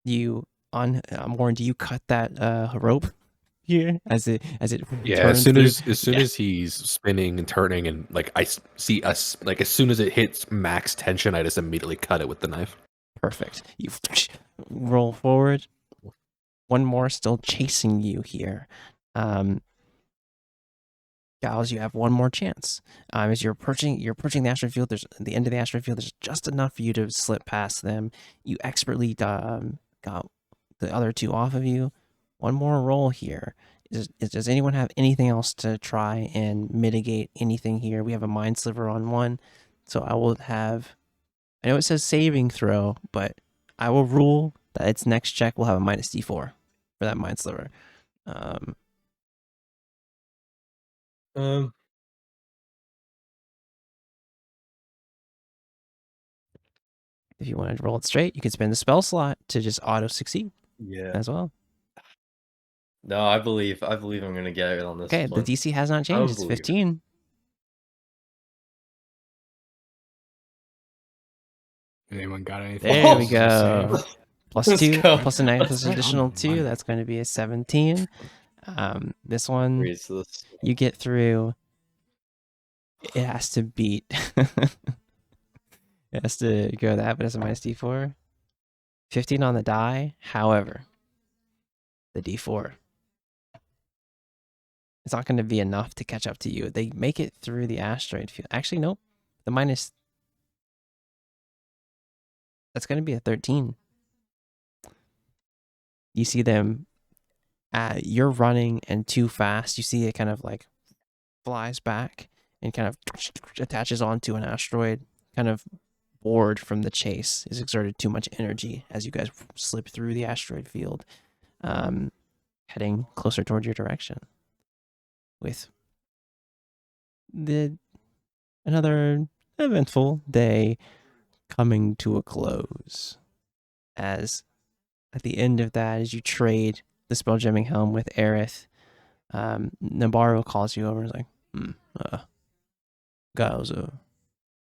Speaker 1: Warren, do you cut that rope here as it
Speaker 6: Yeah,
Speaker 1: turns
Speaker 6: as soon
Speaker 1: Yeah.
Speaker 6: as he's spinning and turning, and like I see us, like as soon as it hits max tension, I just immediately cut it with the knife.
Speaker 1: Perfect. You roll forward. One more still chasing you here. Giles, you have one more chance. As you're approaching the asteroid field. There's the end of the asteroid field. There's just enough for you to slip past them. You expertly got the other two off of you. One more roll here. Does anyone have anything else to try and mitigate anything here? We have a mind sliver on one, so I will have. I know it says saving throw, but I will rule that its next check will have a -d4 for that mind sliver. If you want to roll it straight, you can spend the spell slot to just auto succeed
Speaker 3: Yeah.
Speaker 1: as well.
Speaker 3: No, I believe I'm gonna get it on this
Speaker 1: Okay, the
Speaker 3: one.
Speaker 1: DC has not changed. It's
Speaker 3: Unbelievable.
Speaker 1: 15.
Speaker 4: Anyone got anything?
Speaker 1: There we
Speaker 4: else to say?
Speaker 1: go. Plus
Speaker 3: Let's
Speaker 1: 2,
Speaker 3: go.
Speaker 1: plus a 9, plus
Speaker 4: Right on
Speaker 1: additional
Speaker 4: the
Speaker 1: 2.
Speaker 4: money.
Speaker 1: That's going to be a 17. This one,
Speaker 3: Reads this.
Speaker 1: you get through. It has to beat. It has to go that, but it's a -d4. 15 on the die. However, the d4. It's not going to be enough to catch up to you. They make it through the asteroid field. Actually, nope. The minus. That's going to be a 13. You see them. You're running and too fast. You see it kind of like flies back and kind of attaches onto an asteroid. Kind of bored from the chase. Has exerted too much energy as you guys slip through the asteroid field, heading closer toward your direction. With another eventful day coming to a close. As at the end of that, as you trade the spelljamming helm with Aerith, Nabarro calls you over and is like, Giles,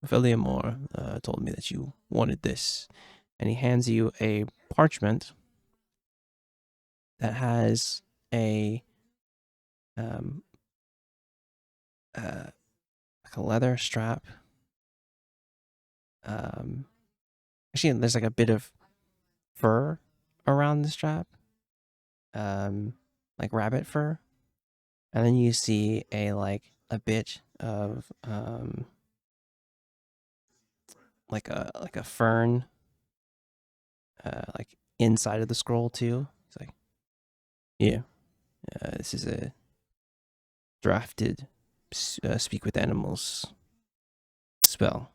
Speaker 1: Feliamore told me that you wanted this. And he hands you a parchment that has a like a leather strap. Actually, there's like a bit of fur around the strap, like rabbit fur, and then you see a bit of like a fern, like inside of the scroll too. It's like, yeah, this is a drafted speak with animals spell.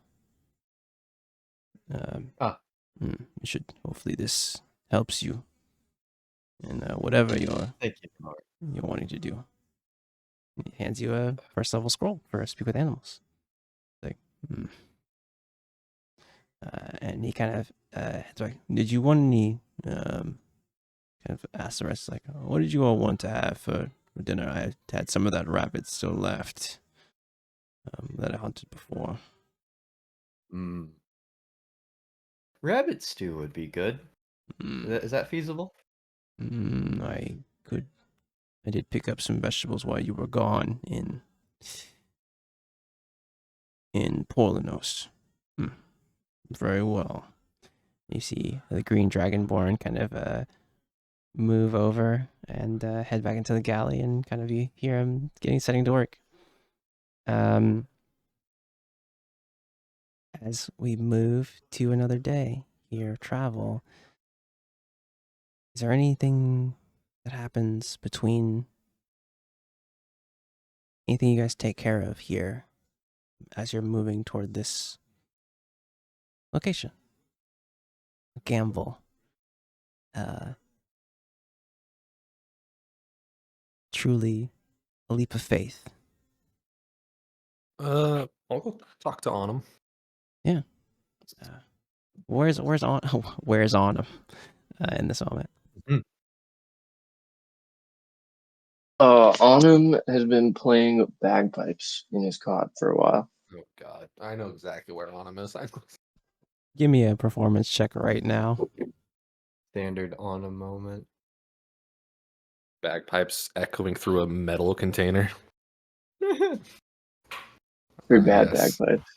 Speaker 1: You should, hopefully this helps you in whatever
Speaker 3: Thank you, Mark.
Speaker 1: you're wanting to do. He hands you a first level scroll for speak with animals. Like, and he kind of it's like, did you want any kind of asks the rest, like, what did you all want to have for dinner? I had some of that rabbit still left. that I hunted before.
Speaker 3: Rabbit stew would be good. Is that feasible?
Speaker 1: I did pick up some vegetables while you were gone in Porlanos. Very well. You see the green dragonborn kind of move over and head back into the galley, and kind of you hear him setting to work. As we move to another day here, travel, is there anything that happens between anything you guys take care of here as you're moving toward this location? A gamble. Truly a leap of faith.
Speaker 6: I'll go talk to Onum.
Speaker 1: Yeah. Where's on where's on him in this moment?
Speaker 5: Anum has been playing bagpipes in his cot for a while.
Speaker 6: Oh God, I know exactly where Onum is.
Speaker 1: Give me a performance check right now.
Speaker 3: Standard on a moment.
Speaker 6: Bagpipes echoing through a metal container.
Speaker 5: Pretty bad
Speaker 6: Yes.
Speaker 5: bagpipes.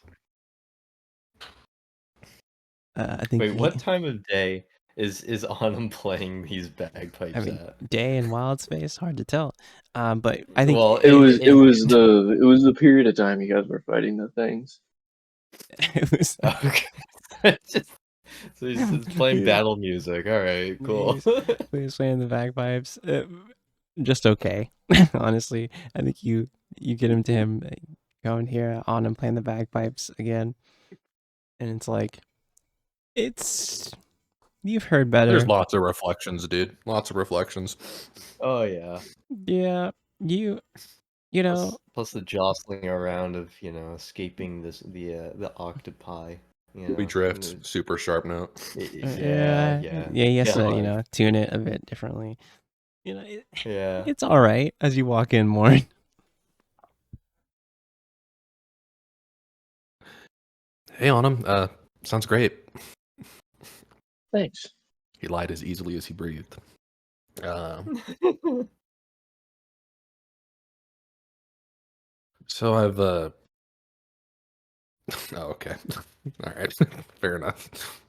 Speaker 1: I think.
Speaker 3: Wait, what time of day is Autumn playing these bagpipes
Speaker 1: I mean,
Speaker 3: at?
Speaker 1: day in Wildspace, hard to tell. But I think
Speaker 3: Well,
Speaker 5: It was the period of time you guys were fighting the things.
Speaker 1: it was.
Speaker 3: Okay. So he's playing battle music. All right, cool.
Speaker 1: Please playing the bagpipes. Just okay, honestly. I think you get him to him going here on him playing the bagpipes again, and it's like, you've heard better.
Speaker 6: There's lots of reflections, dude. Lots of reflections.
Speaker 3: Oh yeah.
Speaker 1: Yeah, you know.
Speaker 3: Plus the jostling around of escaping the octopi.
Speaker 6: We drift. Super sharp note.
Speaker 3: Yeah.
Speaker 1: Yes, tune it a bit differently.
Speaker 3: Yeah.
Speaker 1: It's all right as you walk in more.
Speaker 6: Hey, Onum. Sounds great.
Speaker 5: Thanks.
Speaker 6: He lied as easily as he breathed. So I've oh, okay. All right. Fair enough.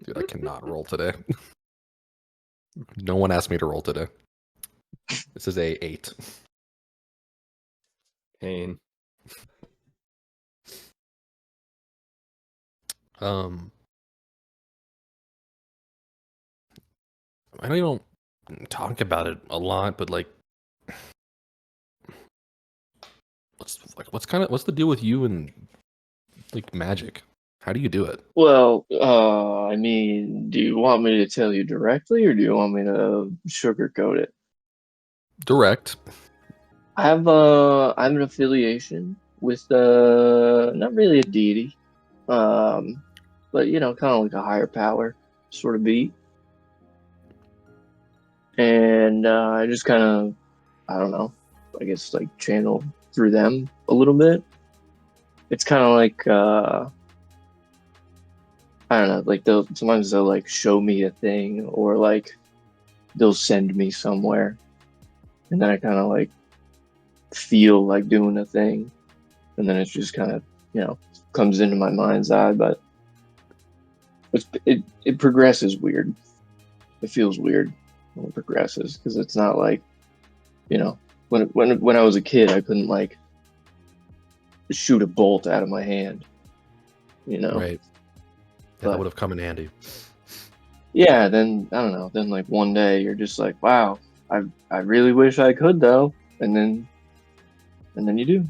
Speaker 6: Dude, I cannot roll today. No one asked me to roll today. This is a 8.
Speaker 3: Pain.
Speaker 6: I know you don't talk about it a lot, but like, what's the deal with you and like magic? How do you do it?
Speaker 5: Well, I mean, do you want me to tell you directly, or do you want me to sugarcoat it?
Speaker 6: Direct.
Speaker 5: I have an affiliation with not really a deity, but kind of like a higher power sort of beat, and I just kind of, I don't know, I guess like channel through them a little bit. It's kind of like I don't know, like sometimes they'll like show me a thing, or like they'll send me somewhere, and then I kind of like feel like doing a thing, and then it's just kind of comes into my mind's eye, but it progresses weird. It feels weird when it progresses, because it's not like when I was a kid, I couldn't like shoot a bolt out of my hand,
Speaker 6: Right. Yeah, that would have come in handy.
Speaker 5: Yeah, then I don't know. Then like one day you're just like, wow, I really wish I could though, and then you do.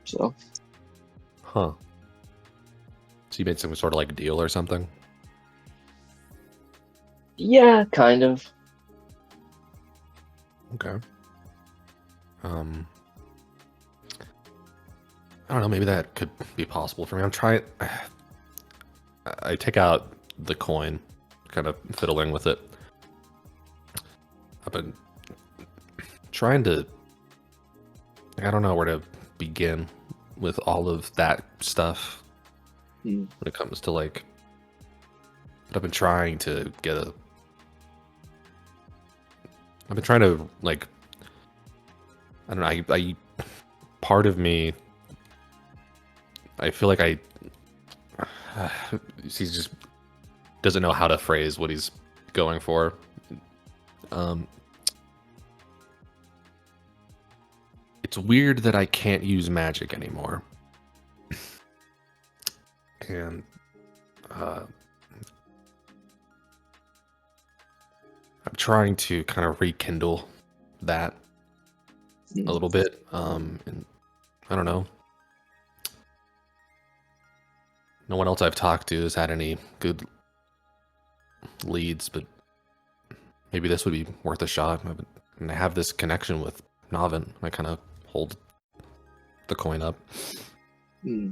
Speaker 5: So.
Speaker 6: Huh. So you made some sort of like deal or something?
Speaker 5: Yeah, kind of.
Speaker 6: Okay. I don't know, maybe that could be possible for me. I'm trying. I take out the coin, kind of fiddling with it. I've been trying to I don't know where to begin with all of that stuff when it comes to like. But I've been trying to get a. I've been trying to like. I don't know. I part of me. I feel like he just doesn't know how to phrase what he's going for. It's weird that I can't use magic anymore. And I'm trying to kind of rekindle that a little bit. And I don't know. No one else I've talked to has had any good leads, but maybe this would be worth a shot. I have this connection with Navin. I kind of hold the coin up.
Speaker 5: Yeah,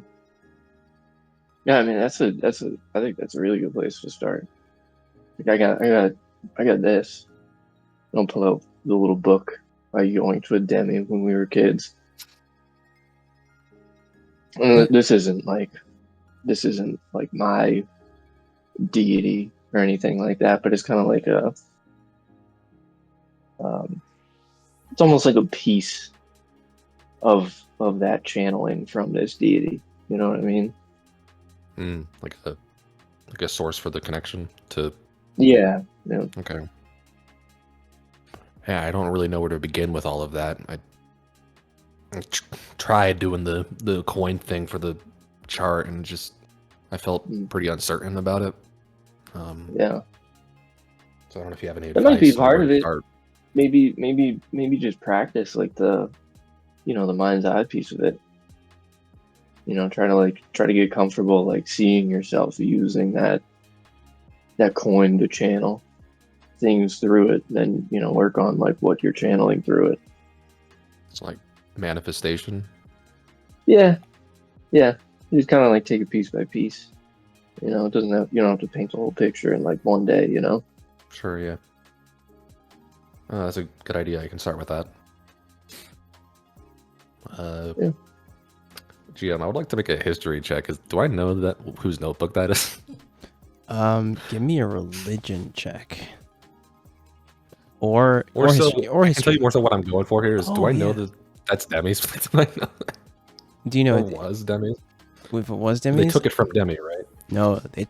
Speaker 5: I mean I think that's a really good place to start. Like I got this. I'll pull out the little book I yoinked with Demi when we were kids. This isn't like my deity or anything like that, but it's kind of like it's almost like a piece of that channeling from this deity. You know what I mean?
Speaker 6: Like a source for the connection to.
Speaker 5: Yeah.
Speaker 6: Okay. Yeah, I don't really know where to begin with all of that. I tried doing the coin thing for the chart, and just I felt pretty uncertain about it.
Speaker 5: Yeah.
Speaker 6: So I don't know if you have any
Speaker 5: That
Speaker 6: advice.
Speaker 5: might be part
Speaker 6: on
Speaker 5: of
Speaker 6: where to
Speaker 5: it.
Speaker 6: start.
Speaker 5: Maybe just practice like the mind's eye piece of it. Try to get comfortable like seeing yourself using that coin to channel things through it, then work on like what you're channeling through it.
Speaker 6: It's like manifestation.
Speaker 5: Yeah. You just kind of like take it piece by piece. It doesn't have, you don't have to paint the whole picture in like one day.
Speaker 6: Sure, yeah. That's a good idea. I can start with that.
Speaker 5: Yeah.
Speaker 6: GM, I would like to make a history check. Do I know that whose notebook that is?
Speaker 1: Give me a religion check. Or
Speaker 6: so,
Speaker 1: history. Or
Speaker 6: I can tell
Speaker 1: history.
Speaker 6: you more so what I'm going for here is, do
Speaker 1: Oh,
Speaker 6: I know
Speaker 1: yeah.
Speaker 6: that that's Demi's? Do I know that?
Speaker 1: Do you know
Speaker 6: It was Demi's?
Speaker 1: if it was Demi's?
Speaker 6: They took it from Demi, right?
Speaker 1: No, they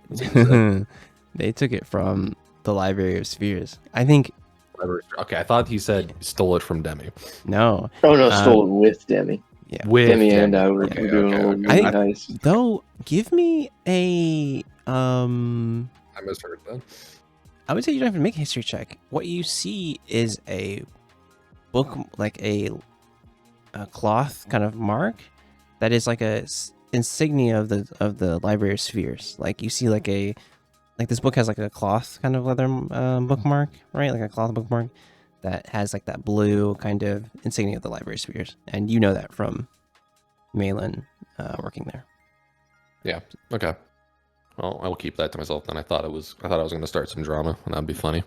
Speaker 1: they took it from the Library of Spheres. I think
Speaker 6: Okay, I thought he said stole it from Demi.
Speaker 1: no.
Speaker 5: Oh no, stole it with Demi.
Speaker 1: Yeah.
Speaker 6: With
Speaker 5: Demi and I were
Speaker 6: Okay,
Speaker 5: doing a little
Speaker 6: okay.
Speaker 5: really
Speaker 1: I
Speaker 5: nice.
Speaker 1: Though, give me a
Speaker 6: I misheard that.
Speaker 1: I would say you don't have to make a history check. What you see is a book, like a cloth kind of mark that is like a insignia of the Library of Spheres. Like you see like this book has like a cloth kind of leather bookmark, right? Like a cloth bookmark that has like that blue kind of insignia of the Library of Spheres, and you know that from Malin working there.
Speaker 6: Yeah. Okay. Well, I will keep that to myself then. I thought I was going to start some drama, and that'd be funny.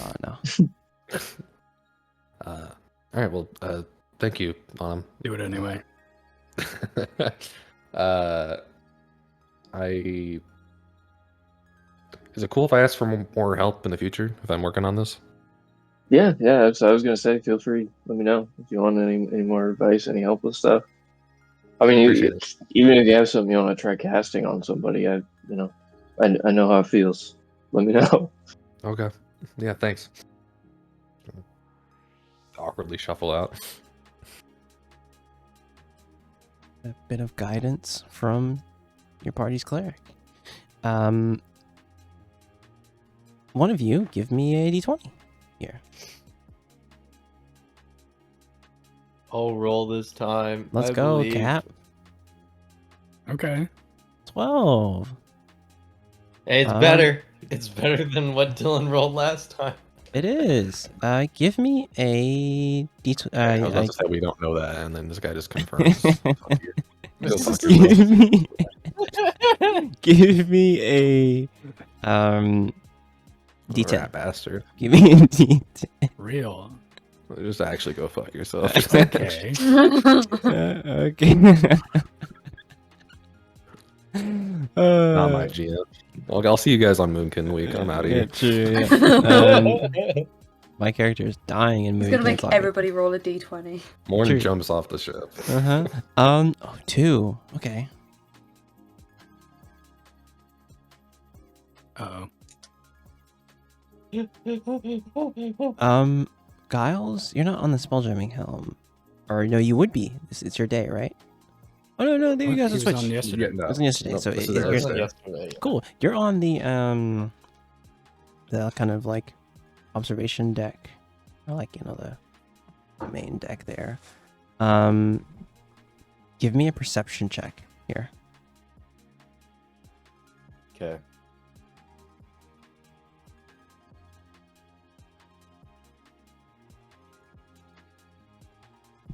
Speaker 1: Oh no.
Speaker 6: All right. Well, thank you.
Speaker 4: Do it anyway.
Speaker 6: Is it cool if I ask for more help in the future if I'm working on this?
Speaker 5: Yeah. So I was gonna say, feel free. Let me know if you want any more advice, any help with stuff. I mean,
Speaker 6: Appreciate it.
Speaker 5: even if you have something you want to try casting on somebody, I know how it feels. Let me know.
Speaker 6: Okay. Yeah. Thanks. Awkwardly shuffle out.
Speaker 1: A bit of guidance from your party's cleric. One of you give me a d20 here.
Speaker 3: I'll roll this time.
Speaker 1: Let's
Speaker 3: I
Speaker 1: go,
Speaker 3: believe.
Speaker 1: Cap.
Speaker 4: Okay.
Speaker 1: 12.
Speaker 3: Hey, it's better. It's better than what Dylan rolled last time.
Speaker 1: It is. Give me a d20.
Speaker 6: I was about to say we don't know that, and then this guy just confirms. Go fuck
Speaker 1: give
Speaker 6: yourself.
Speaker 1: me, give me a d10.
Speaker 6: Rat bastard.
Speaker 1: Give me a d10.
Speaker 4: Real.
Speaker 6: Just actually go fuck yourself.
Speaker 4: Okay.
Speaker 1: Okay.
Speaker 6: Not my GM. Well, I'll see you guys on Moonkin Week. I'm out of
Speaker 1: Yeah,
Speaker 6: here.
Speaker 1: true. Yeah. My character is dying in
Speaker 2: He's
Speaker 1: movie
Speaker 2: gonna make
Speaker 1: games lobby.
Speaker 2: everybody roll a d20.
Speaker 6: Morn
Speaker 1: True.
Speaker 6: jumps off the ship.
Speaker 1: Uh-huh. Oh, 2. Okay.
Speaker 4: Uh-oh.
Speaker 1: Giles, you're not on the spelljamming helm. Or no, you would be. It's your day, right? Oh no, there you
Speaker 4: What?
Speaker 1: guys
Speaker 4: He
Speaker 1: are
Speaker 4: was on
Speaker 1: switched.
Speaker 4: yesterday.
Speaker 6: Yeah, no.
Speaker 1: It was on yesterday,
Speaker 6: Nope,
Speaker 1: so
Speaker 6: this
Speaker 1: it-
Speaker 6: is
Speaker 1: it-
Speaker 6: Thursday.
Speaker 1: you're
Speaker 3: Yesterday.
Speaker 1: cool. You're on the kind of like observation deck, or like the main deck there. Give me a perception check here.
Speaker 3: Okay.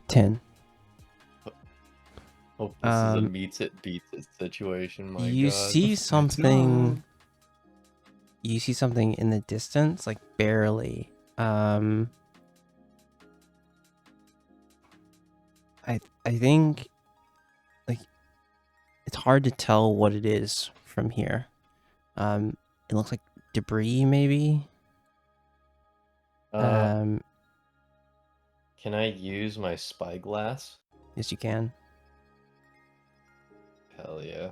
Speaker 1: Ten.
Speaker 3: Hope this is a
Speaker 1: Um,
Speaker 3: meets it beats it situation. My
Speaker 1: you
Speaker 3: God.
Speaker 1: see something.
Speaker 4: No.
Speaker 1: You see something in the distance, like barely. I think like it's hard to tell what it is from here. It looks like debris, maybe.
Speaker 3: Can I use my spyglass?
Speaker 1: Yes, you can.
Speaker 3: Hell yeah.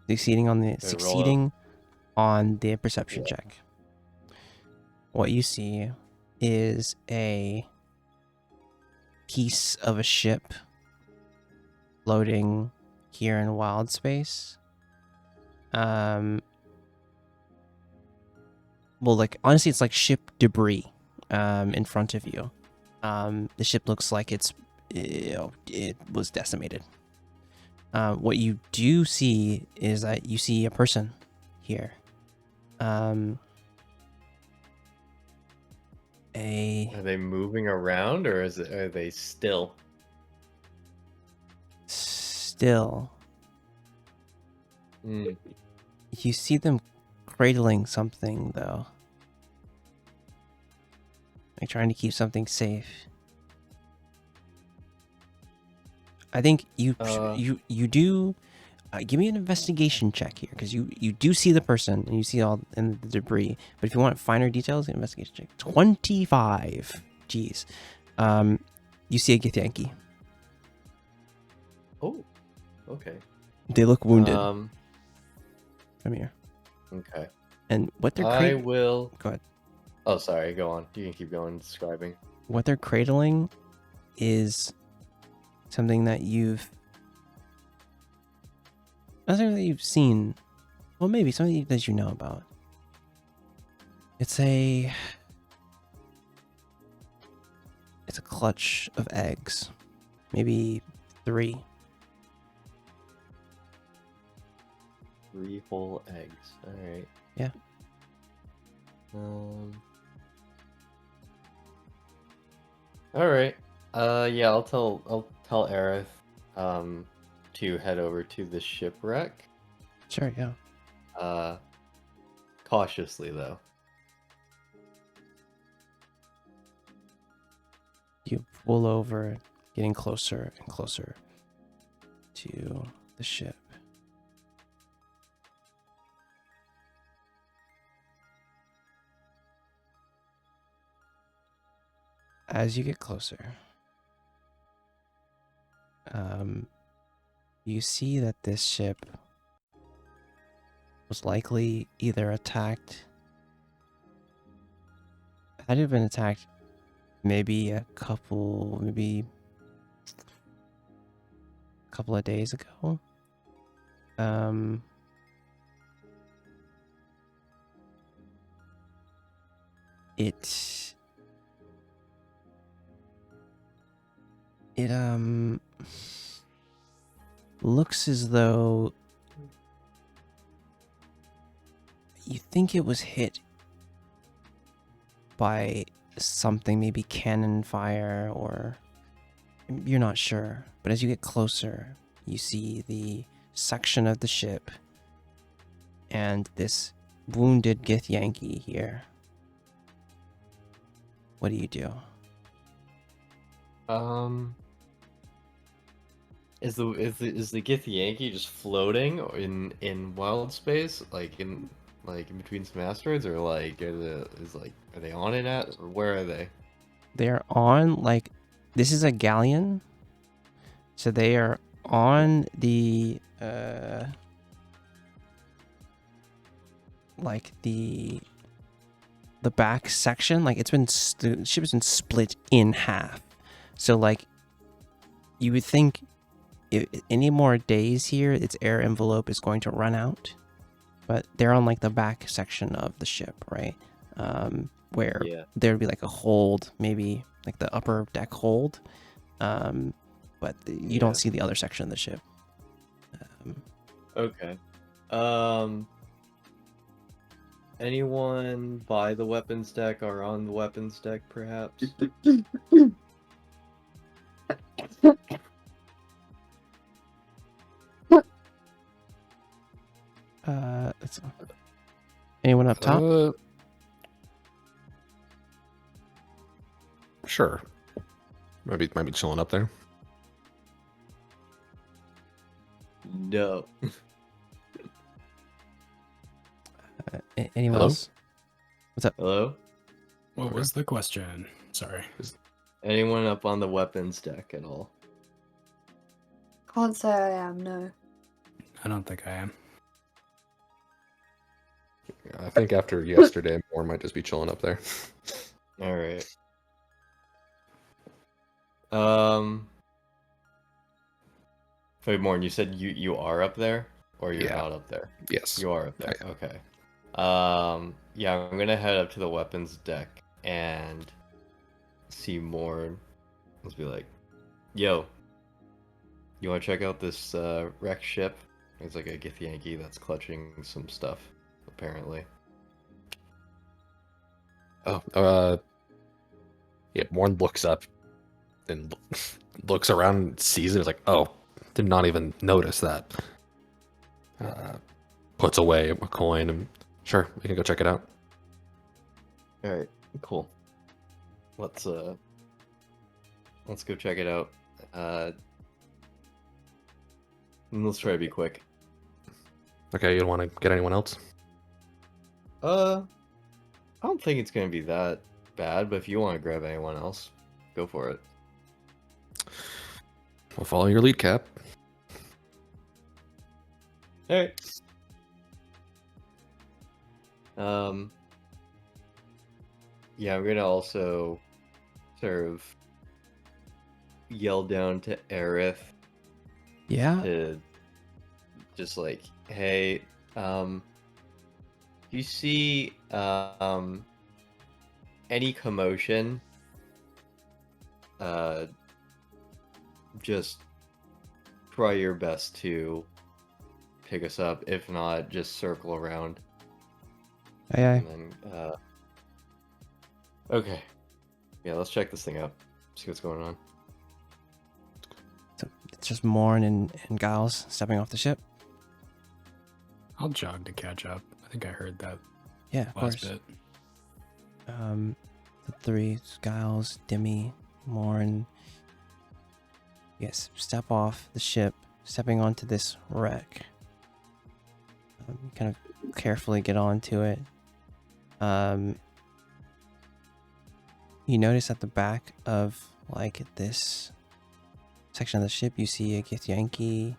Speaker 1: Succeeding on the
Speaker 3: roll up.
Speaker 1: succeeding on the perception
Speaker 3: Yeah.
Speaker 1: check. What you see is a piece of a ship floating here in Wildspace. Well, like honestly, it's like ship debris in front of you. The ship looks like it was decimated. What you do see is that you see a person here.
Speaker 3: Are they moving around or are they still?
Speaker 1: Still,
Speaker 3: Hmm.
Speaker 1: you see them cradling something though. Like trying to keep something safe. I think you do. Give me an investigation check here, because you do see the person and you see all in the debris. But if you want finer details, investigation check. 25. Jeez. You see a Githyanki.
Speaker 3: Oh. Okay.
Speaker 1: They look wounded.
Speaker 3: Um.
Speaker 1: Come here.
Speaker 3: Okay.
Speaker 1: And what they're
Speaker 3: I will.
Speaker 1: go ahead.
Speaker 3: Oh, sorry. Go on. You can keep going describing.
Speaker 1: What they're cradling is something that not something that you've seen. Well, maybe something that you know about. It's a clutch of eggs. Maybe 3.
Speaker 3: 3 whole eggs. All right.
Speaker 1: Yeah.
Speaker 3: All right. Yeah. I'll tell Aerith to head over to the shipwreck.
Speaker 1: Sure, yeah.
Speaker 3: Cautiously though.
Speaker 1: You pull over, getting closer and closer to the ship. As you get closer, you see that this ship was likely either attacked, had it been attacked maybe a couple of days ago. It looks as though you think it was hit by something, maybe cannon fire, or you're not sure. But as you get closer, you see the section of the ship and this wounded Githyanki here. what do you do?
Speaker 3: Is the Githyanki just floating in Wildspace, like in between some asteroids, or like are they on it at, or where are they?
Speaker 1: They're on, like, this is a galleon, so they are on the like the back section. Like, it's been the ship has been split in half, so like you would think if any more days here, its air envelope is going to run out, but they're on like the back section of the ship, right? Where
Speaker 3: Yeah.
Speaker 1: there'd be like a hold, maybe like the upper deck hold, but you
Speaker 3: Yeah.
Speaker 1: don't see the other section of the ship.
Speaker 3: Okay. Anyone by the weapons deck or on the weapons deck, perhaps?
Speaker 1: That's anyone up top?
Speaker 6: Sure. Might be chilling up there.
Speaker 3: No.
Speaker 1: Anyone
Speaker 6: Hello?
Speaker 1: else? What's up?
Speaker 3: Hello?
Speaker 4: What was the question? Sorry.
Speaker 3: Anyone up on the weapons deck at all?
Speaker 2: Can't say I am, no.
Speaker 4: I don't think I am.
Speaker 6: I think after yesterday, more might just be chilling up there.
Speaker 3: All right. Wait, Morn, you said you are up there, or you're
Speaker 6: Yeah.
Speaker 3: not up there?
Speaker 6: Yes.
Speaker 3: You are up there.
Speaker 6: I am.
Speaker 3: Okay. Yeah, I'm gonna head up to the weapons deck and see Morn. Let's be like, yo, you want to check out this wrecked ship? It's like a Githyanki that's clutching some stuff, apparently.
Speaker 6: Oh, yeah. Morn looks up and looks around and sees it. It's like, oh, did not even notice that. Puts away a coin and sure, we can go check it out.
Speaker 3: All right, cool. Let's go check it out. And let's try to be quick.
Speaker 6: Okay, you don't want to get anyone else?
Speaker 3: I don't think it's gonna be that bad, but if you want to grab anyone else, go for it.
Speaker 6: We'll follow your lead, Cap.
Speaker 3: Alright. Yeah, I'm gonna also sort of yell down to Aerith
Speaker 1: Yeah.
Speaker 3: to just like, hey, you see any commotion, just try your best to pick us up. If not, just circle around.
Speaker 1: Aye, aye.
Speaker 3: And then, okay. Yeah, let's check this thing out. See what's going on.
Speaker 1: So it's just Morn and Giles stepping off the ship.
Speaker 4: I'll jog to catch up. I think I heard that
Speaker 1: Yeah, of
Speaker 4: last
Speaker 1: course.
Speaker 4: bit.
Speaker 1: The three, Giles, Demi, Morn. Yes, step off the ship, stepping onto this wreck. Kind of carefully get onto it. You notice at the back of like this section of the ship, you see a Githyanki.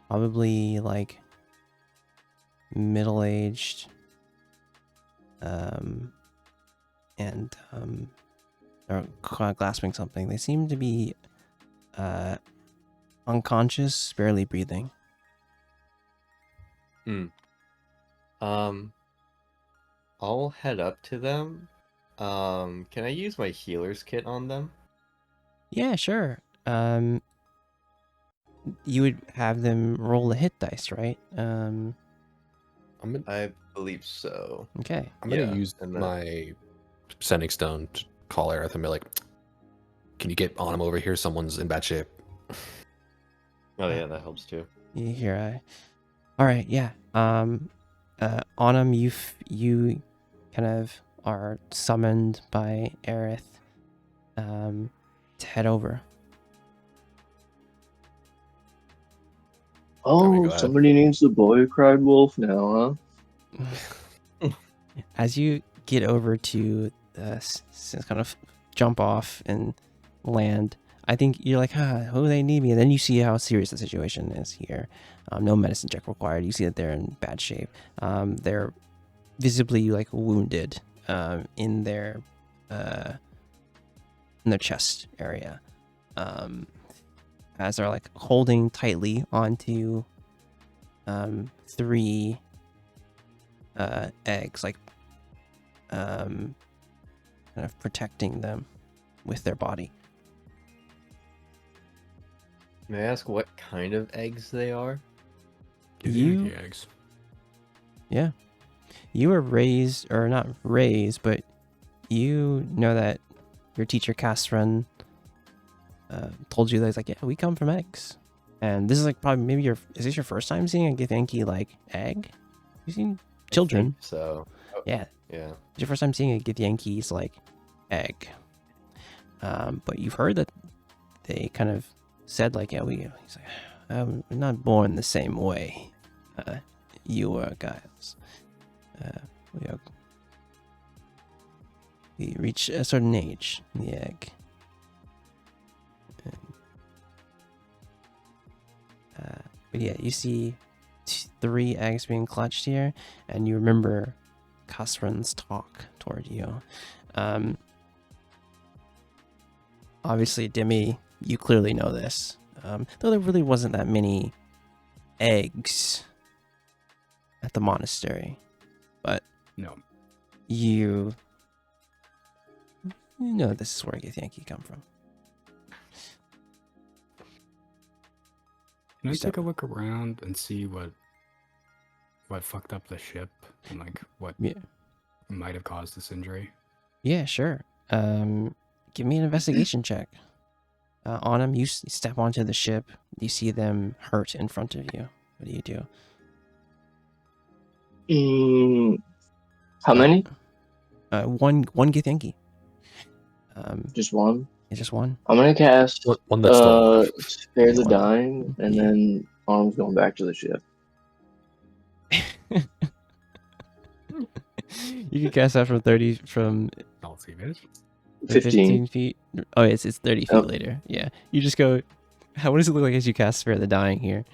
Speaker 1: Probably like middle-aged. And they're grasping something. They seem to be unconscious, barely breathing.
Speaker 3: I'll head up to them. Can I use my healer's kit on them?
Speaker 1: Yeah, sure. You would have them roll the hit dice, right?
Speaker 3: I believe so.
Speaker 1: Okay.
Speaker 6: I'm gonna
Speaker 3: Yeah,
Speaker 6: use
Speaker 3: and then-
Speaker 6: my sending stone to call Aerith and be like, "Can you get on him over here? Someone's in bad shape."
Speaker 3: Oh yeah, that helps too.
Speaker 1: You hear all right, yeah. On him, you kind of are summoned by Aerith to head over.
Speaker 5: Oh,
Speaker 6: go ahead.
Speaker 5: somebody needs the boy who cried wolf now, huh?
Speaker 1: As you get over to kind of jump off and land, I think you're like, who they need me? And then you see how serious the situation is here. No medicine check required. You see that they're in bad shape. They're visibly like wounded in their chest area, as they're like holding tightly onto 3 eggs, like kind of protecting them with their body.
Speaker 3: May I ask what kind of eggs they are?
Speaker 4: Yankee eggs.
Speaker 1: Yeah. You were raised, or not raised, but you know that your teacher, Castron, told you that it's like, yeah, we come from eggs. And this is like probably maybe is this your first time seeing a Githyanki like egg? You've seen children.
Speaker 3: So.
Speaker 1: Yeah.
Speaker 3: Yeah.
Speaker 1: It's your first time seeing a Githyanki's like egg. But you've heard that they kind of said like, yeah, he's like, we're not born the same way. You guys. We reach a certain age in the egg. But yeah, you see 3 eggs being clutched here, and you remember Kasran's talk toward you. Obviously, Demi, you clearly know this. Though there really wasn't that many eggs at the monastery. But
Speaker 4: No.
Speaker 1: you know this is where Githyanki come from.
Speaker 4: Can I
Speaker 1: So-
Speaker 4: take a look around and see what fucked up the ship and like what
Speaker 1: Yeah.
Speaker 4: might have caused this injury?
Speaker 1: Yeah, sure. Give me an investigation check. On them, you step onto the ship. You see them hurt in front of you. What do you do?
Speaker 5: How many?
Speaker 1: One Githyanki.
Speaker 5: Just one.
Speaker 1: It's just one.
Speaker 5: I'm gonna cast
Speaker 6: One that's still alive.
Speaker 5: Spare the
Speaker 1: One.
Speaker 5: Dying, and
Speaker 1: Yeah.
Speaker 5: then Arm's going back to the ship.
Speaker 1: You can cast that from 30 from
Speaker 4: I'll see this.
Speaker 5: 15.
Speaker 1: feet. Oh, it's 30 feet
Speaker 5: Yep.
Speaker 1: later. Yeah. You just go. What does it look like as you cast Spare the Dying here?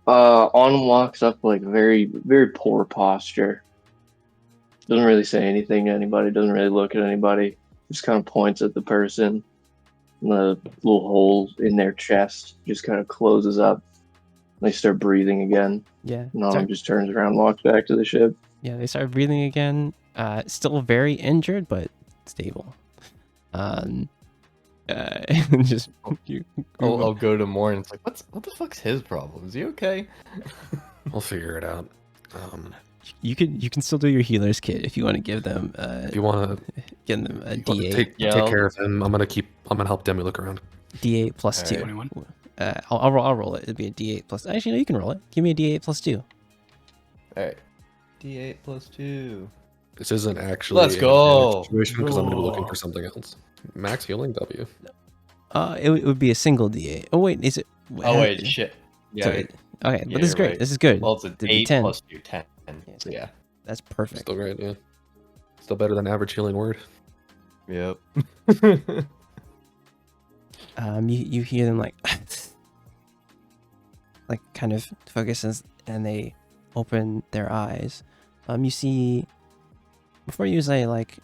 Speaker 5: Arm walks up like very, very poor posture. Doesn't really say anything to anybody. Doesn't really look at anybody. Just kind of points at the person. And the little hole in their chest just kind of closes up. They start breathing again.
Speaker 1: Yeah.
Speaker 5: And Arm just turns around and walks back to the ship.
Speaker 1: Yeah, they start breathing again. Still very injured, but stable. Just you.
Speaker 3: I'll go to Morn. It's like, what the fuck's his problem? Is he okay?
Speaker 6: We'll figure it out.
Speaker 1: You can still do your healer's kit if you want to give them.
Speaker 6: If you want to
Speaker 1: Give them a D8.
Speaker 6: take care of him, I'm gonna help Demi look around.
Speaker 1: D8 plus
Speaker 3: Alright.
Speaker 1: 2.
Speaker 4: 21.
Speaker 1: I'll roll it. It'd be a D8 plus. Actually, no, you can roll it. Give me a D8 plus 2.
Speaker 3: Alright. D8 plus 2.
Speaker 6: This isn't actually
Speaker 3: Let's
Speaker 6: an
Speaker 3: go.
Speaker 6: advantage situation because I'm gonna be looking
Speaker 3: Go.
Speaker 6: for something else. Max healing W.
Speaker 1: It would be a single D8. Oh wait, is it?
Speaker 3: Oh wait, shit. Yeah.
Speaker 1: So okay,
Speaker 3: Yeah,
Speaker 1: but this is
Speaker 3: you're
Speaker 1: great.
Speaker 3: right.
Speaker 1: This is good.
Speaker 3: Well, it's a
Speaker 1: It'd be
Speaker 3: 8
Speaker 1: 10.
Speaker 3: plus 2, 10.
Speaker 1: Yeah,
Speaker 3: So yeah.
Speaker 1: That's perfect.
Speaker 6: Still great, yeah. Still better than average healing word.
Speaker 3: Yep.
Speaker 1: You hear them like kind of focuses, and they open their eyes. You see, before you say like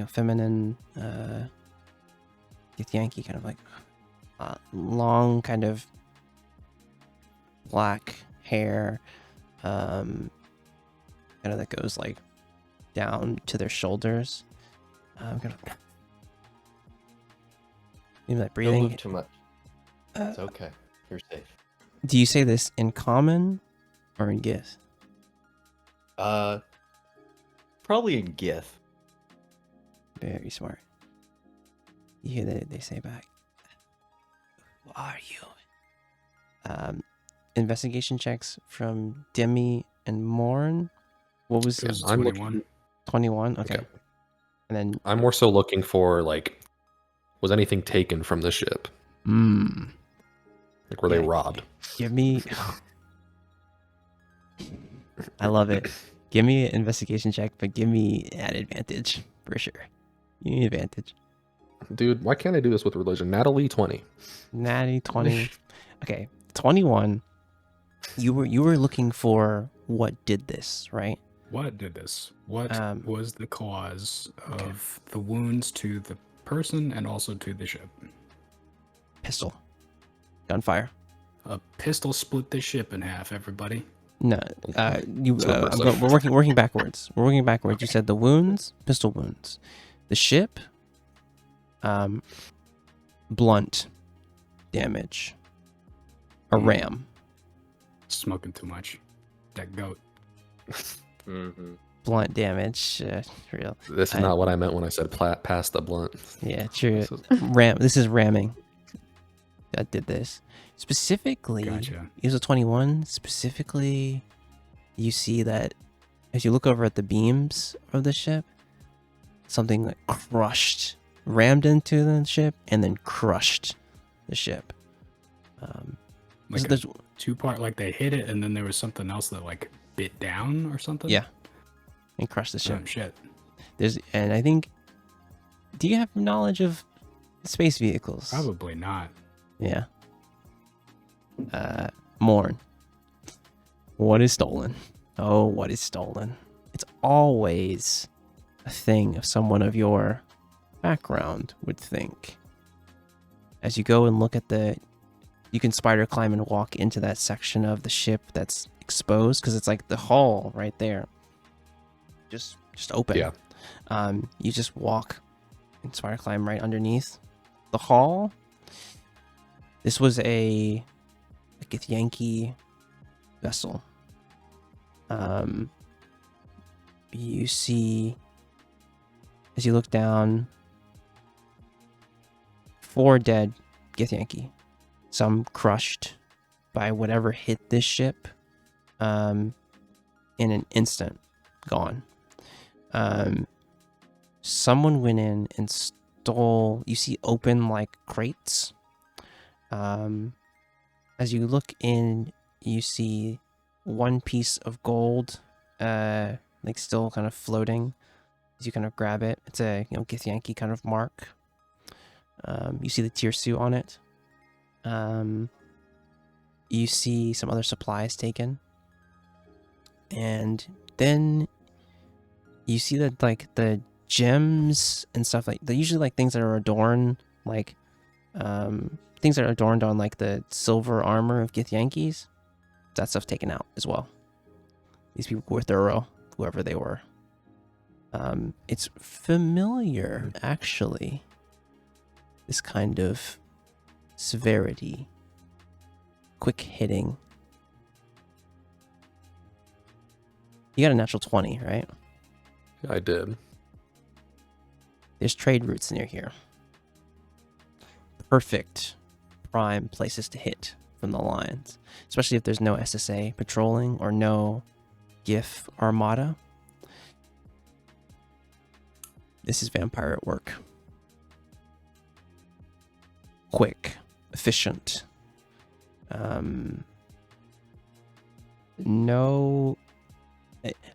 Speaker 1: feminine Githyanki, kind of like long kind of black hair, kind of that goes like down to their shoulders. Kind of maybe like
Speaker 3: Don't
Speaker 1: breathing.
Speaker 3: move too much. It's okay. You're safe.
Speaker 1: Do you say this in common or in Gith?
Speaker 3: Probably in Gith.
Speaker 1: Very smart. You hear that they say back, "Who are you?" Investigation checks from Demi and Morn. What was
Speaker 4: It was
Speaker 6: I'm
Speaker 4: 21.
Speaker 1: 21? Okay.
Speaker 6: Okay.
Speaker 1: And then
Speaker 6: I'm more so looking for like, was anything taken from the ship? Like, were they
Speaker 1: Yeah.
Speaker 6: robbed?
Speaker 1: give me. I love it. Give me an investigation check, but give me an advantage for sure. You need advantage.
Speaker 6: Dude, why can't I do this with religion? Natalie 20.
Speaker 1: Natty 20. Okay, 21. You were looking for what did this, right?
Speaker 4: What did this? What
Speaker 1: Um,
Speaker 4: was the cause
Speaker 1: okay.
Speaker 4: of the wounds to the person and also to the ship?
Speaker 1: Pistol. Gunfire.
Speaker 4: A pistol split the ship in half, everybody.
Speaker 1: No, you.
Speaker 6: So perception.
Speaker 1: We're working backwards. We're working backwards. You said the wounds, pistol wounds, the ship, blunt damage, a ram,
Speaker 4: Smoking too much. That goat.
Speaker 5: Mm-hmm.
Speaker 1: blunt damage. Real.
Speaker 6: This is
Speaker 1: I-
Speaker 6: not what I meant when I said pass the blunt.
Speaker 1: Yeah, true.
Speaker 6: This is-
Speaker 1: Ram. This is ramming. That did this specifically.
Speaker 4: Gotcha.
Speaker 1: It was a 21. Specifically, you see that as you look over at the beams of the ship, something like rammed into the ship, and then crushed the ship.
Speaker 4: Like
Speaker 1: so
Speaker 4: a
Speaker 1: there's,
Speaker 4: two-part, like they hit it and then there was something else that like bit down or something?
Speaker 1: yeah, and crushed the ship.
Speaker 4: Oh, shit.
Speaker 1: And I think, do you have knowledge of space vehicles?
Speaker 4: Probably not.
Speaker 1: Yeah. Morn. What is stolen? Oh, what is stolen? It's always a thing of someone of your background would think. As you go and look at you can spider climb and walk into that section of the ship that's exposed, because it's like the hull right there. Just open.
Speaker 6: Yeah.
Speaker 1: You just walk and spider climb right underneath the hull. This was a Githyanki vessel. You see, as you look down, 4 dead Githyanki. Some crushed by whatever hit this ship. In an instant, gone. Someone went in and stole. You see open like crates. As you look in, you see one piece of gold, like still kind of floating. As you kind of grab it, it's a Githyanki kind of mark. You see the Tirsu on it. You see some other supplies taken, and then you see that like the gems and stuff, like they're usually like things that are adorned, like things that are adorned on like the silver armor of Githyankis. That stuff taken out as well. These people were thorough, whoever they were. It's familiar, actually. This kind of severity, quick hitting. You got a natural 20, right?
Speaker 6: I did.
Speaker 1: There's trade routes near here. Perfect prime places to hit from the lines, especially if there's no SSA patrolling or no GIF armada. This is vampire at work. Quick, efficient. No,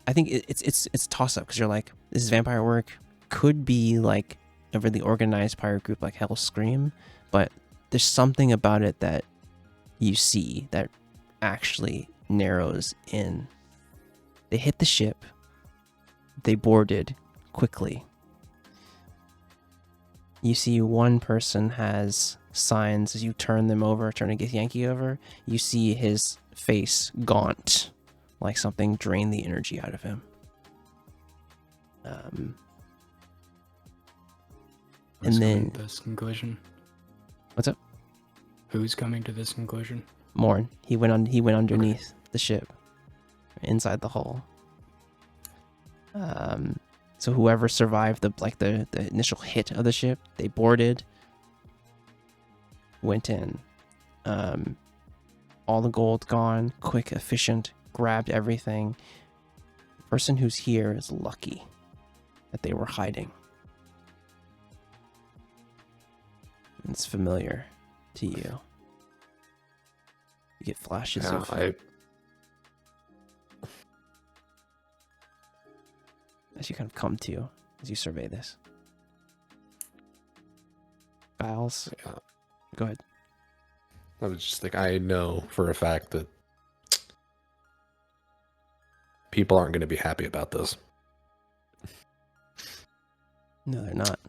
Speaker 1: I think it's toss up, because you're like, this is vampire work. Could be like a really organized pirate group like Hell Scream, but there's something about it that you see that actually narrows in. They hit the ship. They boarded quickly. You see one person has signs as you turn a Githyanki over. You see his face gaunt, like something drained the energy out of him.
Speaker 4: Who's
Speaker 1: And
Speaker 4: coming
Speaker 1: then
Speaker 4: to this conclusion?
Speaker 1: What's up?
Speaker 4: Who's coming to this conclusion?
Speaker 1: Morn. He went underneath the ship, inside the hull. So whoever survived the initial hit of the ship, they boarded, went in. All the gold gone, quick, efficient, grabbed everything. The person who's here is lucky that they were hiding. It's familiar to you. You get flashes
Speaker 6: Yeah,
Speaker 1: of as you kind of come to as you survey this. Giles,
Speaker 6: yeah,
Speaker 1: go ahead.
Speaker 6: I was just like, I know for a fact that people aren't going to be happy about this.
Speaker 1: No, they're not.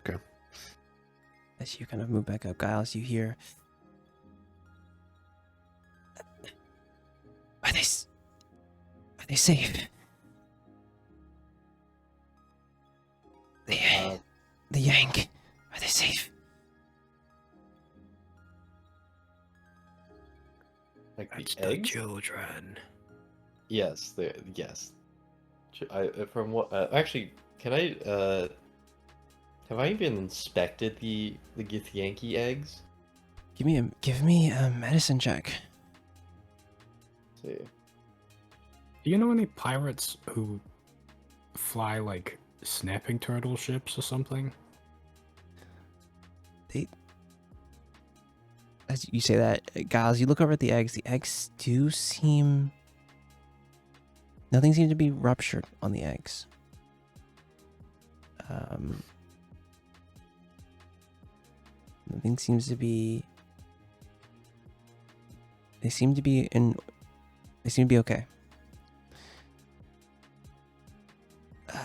Speaker 6: Okay.
Speaker 1: As you kind of move back up, Giles, you hear. Are they safe? The Yank. Are they safe?
Speaker 3: Like
Speaker 4: That's
Speaker 3: the
Speaker 4: the
Speaker 3: eggs?
Speaker 4: children.
Speaker 3: Yes, yes. From what actually, can I have I even inspected the Githyanki eggs?
Speaker 1: Give me a medicine check.
Speaker 3: Let's see.
Speaker 4: Do you know any pirates who fly like snapping turtle ships or something?
Speaker 1: As you say that, Giles, you look over at the eggs. The eggs do seem. Nothing seems to be ruptured on the eggs. Nothing seems to be. They seem to be okay.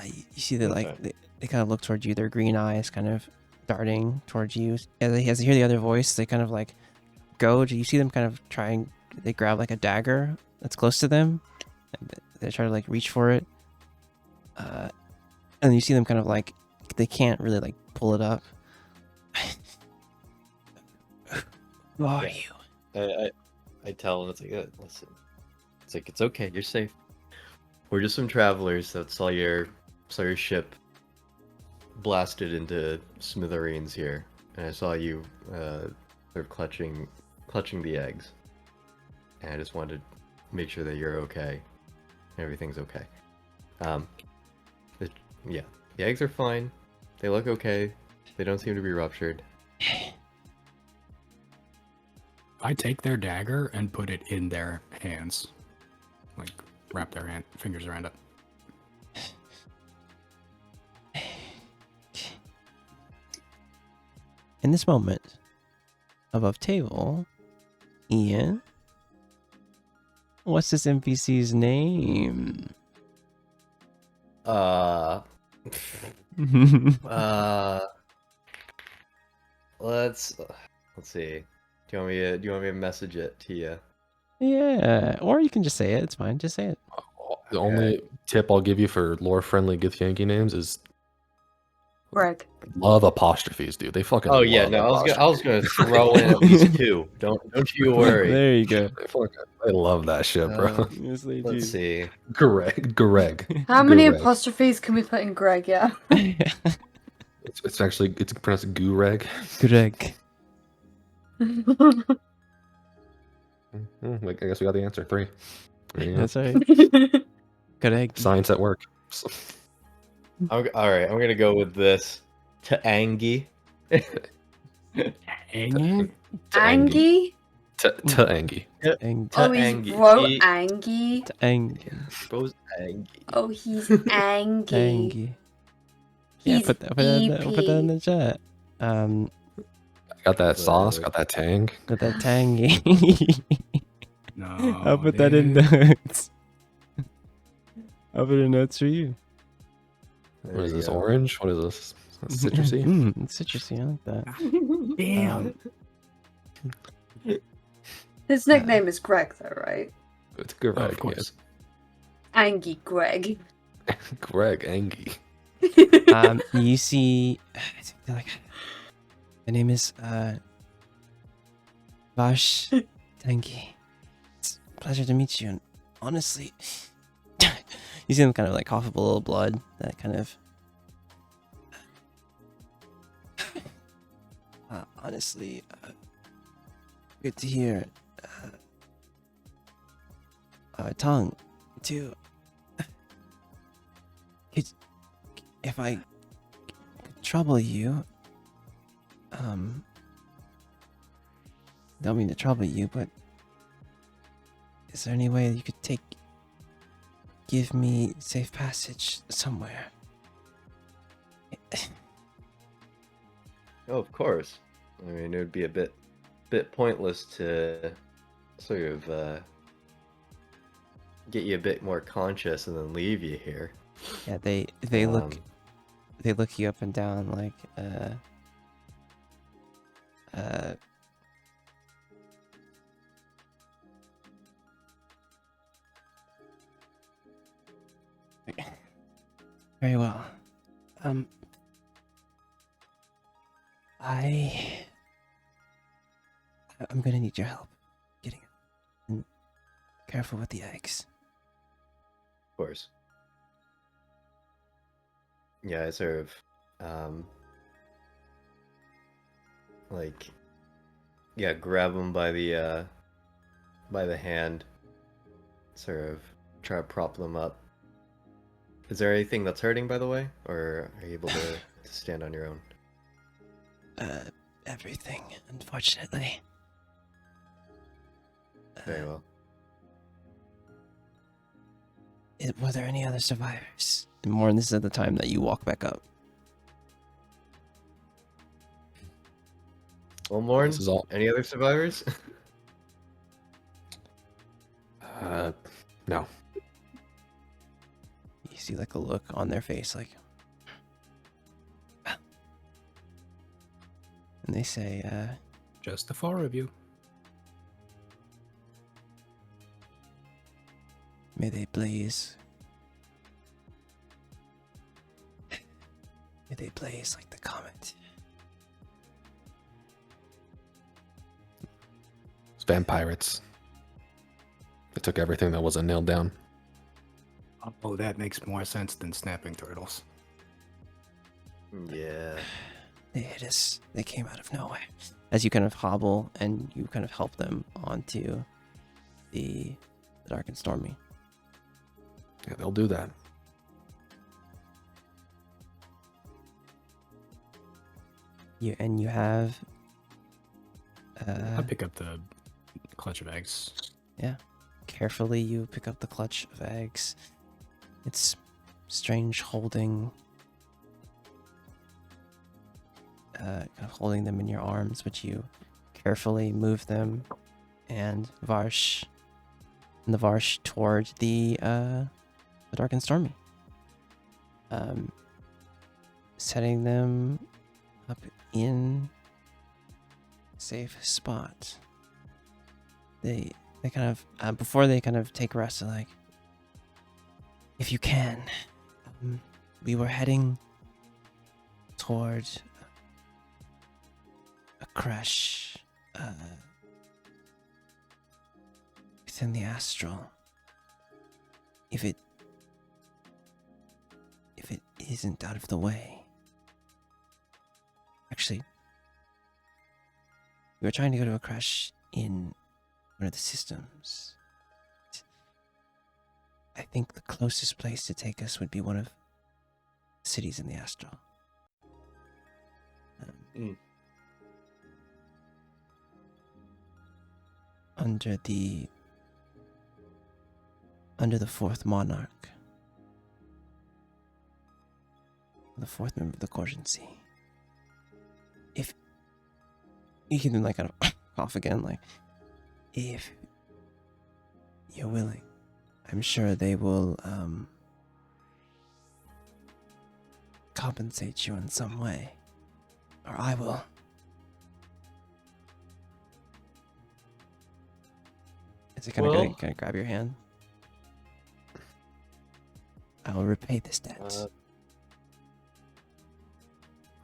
Speaker 1: You see that
Speaker 3: Okay.
Speaker 1: like they kind of look towards you. Their green eyes kind of darting towards you. As they hear the other voice, they kind of like go. You see them kind of trying. They grab like a dagger that's close to them. And they try to like reach for it. And you see them kind of like they can't really like pull it up. Who are you?
Speaker 3: I tell them, it's like, listen, it's like, it's okay, you're safe. We're just some travelers that saw your ship blasted into smithereens here, and I saw you sort of clutching the eggs, and I just wanted to make sure that you're okay, everything's okay. Yeah, the eggs are fine. They look okay. They don't seem to be ruptured.
Speaker 4: I take their dagger and put it in their hands. Like, wrap their fingers around it.
Speaker 1: In this moment, above table, Ian, what's this NPC's name?
Speaker 3: Let's see. Do you want me to message it to you?
Speaker 1: Yeah, or you can just say it. It's fine. Just say it.
Speaker 6: The only tip I'll give you for lore-friendly Githyanki names is
Speaker 2: Greg.
Speaker 6: love apostrophes, dude. They fucking
Speaker 3: Oh yeah,
Speaker 6: love
Speaker 3: no, I was
Speaker 6: apostrophes.
Speaker 3: gonna throw in at least two. Don't you worry.
Speaker 1: There you go.
Speaker 6: They love that shit, bro.
Speaker 1: Yes, they
Speaker 3: Let's see.
Speaker 6: Greg.
Speaker 2: How many
Speaker 6: Greg.
Speaker 2: apostrophes can we put in Greg? Yeah.
Speaker 6: It's pronounced Gureg.
Speaker 1: Greg.
Speaker 6: I guess we got the answer. 3. There you go.
Speaker 1: That's right. Greg.
Speaker 6: Science at work.
Speaker 3: All right, I'm gonna go with this. Ta'angi.
Speaker 4: Angie?
Speaker 2: Angie?
Speaker 6: Ta'angi.
Speaker 2: Oh, he's bro Angie.
Speaker 3: Bro's Angie.
Speaker 2: Oh, he's Angie.
Speaker 1: Angie. Yeah,
Speaker 2: He's
Speaker 1: put that in the chat.
Speaker 6: Got that sauce, got that tang.
Speaker 1: Got that tangy.
Speaker 4: No.
Speaker 1: I'll put that in
Speaker 4: dude.
Speaker 1: notes. I'll put in notes for you.
Speaker 6: What is this, orange? What is this? Citrusy?
Speaker 1: It's citrusy. I like that.
Speaker 4: Damn.
Speaker 2: His nickname is Greg, though, right?
Speaker 6: It's Greg,
Speaker 4: of course.
Speaker 6: yes.
Speaker 2: Angie Greg.
Speaker 6: Greg Angie.
Speaker 1: You see, like, the name is Vash Tangi. It's a pleasure to meet you. And honestly, you see him kind of like cough up a little blood. That kind of. Honestly, good to hear. tongue to. If I could trouble you, don't mean to trouble you, but is there any way you could give me safe passage somewhere?
Speaker 3: Oh, of course. I mean, it would be a bit pointless to sort of get you a bit more conscious and then leave you here.
Speaker 1: Yeah, they look you up and down like very well. I'm gonna need your help getting it. And careful with the eggs.
Speaker 3: Of course. Yeah, I sort of like, yeah, grab him by the hand, sort of try to prop them up. Is there anything that's hurting, by the way, or are you able to stand on your own?
Speaker 1: Everything, unfortunately.
Speaker 3: Very well.
Speaker 1: Were there any other survivors? And more, this is at the time that you walk back up.
Speaker 3: Well, Morn,
Speaker 6: This is all.
Speaker 3: any other survivors?
Speaker 6: No.
Speaker 1: You see like a look on their face, like, and they say,
Speaker 4: Just the 4 of you.
Speaker 1: may they blaze. May they blaze like the comet.
Speaker 6: It's vampirates. They took everything that wasn't nailed down.
Speaker 4: Oh, that makes more sense than snapping turtles.
Speaker 3: Yeah.
Speaker 1: They hit us. They came out of nowhere. As you kind of hobble and you kind of help them onto the dark and stormy.
Speaker 6: Yeah, they'll do that.
Speaker 1: You have.
Speaker 4: I'll pick up the clutch of eggs.
Speaker 1: Yeah. Carefully, you pick up the clutch of eggs. It's strange holding. Kind of holding them in your arms, but you carefully move them and the Varsh toward the dark and stormy. Setting them up in a safe spot. They kind of before they kind of take rest, they're like, if you can, we were heading toward a crash within the astral. If it isn't out of the way. Actually, we were trying to go to a crash in one of the systems. I think the closest place to take us would be one of the cities in the astral. Under the fourth monarch, the fourth member of the Corgency. If you can like kind of cough again, like, if you're willing, I'm sure they will compensate you in some way, or I will. Is it kind of gonna grab your hand? I will repay this debt.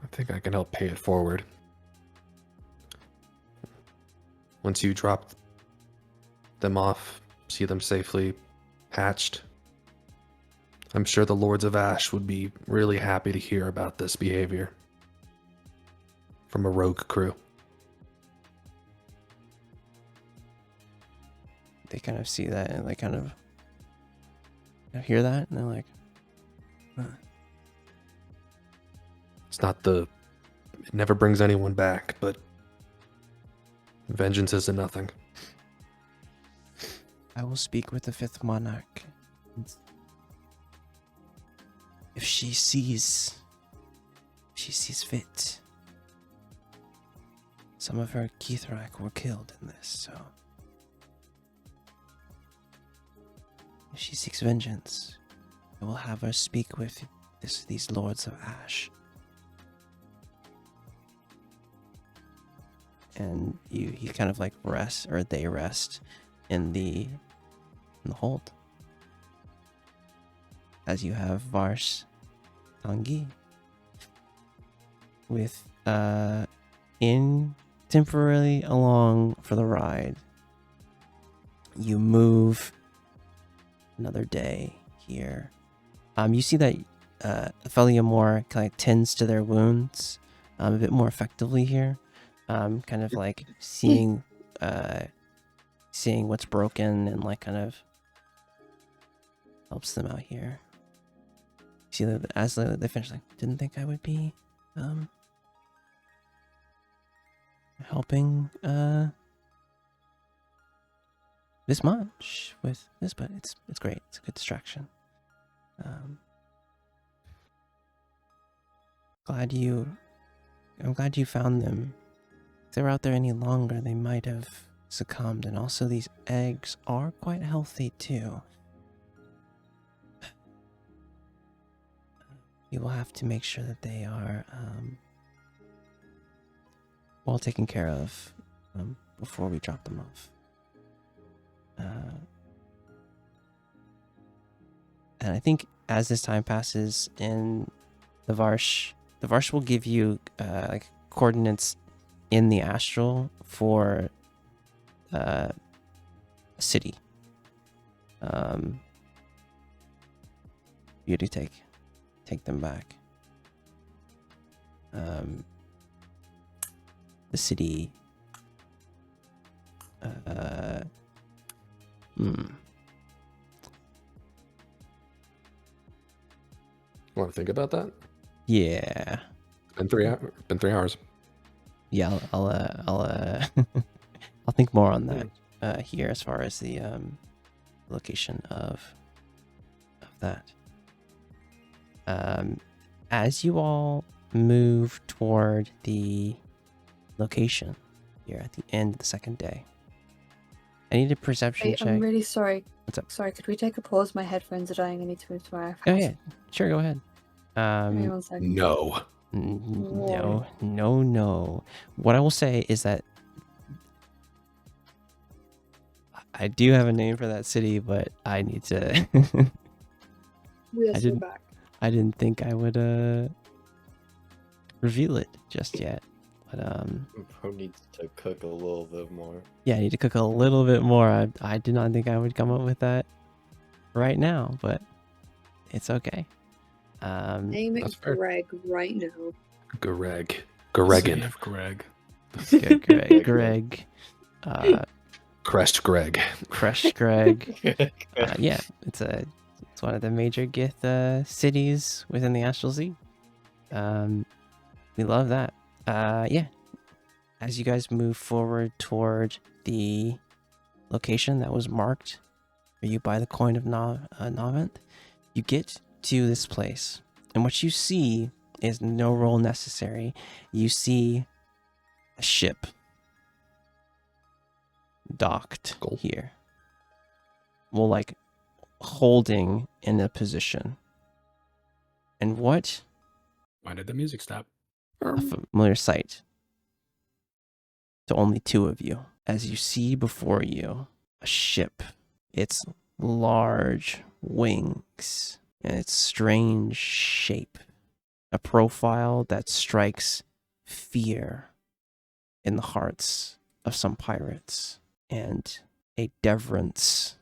Speaker 6: I think I can help pay it forward. Once you drop them off, see them safely hatched, I'm sure the Lords of Ash would be really happy to hear about this behavior from a rogue crew.
Speaker 1: They kind of see that and they kind of hear that and they're like,
Speaker 6: It's not the. It never brings anyone back, but vengeance isn't nothing.
Speaker 1: I will speak with the fifth monarch. If she sees fit. Some of her Keithrak were killed in this, so if she seeks vengeance, I will have her speak with these lords of Ash. And he kind of like rests, or they rest in the hold. As you have Vars Tangi with in temporarily along for the ride. You move another day here. You see that Ophelia Moore kind of tends to their wounds a bit more effectively here. Kind of like seeing what's broken and like kind of helps them out here. See that as they finish, like, didn't think I would be helping this much with this, but it's great. It's a good distraction. I'm glad you found them. If they were out there any longer, they might have succumbed. And also, these eggs are quite healthy too. You will have to make sure that they are well taken care of before we drop them off. And I think as this time passes in the Varsh will give you like coordinates in the astral for a city. You do take them back. The city.
Speaker 6: Want to think about that?
Speaker 1: Yeah.
Speaker 6: Been 3 hours.
Speaker 1: Yeah, I'll I'll think more on that here as far as the location of that. As you all move toward the location here at the end of the second day, I need a perception check.
Speaker 2: I'm really sorry.
Speaker 1: What's up?
Speaker 2: Sorry, could we take a pause? My headphones are dying. I need to move to my house.
Speaker 1: Oh yeah, sure, go ahead.
Speaker 2: Give me 1 second.
Speaker 6: No.
Speaker 1: No. What I will say is that I do have a name for that city, but I need to.
Speaker 2: We are
Speaker 1: I
Speaker 2: so
Speaker 1: didn't-
Speaker 2: back.
Speaker 1: I didn't think I would reveal it just yet, but
Speaker 3: Bro needs to cook a little bit more.
Speaker 1: yeah, I need to cook a little bit more. I did not think I would come up with that right now, but it's okay.
Speaker 2: Name
Speaker 6: That's
Speaker 2: it
Speaker 6: fair.
Speaker 2: Greg right now.
Speaker 6: Gregan.
Speaker 4: Save Greg.
Speaker 1: Greg,
Speaker 6: Crest Greg.
Speaker 1: Fresh Greg. Yeah, it's one of the major Gith cities within the Astral Sea. We love that. Yeah. As you guys move forward toward the location that was marked for you by the coin of Navant, you get to this place, and what you see is no roll necessary. You see a ship docked
Speaker 6: Cool.
Speaker 1: here. Well, like holding in a position. And what
Speaker 4: Why did the music stop?
Speaker 1: a familiar sight to only two of you as you see before you a ship. Its large wings and its strange shape, a profile that strikes fear in the hearts of some pirates, and a deference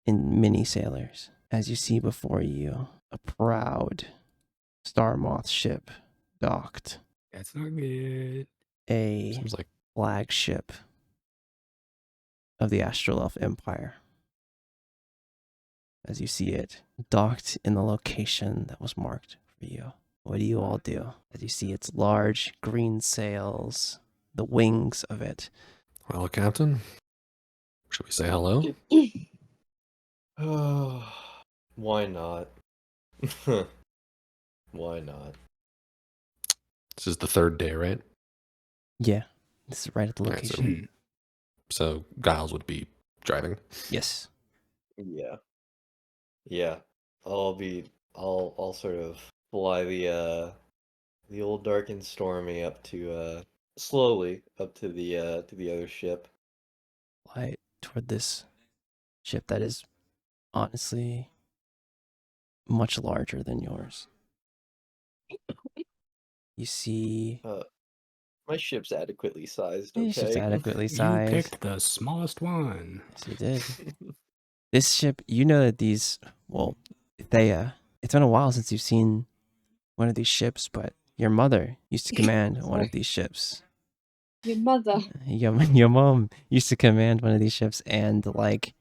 Speaker 1: in many sailors as you see before you a proud Star Moth ship docked,
Speaker 4: That's not good.
Speaker 1: a
Speaker 6: Seems like
Speaker 1: flagship of the Astral Elf Empire. as you see it docked in the location that was marked for you. What do you all do as you see its large green sails, the wings of it?
Speaker 6: Well, Captain, should we say hello?
Speaker 3: Why not? Why not?
Speaker 6: This is the third day, right?
Speaker 1: Yeah, this is right at the
Speaker 6: Alright, so-
Speaker 1: location.
Speaker 6: So Giles would be driving.
Speaker 1: Yes.
Speaker 3: Yeah. Yeah. I'll sort of fly the old dark and stormy up to slowly up to the other ship.
Speaker 1: Fly toward this ship that is honestly much larger than yours. You see,
Speaker 3: My ship's adequately sized, okay?
Speaker 1: it's just adequately
Speaker 4: You
Speaker 1: sized.
Speaker 4: picked the smallest one.
Speaker 1: Yes, you did. This ship, you know that these, well, Thea, it's been a while since you've seen one of these ships, but your mother used to command one of these ships.
Speaker 2: Your mother.
Speaker 1: Your mom used to command one of these ships, and like,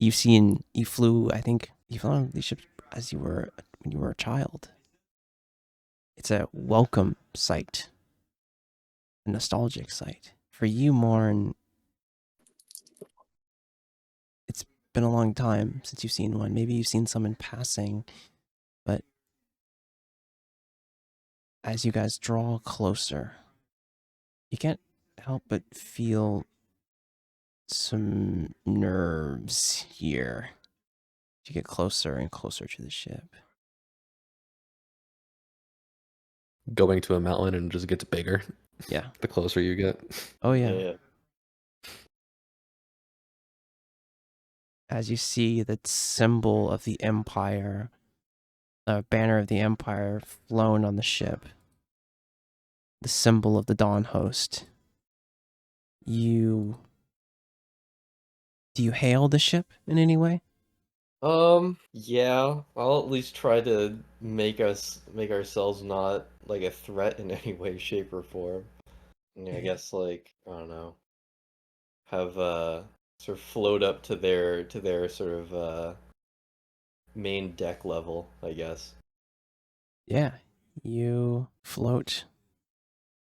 Speaker 1: you flew, I think, you flew on these ships when you were a child. It's a welcome sight, a nostalgic sight. For you, Morn, it's been a long time since you've seen one. Maybe you've seen some in passing, but as you guys draw closer, you can't help but feel some nerves here. You get closer and closer to the ship.
Speaker 6: Going to a mountain and it just gets bigger
Speaker 1: Yeah.
Speaker 6: the closer you get.
Speaker 1: Oh, yeah.
Speaker 3: Yeah.
Speaker 1: As you see the symbol of the Empire, banner of the Empire flown on the ship, the symbol of the Dawn Host. Do you hail the ship in any way?
Speaker 3: Yeah, I'll at least try to make ourselves not like a threat in any way, shape, or form. Yeah, I guess like, I don't know, have sort of float up to their sort of main deck level, I guess.
Speaker 1: Yeah, you float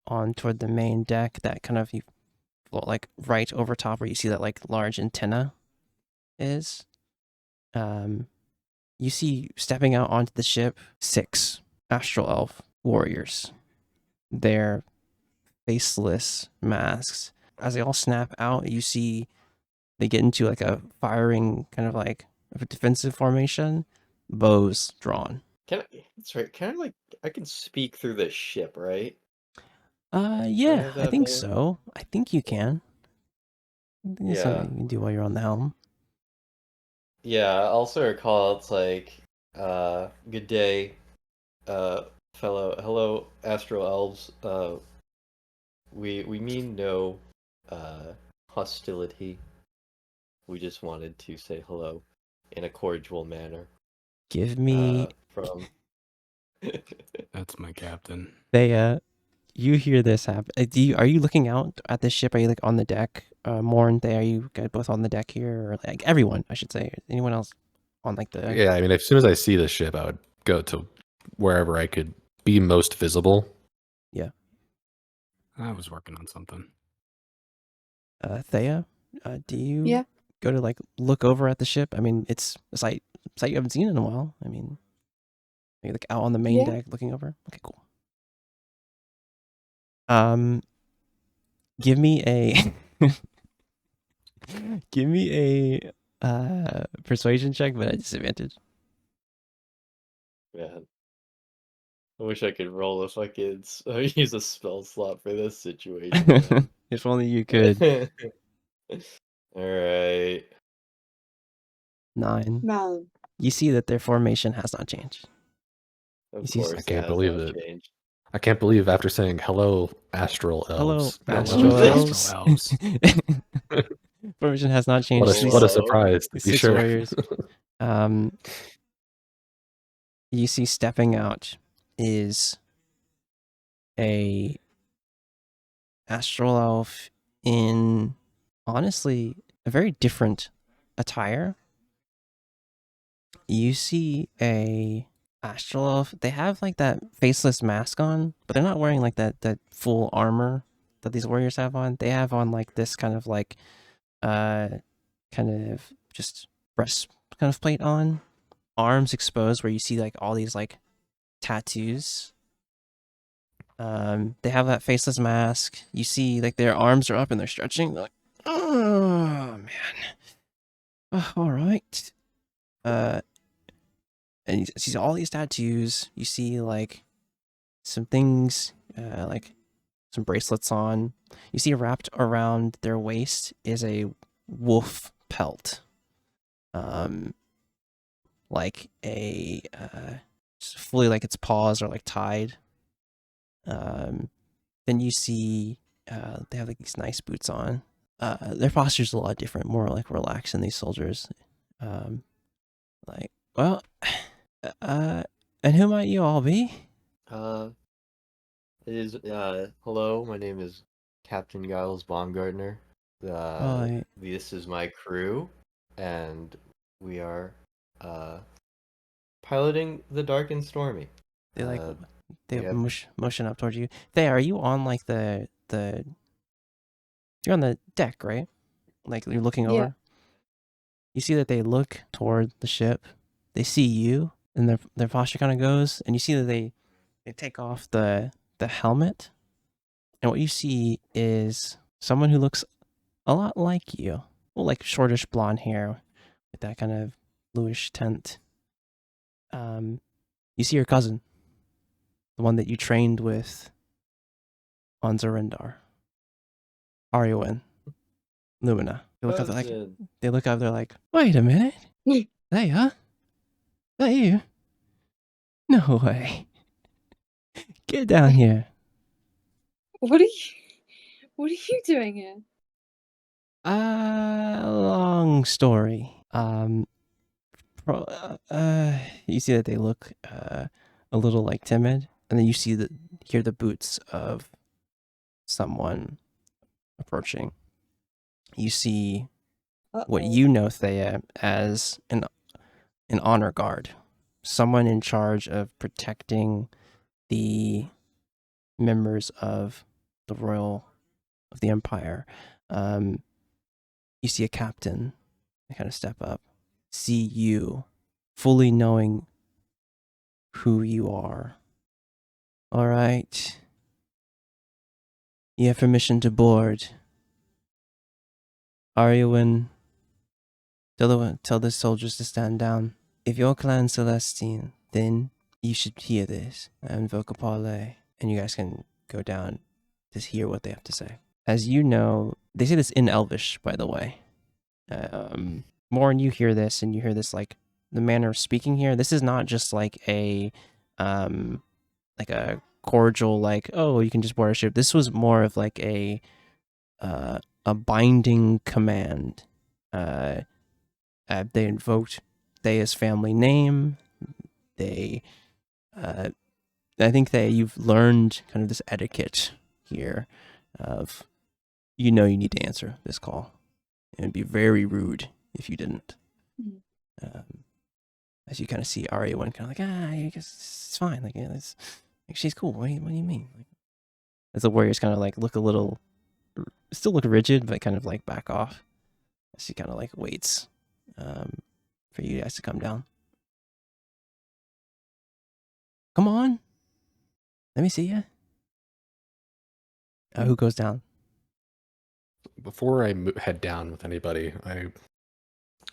Speaker 1: on toward the main deck. That kind of, you float like right over top where you see that like large antenna is. You see stepping out onto the ship 6 astral elf warriors. Their faceless masks. As they all snap out, you see they get into like a firing kind of like a defensive formation, bows drawn.
Speaker 3: That's right. Can I like I can speak through this ship, right?
Speaker 1: Yeah,
Speaker 3: have
Speaker 1: I
Speaker 3: that
Speaker 1: think
Speaker 3: ability?
Speaker 1: so. I think you can. I think it's
Speaker 3: Yeah.
Speaker 1: something you can do while you're on the helm.
Speaker 3: Yeah, I also recall it's like, good day, hello, Astral Elves. We mean no, hostility. We just wanted to say hello in a cordial manner.
Speaker 1: Give me
Speaker 3: From.
Speaker 4: That's my captain.
Speaker 1: you hear this happen. Are you looking out at this ship? Are you like on the deck? Morn, are you guys both on the deck here? Or like everyone, I should say. Anyone else on like the...
Speaker 6: Yeah, I mean, as soon as I see the ship, I would go to wherever I could be most visible.
Speaker 1: Yeah.
Speaker 4: I was working on something.
Speaker 1: Thea, do you
Speaker 2: Yeah.
Speaker 1: go to like look over at the ship? I mean, it's a sight you haven't seen in a while. I mean, are you like out on the main
Speaker 2: Yeah.
Speaker 1: deck looking over? Okay, cool. Give me a give me a persuasion check, but at disadvantage.
Speaker 3: Man, I wish I could roll if I could use a spell slot for this situation.
Speaker 1: If only you could.
Speaker 3: All right.
Speaker 1: 9.
Speaker 2: No.
Speaker 1: You see that their formation has not changed.
Speaker 3: Of
Speaker 1: You see-
Speaker 3: course,
Speaker 6: I
Speaker 3: it
Speaker 6: can't
Speaker 3: has
Speaker 6: believe
Speaker 3: not
Speaker 6: it.
Speaker 3: changed.
Speaker 6: I can't believe after saying hello, Astral
Speaker 1: Hello,
Speaker 6: Elves.
Speaker 1: Astral Elves.
Speaker 4: Astral Elves.
Speaker 1: Formation has not changed.
Speaker 3: What a-
Speaker 1: These
Speaker 3: what a
Speaker 6: surprise, to be
Speaker 1: 6
Speaker 6: sure.
Speaker 1: warriors. You see stepping out is a astral elf in honestly a very different attire You see a astral elf. They have like that faceless mask on, but they're not wearing like that full armor that these warriors have on. They have on like this kind of like kind of just breast kind of plate on, arms exposed where you see like all these like tattoos. They have that faceless mask. You see like their arms are up and they're stretching. They're like, oh man. Oh, all right. And you see all these tattoos. You see like some things, like some bracelets on. You see wrapped around their waist is a wolf pelt. Like a just fully like its paws are like tied. Then you see they have like these nice boots on. Their posture's a lot different, more like relaxed than these soldiers. Like, well, and who might you all be?
Speaker 7: It is hello, my name is Captain Giles Baumgartner.
Speaker 1: Right.
Speaker 7: This is my crew, and we are piloting the Dark and Stormy.
Speaker 1: They like they
Speaker 7: yeah.
Speaker 1: motion up towards you. They are you on like the you're on the deck, right? Like you're looking over.
Speaker 2: Yeah.
Speaker 1: You see that they look toward the ship. They see you, and their posture kind of goes, and you see that they take off the helmet, and what you see is someone who looks a lot like you. Well, like shortish blonde hair with that kind of bluish tint. You see your cousin, the one that you trained with on Zarindar. Arwen, Lumina. They look up, they're like, wait a minute. They are? That you? No way. Get down here.
Speaker 8: What are you doing here?
Speaker 1: Long story. You see that they look a little like timid, and then you hear the boots of someone approaching. You see what you know, Thea, as an honor guard, someone in charge of protecting the members of the Empire. You see a captain kind of step up, see you, fully knowing who you are. All right. You have permission to board. Arwen, tell the soldiers to stand down. If you're Clan Celestine, then you should hear this and invoke a parlay, and you guys can go down to hear what they have to say. As you know, they say this in Elvish, by the way. More and you hear this, and you hear this like the manner of speaking here. This is not just like a cordial like, oh, you can just board a ship. This was more of like a binding command. They invoked Thea's family name. I think that you've learned kind of this etiquette here of, you need to answer this call. It would be very rude if you didn't. As you kind of see Arwen kind of like, I guess it's fine. Like, yeah, she's cool. What do you mean? Like, as the warriors kind of like look a little, still look rigid, but kind of like back off. As she kind of like waits for you guys to come down. Come on. Let me see you. Who goes down?
Speaker 6: Before I head down with anybody, I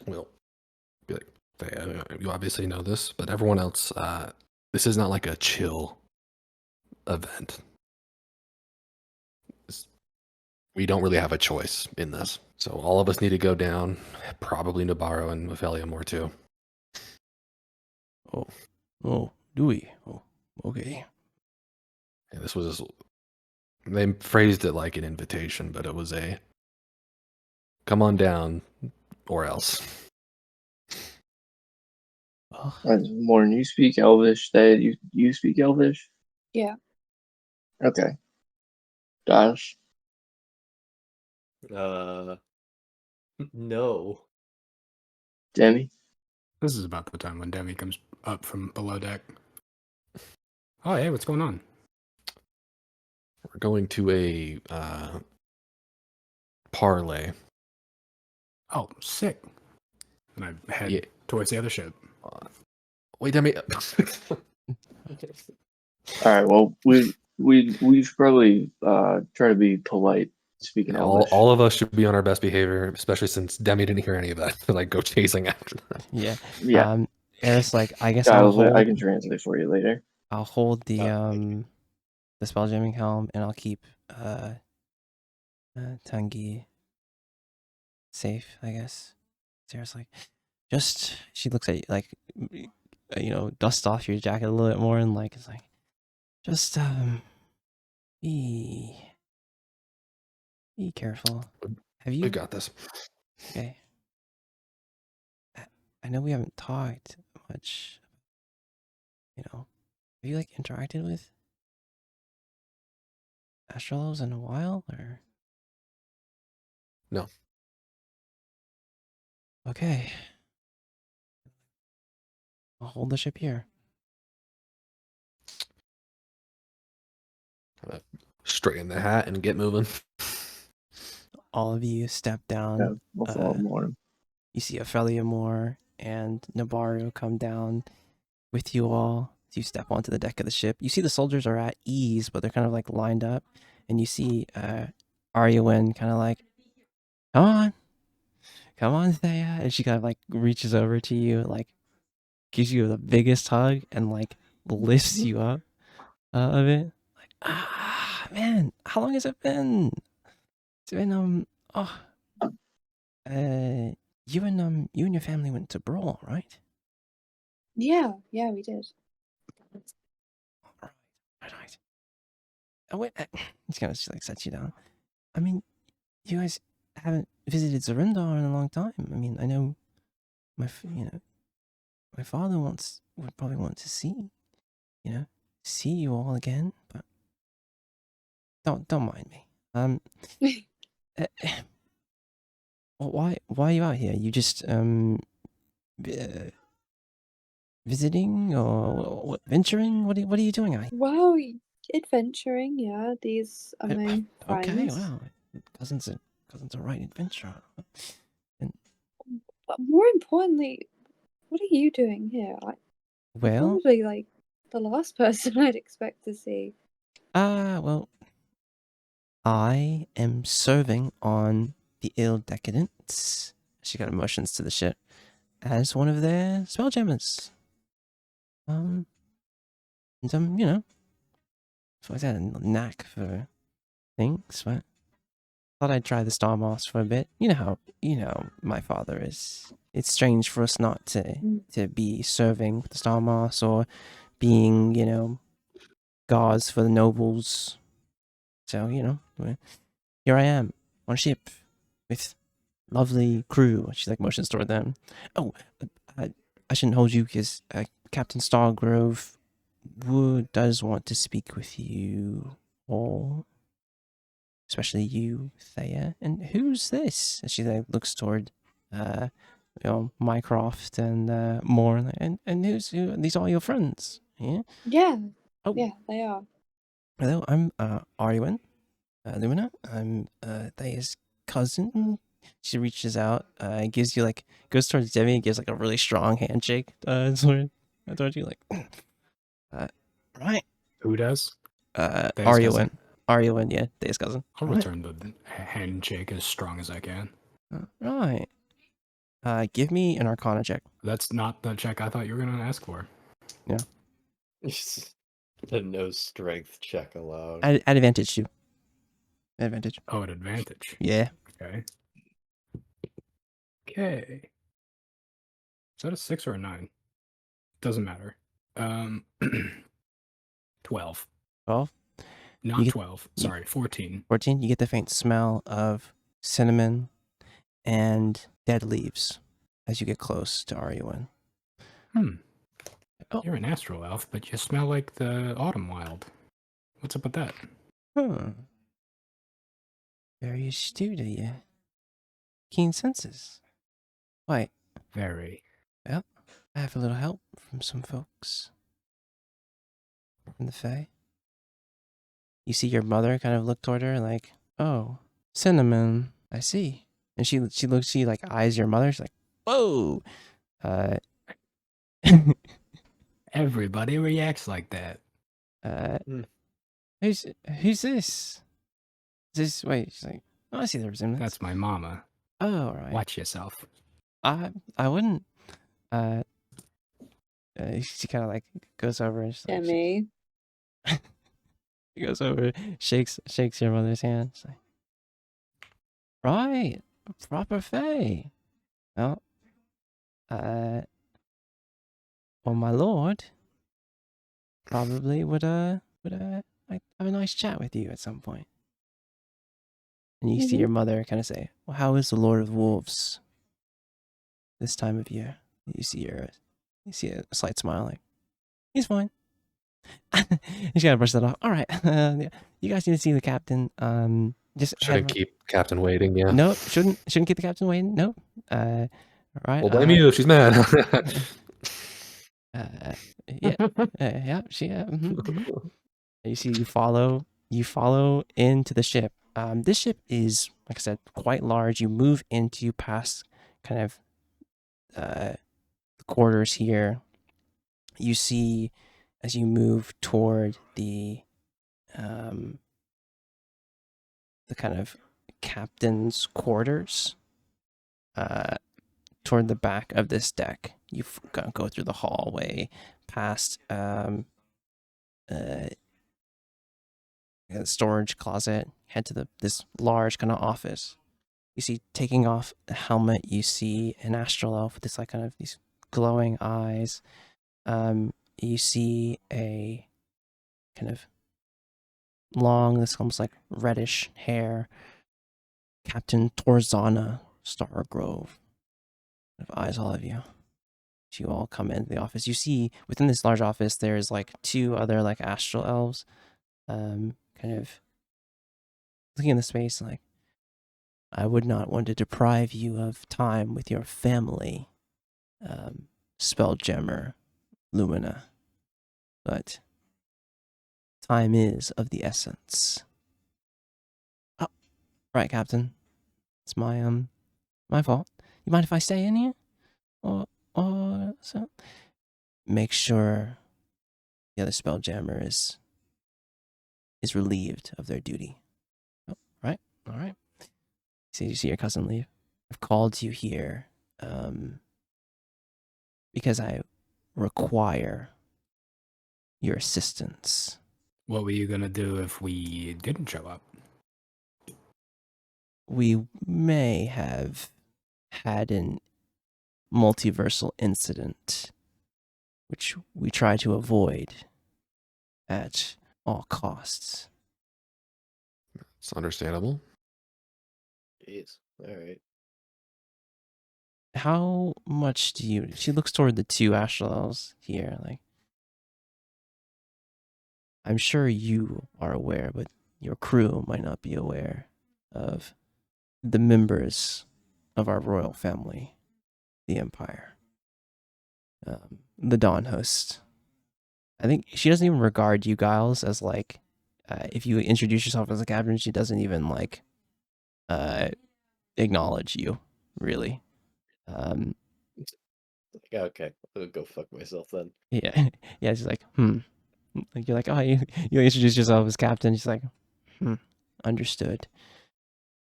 Speaker 6: will be like, you obviously know this, but everyone else, this is not like a chill event. We don't really have a choice in this. So all of us need to go down, probably Nabarro and Ophelia more too.
Speaker 1: Oh, do we? Oh, okay.
Speaker 6: Yeah, this was, they phrased it like an invitation, but it was a come on down or else.
Speaker 5: Morn, you speak Elvish. You speak Elvish?
Speaker 8: Yeah.
Speaker 5: Okay. Josh?
Speaker 7: No.
Speaker 5: Demi?
Speaker 4: This is about the time when Demi comes up from below deck. Oh, hey, what's going on?
Speaker 6: We're going to a parlay.
Speaker 4: Oh, sick. And I head
Speaker 6: Yeah.
Speaker 4: towards the other ship.
Speaker 6: Wait, Demi.
Speaker 5: All right. Well, we should probably try to be polite. Speaking Elvish.
Speaker 6: all of us should be on our best behavior, especially since Demi didn't hear any of that. Like, go chasing after them.
Speaker 1: Yeah.
Speaker 5: Yeah.
Speaker 1: Eris, like, I guess
Speaker 5: Giles, I can translate for you later.
Speaker 1: I'll hold the
Speaker 4: thank you.
Speaker 1: the spell jamming helm, and I'll keep Tangi safe, I guess. Sarah's like, she looks at you like, dust off your jacket a little bit more, and like, it's like, just be careful. Have you
Speaker 6: We got this.
Speaker 1: Okay. I know we haven't talked much. Have you like interacted with astrolobes in a while, or?
Speaker 6: No.
Speaker 1: Okay. I'll hold the ship here.
Speaker 6: Straighten the hat and get moving.
Speaker 1: All of you step down.
Speaker 5: Yeah, we'll follow more.
Speaker 1: You see Ophelia Moore and Nabaru come down with you all. You step onto the deck of the ship. You see the soldiers are at ease, but they're kind of like lined up. And you see Aryawen kind of like, come on, Thea. And she kind of like reaches over to you, like gives you the biggest hug and like lifts you up a bit. Like, man, how long has it been? It's been, you and your family went to Brawl, right?
Speaker 8: Yeah, we did.
Speaker 1: Right. Oh, wait, he's gonna just like set you down. I mean, you guys haven't visited Zerindar in a long time. I mean, I know my father would probably want to see you all again, but don't mind me. Why are you out here? You just visiting or venturing? What are you doing out here?
Speaker 8: Well, adventuring, yeah. These are my friends.
Speaker 1: Okay, wow. Cousin's a right adventurer.
Speaker 8: But more importantly, what are you doing here?
Speaker 1: Well,
Speaker 8: Probably like the last person I'd expect to see.
Speaker 1: well, I am serving on the Ill Decadents. She got emotions to the ship as one of their spelljammers. And so I had a knack for things, but thought I'd try the Star Moss for a bit. You know my father is. It's strange for us not to be serving with the Star Moss or being, guards for the nobles. So, here I am on a ship with lovely crew. She like motions toward them. Oh, I shouldn't hold you because Captain Stargrove does want to speak with you all, especially you, Thea. And who's this? And she like looks toward, Mycroft and more. And who? These are your friends? Yeah.
Speaker 8: Yeah.
Speaker 1: Oh.
Speaker 8: Yeah, they are.
Speaker 1: Hello, I'm Arwen, Lumina. I'm Thea's cousin. She reaches out, gives you goes towards Demi and gives like a really strong handshake. Toward you, like, right.
Speaker 4: Who does?
Speaker 1: Arwen. Arwen, yeah, Thea's cousin.
Speaker 4: I'll return the handshake as strong as I can.
Speaker 1: Right. Give me an Arcana check.
Speaker 4: That's not the check I thought you were going to ask for.
Speaker 1: Yeah.
Speaker 3: The no strength check allowed.
Speaker 1: At advantage too. Advantage.
Speaker 4: Oh, at advantage.
Speaker 1: Yeah.
Speaker 4: Okay. Okay. Is that a 6 or a 9? Doesn't matter. 12.
Speaker 1: 12?
Speaker 4: Not 12. Sorry, 14.
Speaker 1: 14. You get the faint smell of cinnamon and dead leaves as you get close to Arwen.
Speaker 4: Oh. You're an astral elf, but you smell like the autumn wild. What's up with that?
Speaker 1: Very astute of you. Keen senses. Wait.
Speaker 4: Very.
Speaker 1: Yep. I have a little help from some folks from the Fae. You see your mother kind of look toward her like, oh, Cinnamon, I see. And she looks, she like eyes your mother. She's like, whoa.
Speaker 4: Everybody reacts like that.
Speaker 1: Who's this? Wait, she's like, oh, I see the resemblance.
Speaker 4: That's my mama.
Speaker 1: Oh, right.
Speaker 4: Watch yourself.
Speaker 1: I wouldn't. She kind of like goes over and she's like,
Speaker 8: Demi.
Speaker 1: she goes over, shakes your mother's hand. She's like, right, proper Fae. Well, well, my lord probably would like have a nice chat with you at some point. And you see your mother kind of say, well, how is the Lord of Wolves this time of year? You see a slight smile, like, he's fine. She's gotta brush that off. All right, yeah. You guys need to see the captain. Just
Speaker 6: Shouldn't keep Captain waiting. Yeah.
Speaker 1: Nope, shouldn't keep the captain waiting. Nope. Right.
Speaker 6: We'll blame you if she's mad.
Speaker 1: Yeah. Yeah. She. Mhm. You see, you follow into the ship. This ship is, like I said, quite large. You move into past kind of the quarters here. You see, as you move toward the kind of captain's quarters, toward the back of this deck, you go through the hallway, past storage closet, head to this large kind of office. You see, taking off the helmet, you see an astral elf with this like kind of these glowing eyes. You see a kind of long, this almost like reddish hair, Captain Torzana Stargrove. Kind of eyes all of you. You all come into the office. You see within this large office, there's like two other like astral elves, kind of looking in the space like, I would not want to deprive you of time with your family, Spellgemmer Lumina, but time is of the essence. Oh, right, Captain. It's my fault. You mind if I stay in here? Or so? Make sure the other Spelljammer is relieved of their duty. Oh, right, all right. So you see your cousin leave. I've called you here because I require your assistance.
Speaker 4: What were you gonna do if we didn't show up?
Speaker 1: We may have had an multiversal incident, which we try to avoid at all costs.
Speaker 6: It's understandable.
Speaker 7: Jeez. All right.
Speaker 1: How much do you... She looks toward the two astral elves here, like, I'm sure you are aware, but your crew might not be aware of the members of our royal family, the Empire. The Dawn Host. I think she doesn't even regard you, Giles, as like, if you introduce yourself as a captain, she doesn't even like acknowledge you, really.
Speaker 7: Okay, I'll go fuck myself then.
Speaker 1: Yeah, yeah. She's like, Like you're like, oh, you introduce yourself as captain. She's like, understood.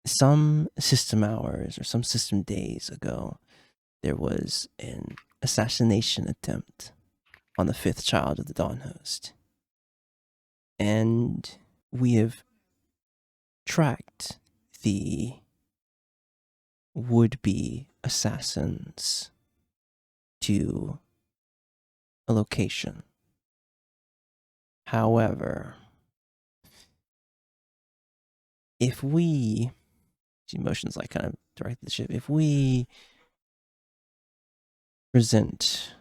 Speaker 1: Some system hours or some system days ago, there was an assassination attempt on the fifth child of the Dawn Host. And we have tracked the would-be assassins to a location. However, if we, she motions like kind of direct the ship, if we present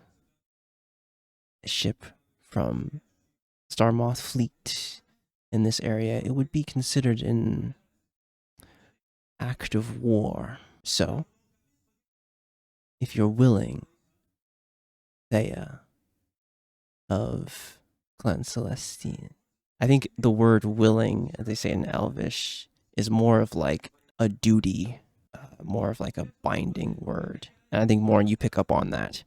Speaker 1: a ship from Starmoth fleet in this area, it would be considered an act of war. So, if you're willing Thea of Clan Celestine. I think the word willing, as they say in Elvish, is more of like a duty, more of like a binding word. And I think more you pick up on that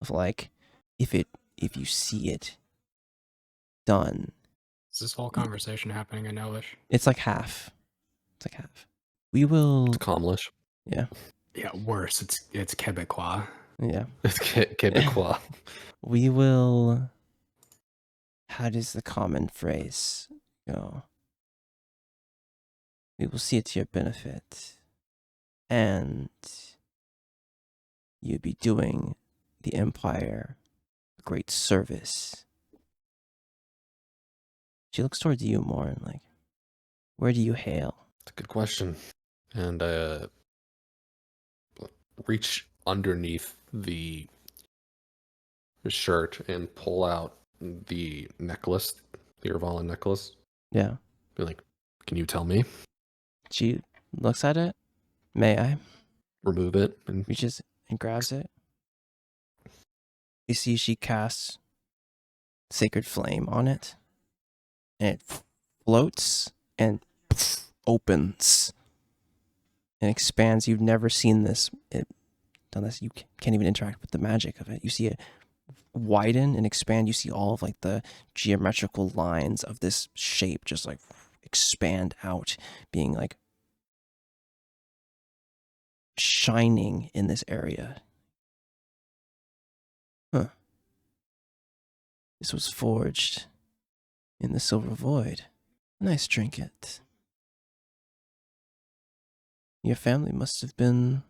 Speaker 1: of like if you see it done.
Speaker 4: Is this whole conversation happening in Elvish?
Speaker 1: It's like half. It's like half. We will.
Speaker 6: It's Comlish.
Speaker 1: Yeah.
Speaker 4: Yeah, worse. It's Quebecois.
Speaker 1: Yeah.
Speaker 6: It's Quebecois.
Speaker 1: We will. How does the common phrase go? We will see it to your benefit, and you'd be doing the Empire a great service. She looks towards you more and like, where do you hail?
Speaker 6: It's a good question. And reach underneath the shirt and pull out the necklace, the Irvala necklace.
Speaker 1: Yeah.
Speaker 6: Be like, can you tell me?
Speaker 1: She looks at it. May I?
Speaker 6: Remove it and
Speaker 1: Reaches and grabs it. You see she casts Sacred Flame on it. And it floats and opens and expands. You've never seen this. Unless you can't even interact with the magic of it. You see it widen and expand. You see all of like the geometrical lines of this shape just like expand out, being like shining in this area. Huh. This was forged in the Silver Void. Nice trinket. Your family must have been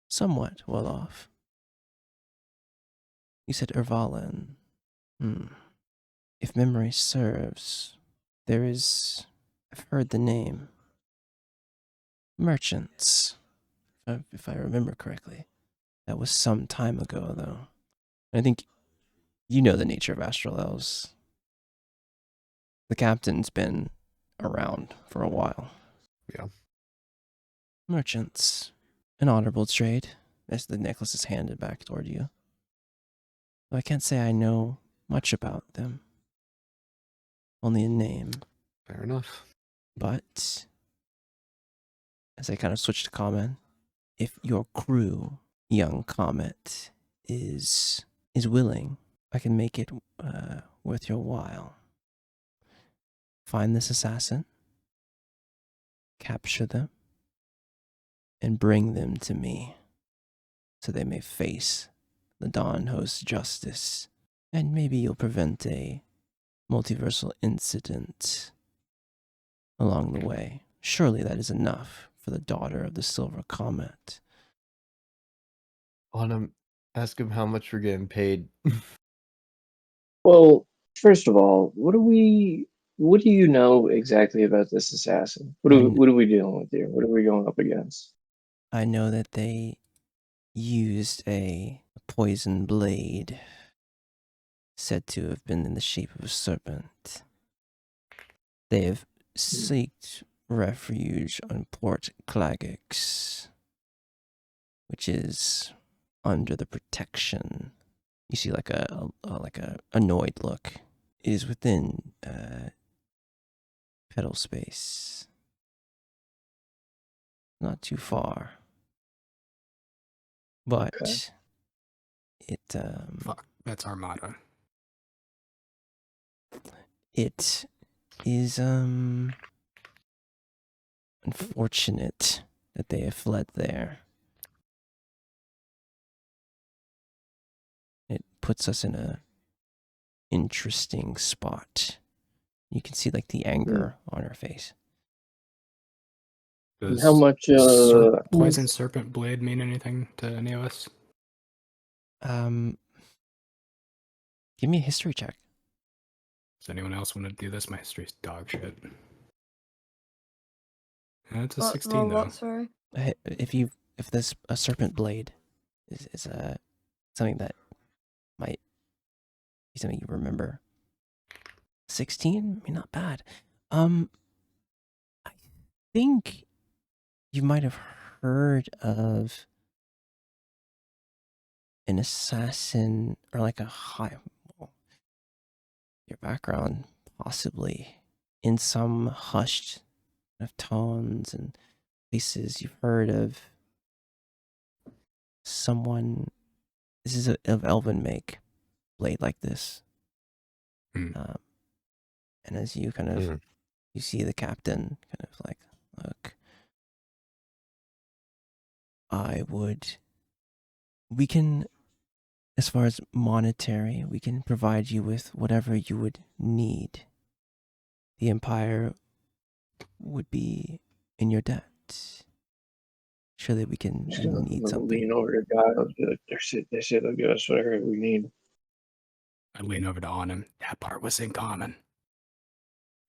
Speaker 1: somewhat well off. You said Irvala. If memory serves, there is, I've heard the name, merchants, if I remember correctly. That was some time ago, though. I think you know the nature of Astral Elves. The captain's been around for a while.
Speaker 6: Yeah.
Speaker 1: Merchants. An honorable trade, as the necklace is handed back toward you. Though I can't say I know much about them. Only a name.
Speaker 6: fair enough.
Speaker 1: But, as I kind of switch to Comet, if your crew, young Comet, is willing, I can make it worth your while. Find this assassin, capture them, and bring them to me, so they may face the Dawn Host's justice, and maybe you'll prevent a multiversal incident along the way. Surely that is enough for the daughter of the Silver Comet.
Speaker 7: Ask him how much we're getting paid.
Speaker 5: Well, first of all, what do you know exactly about this assassin? What are we dealing with here? What are we going up against?
Speaker 1: I know that they used a poison blade, said to have been in the shape of a serpent. They have sought refuge on Port Clagix, which is under the protection. You see like a annoyed look. It is within pedal space. Not too far. But
Speaker 5: Okay.
Speaker 1: it
Speaker 4: Fuck, that's Armada.
Speaker 1: it is unfortunate that they have fled there. It puts us in a interesting spot. You can see like the anger on her face.
Speaker 4: Does
Speaker 5: How much
Speaker 4: poison serpent blade mean anything to any of us?
Speaker 1: Give me a history check.
Speaker 4: Does anyone else want to do this? My history's dog shit. It's a
Speaker 2: What,
Speaker 4: 16
Speaker 2: roll
Speaker 4: though.
Speaker 2: what, sorry?
Speaker 1: If this a serpent blade is something that might be something you remember. 16? I mean, not bad. I think you might have heard of an assassin or like a high, well, your background possibly in some hushed of tones and places you've heard of someone. This is of elven make blade like this.
Speaker 4: Hmm.
Speaker 1: And as you kind of
Speaker 6: Hmm.
Speaker 1: you see the captain kind of like, look, we can, as far as monetary, we can provide you with whatever you would need. The Empire would be in your debt. Surely we can
Speaker 5: Just
Speaker 1: we
Speaker 5: gonna
Speaker 1: need something.
Speaker 5: lean over to Giles. Be like, they said they'll give us whatever we need.
Speaker 4: I lean over to on him. That part was in common.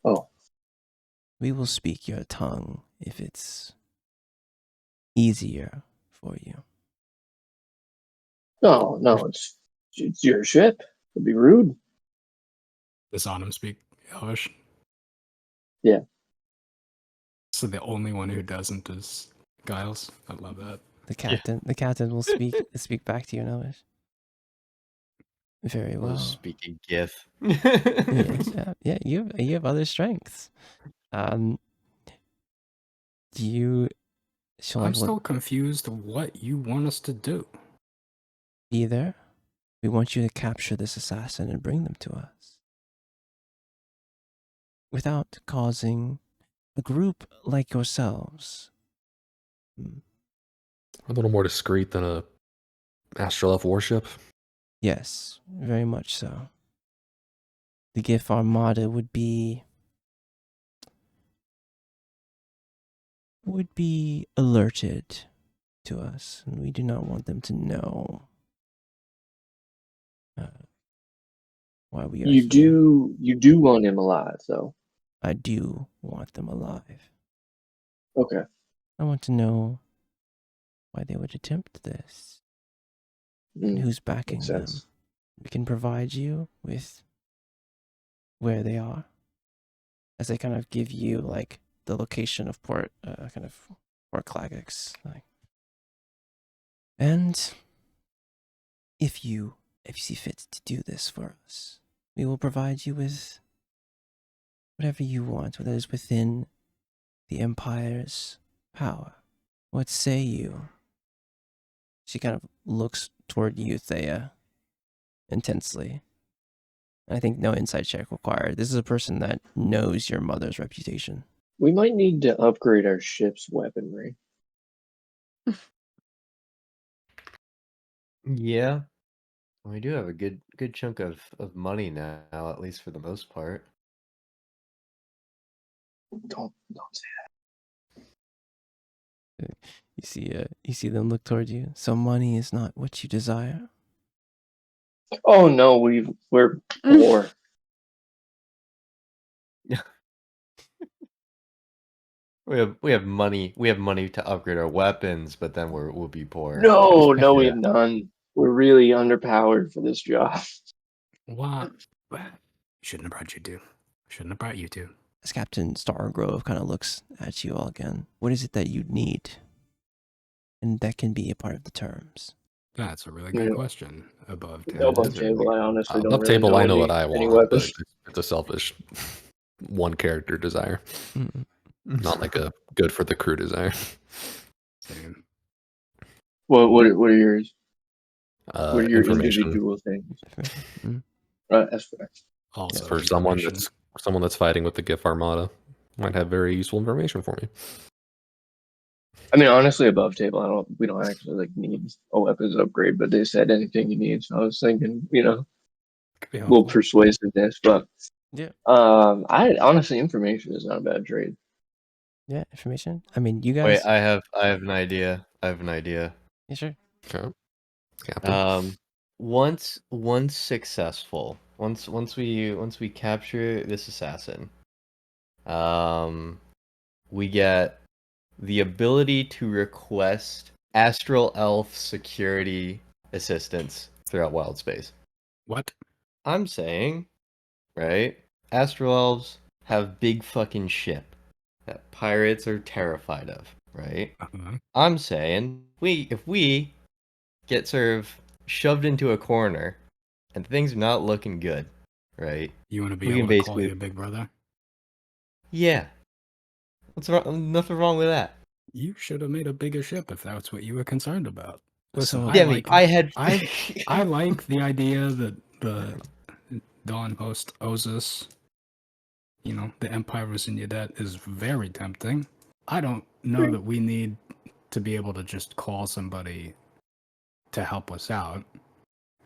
Speaker 5: Oh,
Speaker 1: We will speak your tongue if it's easier for you.
Speaker 5: no, it's your ship. It'd be rude.
Speaker 4: Does on him speak Elvish?
Speaker 5: Yeah.
Speaker 4: So the only one who doesn't is Giles. I love that.
Speaker 1: The captain will speak back to you in Elvish. Very
Speaker 7: I
Speaker 1: well.
Speaker 7: was speaking GIF.
Speaker 1: Yes, yeah. You have other strengths. Do you? So
Speaker 4: I'm
Speaker 1: like,
Speaker 4: still confused what you want us to do.
Speaker 1: either we want you to capture this assassin and bring them to us without causing a group like yourselves.
Speaker 6: A little more discreet than a Astral Elf warship.
Speaker 1: Yes, very much so. The GIF Armada would be alerted to us, and we do not want them to know why we are
Speaker 5: You
Speaker 1: here.
Speaker 5: do want him alive, though.
Speaker 1: I do want them alive.
Speaker 5: Okay.
Speaker 1: I want to know why they would attempt this and who's backing
Speaker 5: Makes
Speaker 1: them.
Speaker 5: sense.
Speaker 1: We can provide you with where they are, as they kind of give you like the location of Port Clagix, like. And if you see fit to do this for us, we will provide you with whatever you want, whether it's within the Empire's power. What say you? She kind of looks toward you, Thea, intensely. I think no inside check required. This is a person that knows your mother's reputation.
Speaker 5: We might need to upgrade our ship's weaponry.
Speaker 7: Yeah. We do have a good chunk of money now, at least for the most part.
Speaker 5: Don't say
Speaker 1: You see them look toward you. So money is not what you desire.
Speaker 5: that. Oh no, we're poor.
Speaker 7: We have money to upgrade our weapons, but then we'll be poor.
Speaker 5: No, we have none. We're really underpowered for this job.
Speaker 4: What? Shouldn't have brought you two. Shouldn't have brought you two.
Speaker 1: As Captain Stargrove kind of looks at you all again, what is it that you need? And that can be a part of the terms.
Speaker 4: That's a really good question. Above
Speaker 5: Above table, I honestly don't
Speaker 6: Up
Speaker 5: really
Speaker 6: table,
Speaker 5: know
Speaker 6: I know
Speaker 5: any,
Speaker 6: what I
Speaker 5: any
Speaker 6: want, but
Speaker 5: weapons.
Speaker 6: it's a selfish one character desire,
Speaker 1: Mm-mm.
Speaker 6: not like a good for the crew desire.
Speaker 4: Same.
Speaker 5: What are yours? What are your
Speaker 6: Information
Speaker 5: individual things?
Speaker 1: Mm.
Speaker 5: That's fair.
Speaker 4: Also,
Speaker 6: for someone
Speaker 4: information.
Speaker 6: that's fighting with the GIF Armada might have very useful information for me.
Speaker 5: I mean, honestly, above table, we don't actually like need a weapons upgrade, but they said anything you need. So I was thinking,
Speaker 4: Could be
Speaker 5: a little
Speaker 4: helpful.
Speaker 5: persuasiveness, but
Speaker 1: Yeah.
Speaker 5: I honestly, information is not a bad trade.
Speaker 1: Yeah, information. I mean, you guys.
Speaker 7: Wait, I have an idea.
Speaker 1: Yeah, sure.
Speaker 6: Okay, Captain.
Speaker 7: Once successful, once we capture this assassin, we get the ability to request Astral Elf security assistance throughout Wildspace.
Speaker 4: What?
Speaker 7: I'm saying, right? Astral Elves have big fucking ship that pirates are terrified of, right?
Speaker 4: Uh-huh.
Speaker 7: I'm saying if we get sort of shoved into a corner, and things are not looking good, right?
Speaker 4: You want to be
Speaker 7: We
Speaker 4: able
Speaker 7: can
Speaker 4: to call
Speaker 7: basically-
Speaker 4: you big brother?
Speaker 7: Yeah. What's wrong? Nothing wrong with that.
Speaker 4: You should have made a bigger ship if that's what you were concerned about. Listen,
Speaker 1: So-
Speaker 4: I
Speaker 7: Demi,
Speaker 4: like
Speaker 7: I had.
Speaker 4: I like the idea that the Dawn Host owes us. You know, the Empire is in your debt is very tempting. I don't know that we need to be able to just call somebody to help us out.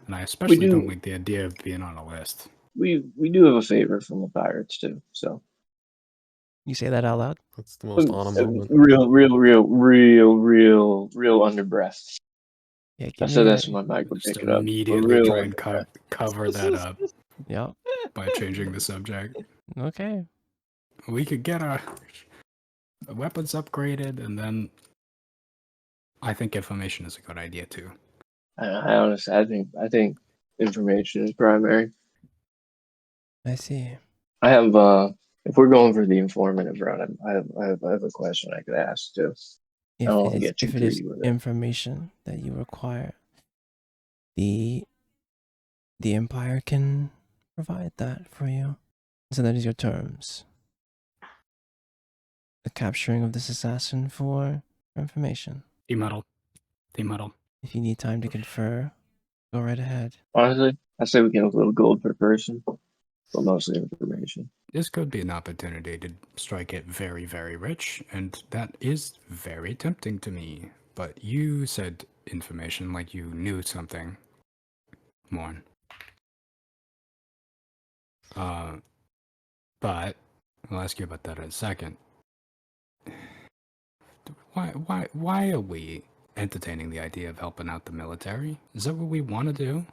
Speaker 4: And I especially
Speaker 5: do-
Speaker 4: don't like the idea of being on a list.
Speaker 5: We do have a favor from the pirates too. So
Speaker 1: You say that out loud?
Speaker 6: That's the most on a moment.
Speaker 5: real under breath.
Speaker 1: Yeah,
Speaker 5: I
Speaker 1: give
Speaker 5: said
Speaker 1: me
Speaker 5: that's
Speaker 1: a-
Speaker 5: when my mic would
Speaker 4: Just
Speaker 5: pick it up. But
Speaker 4: immediately
Speaker 5: real
Speaker 4: try
Speaker 5: under
Speaker 4: and cover that up
Speaker 1: Yeah.
Speaker 4: by changing the subject.
Speaker 1: Okay.
Speaker 4: We could get our weapons upgraded, and then I think information is a good idea too.
Speaker 5: I honestly, I think information is primary.
Speaker 1: I see.
Speaker 5: I have if we're going for the informative route, I have a question I could ask too. I don't want to get too
Speaker 1: If it is
Speaker 5: greedy with it.
Speaker 1: information that you require, the Empire can provide that for you. So that is your terms. The capturing of this assassin for information.
Speaker 4: Team huddle. Team huddle.
Speaker 1: If you need time to confer, go right ahead.
Speaker 5: Honestly, I say we get a little gold per person, but mostly information.
Speaker 4: This could be an opportunity to strike it very, very rich, and that is very tempting to me. But you said information like you knew something. Morn. But I'll ask you about that in a second. Why are we entertaining the idea of helping out the military? Is that what we want to do?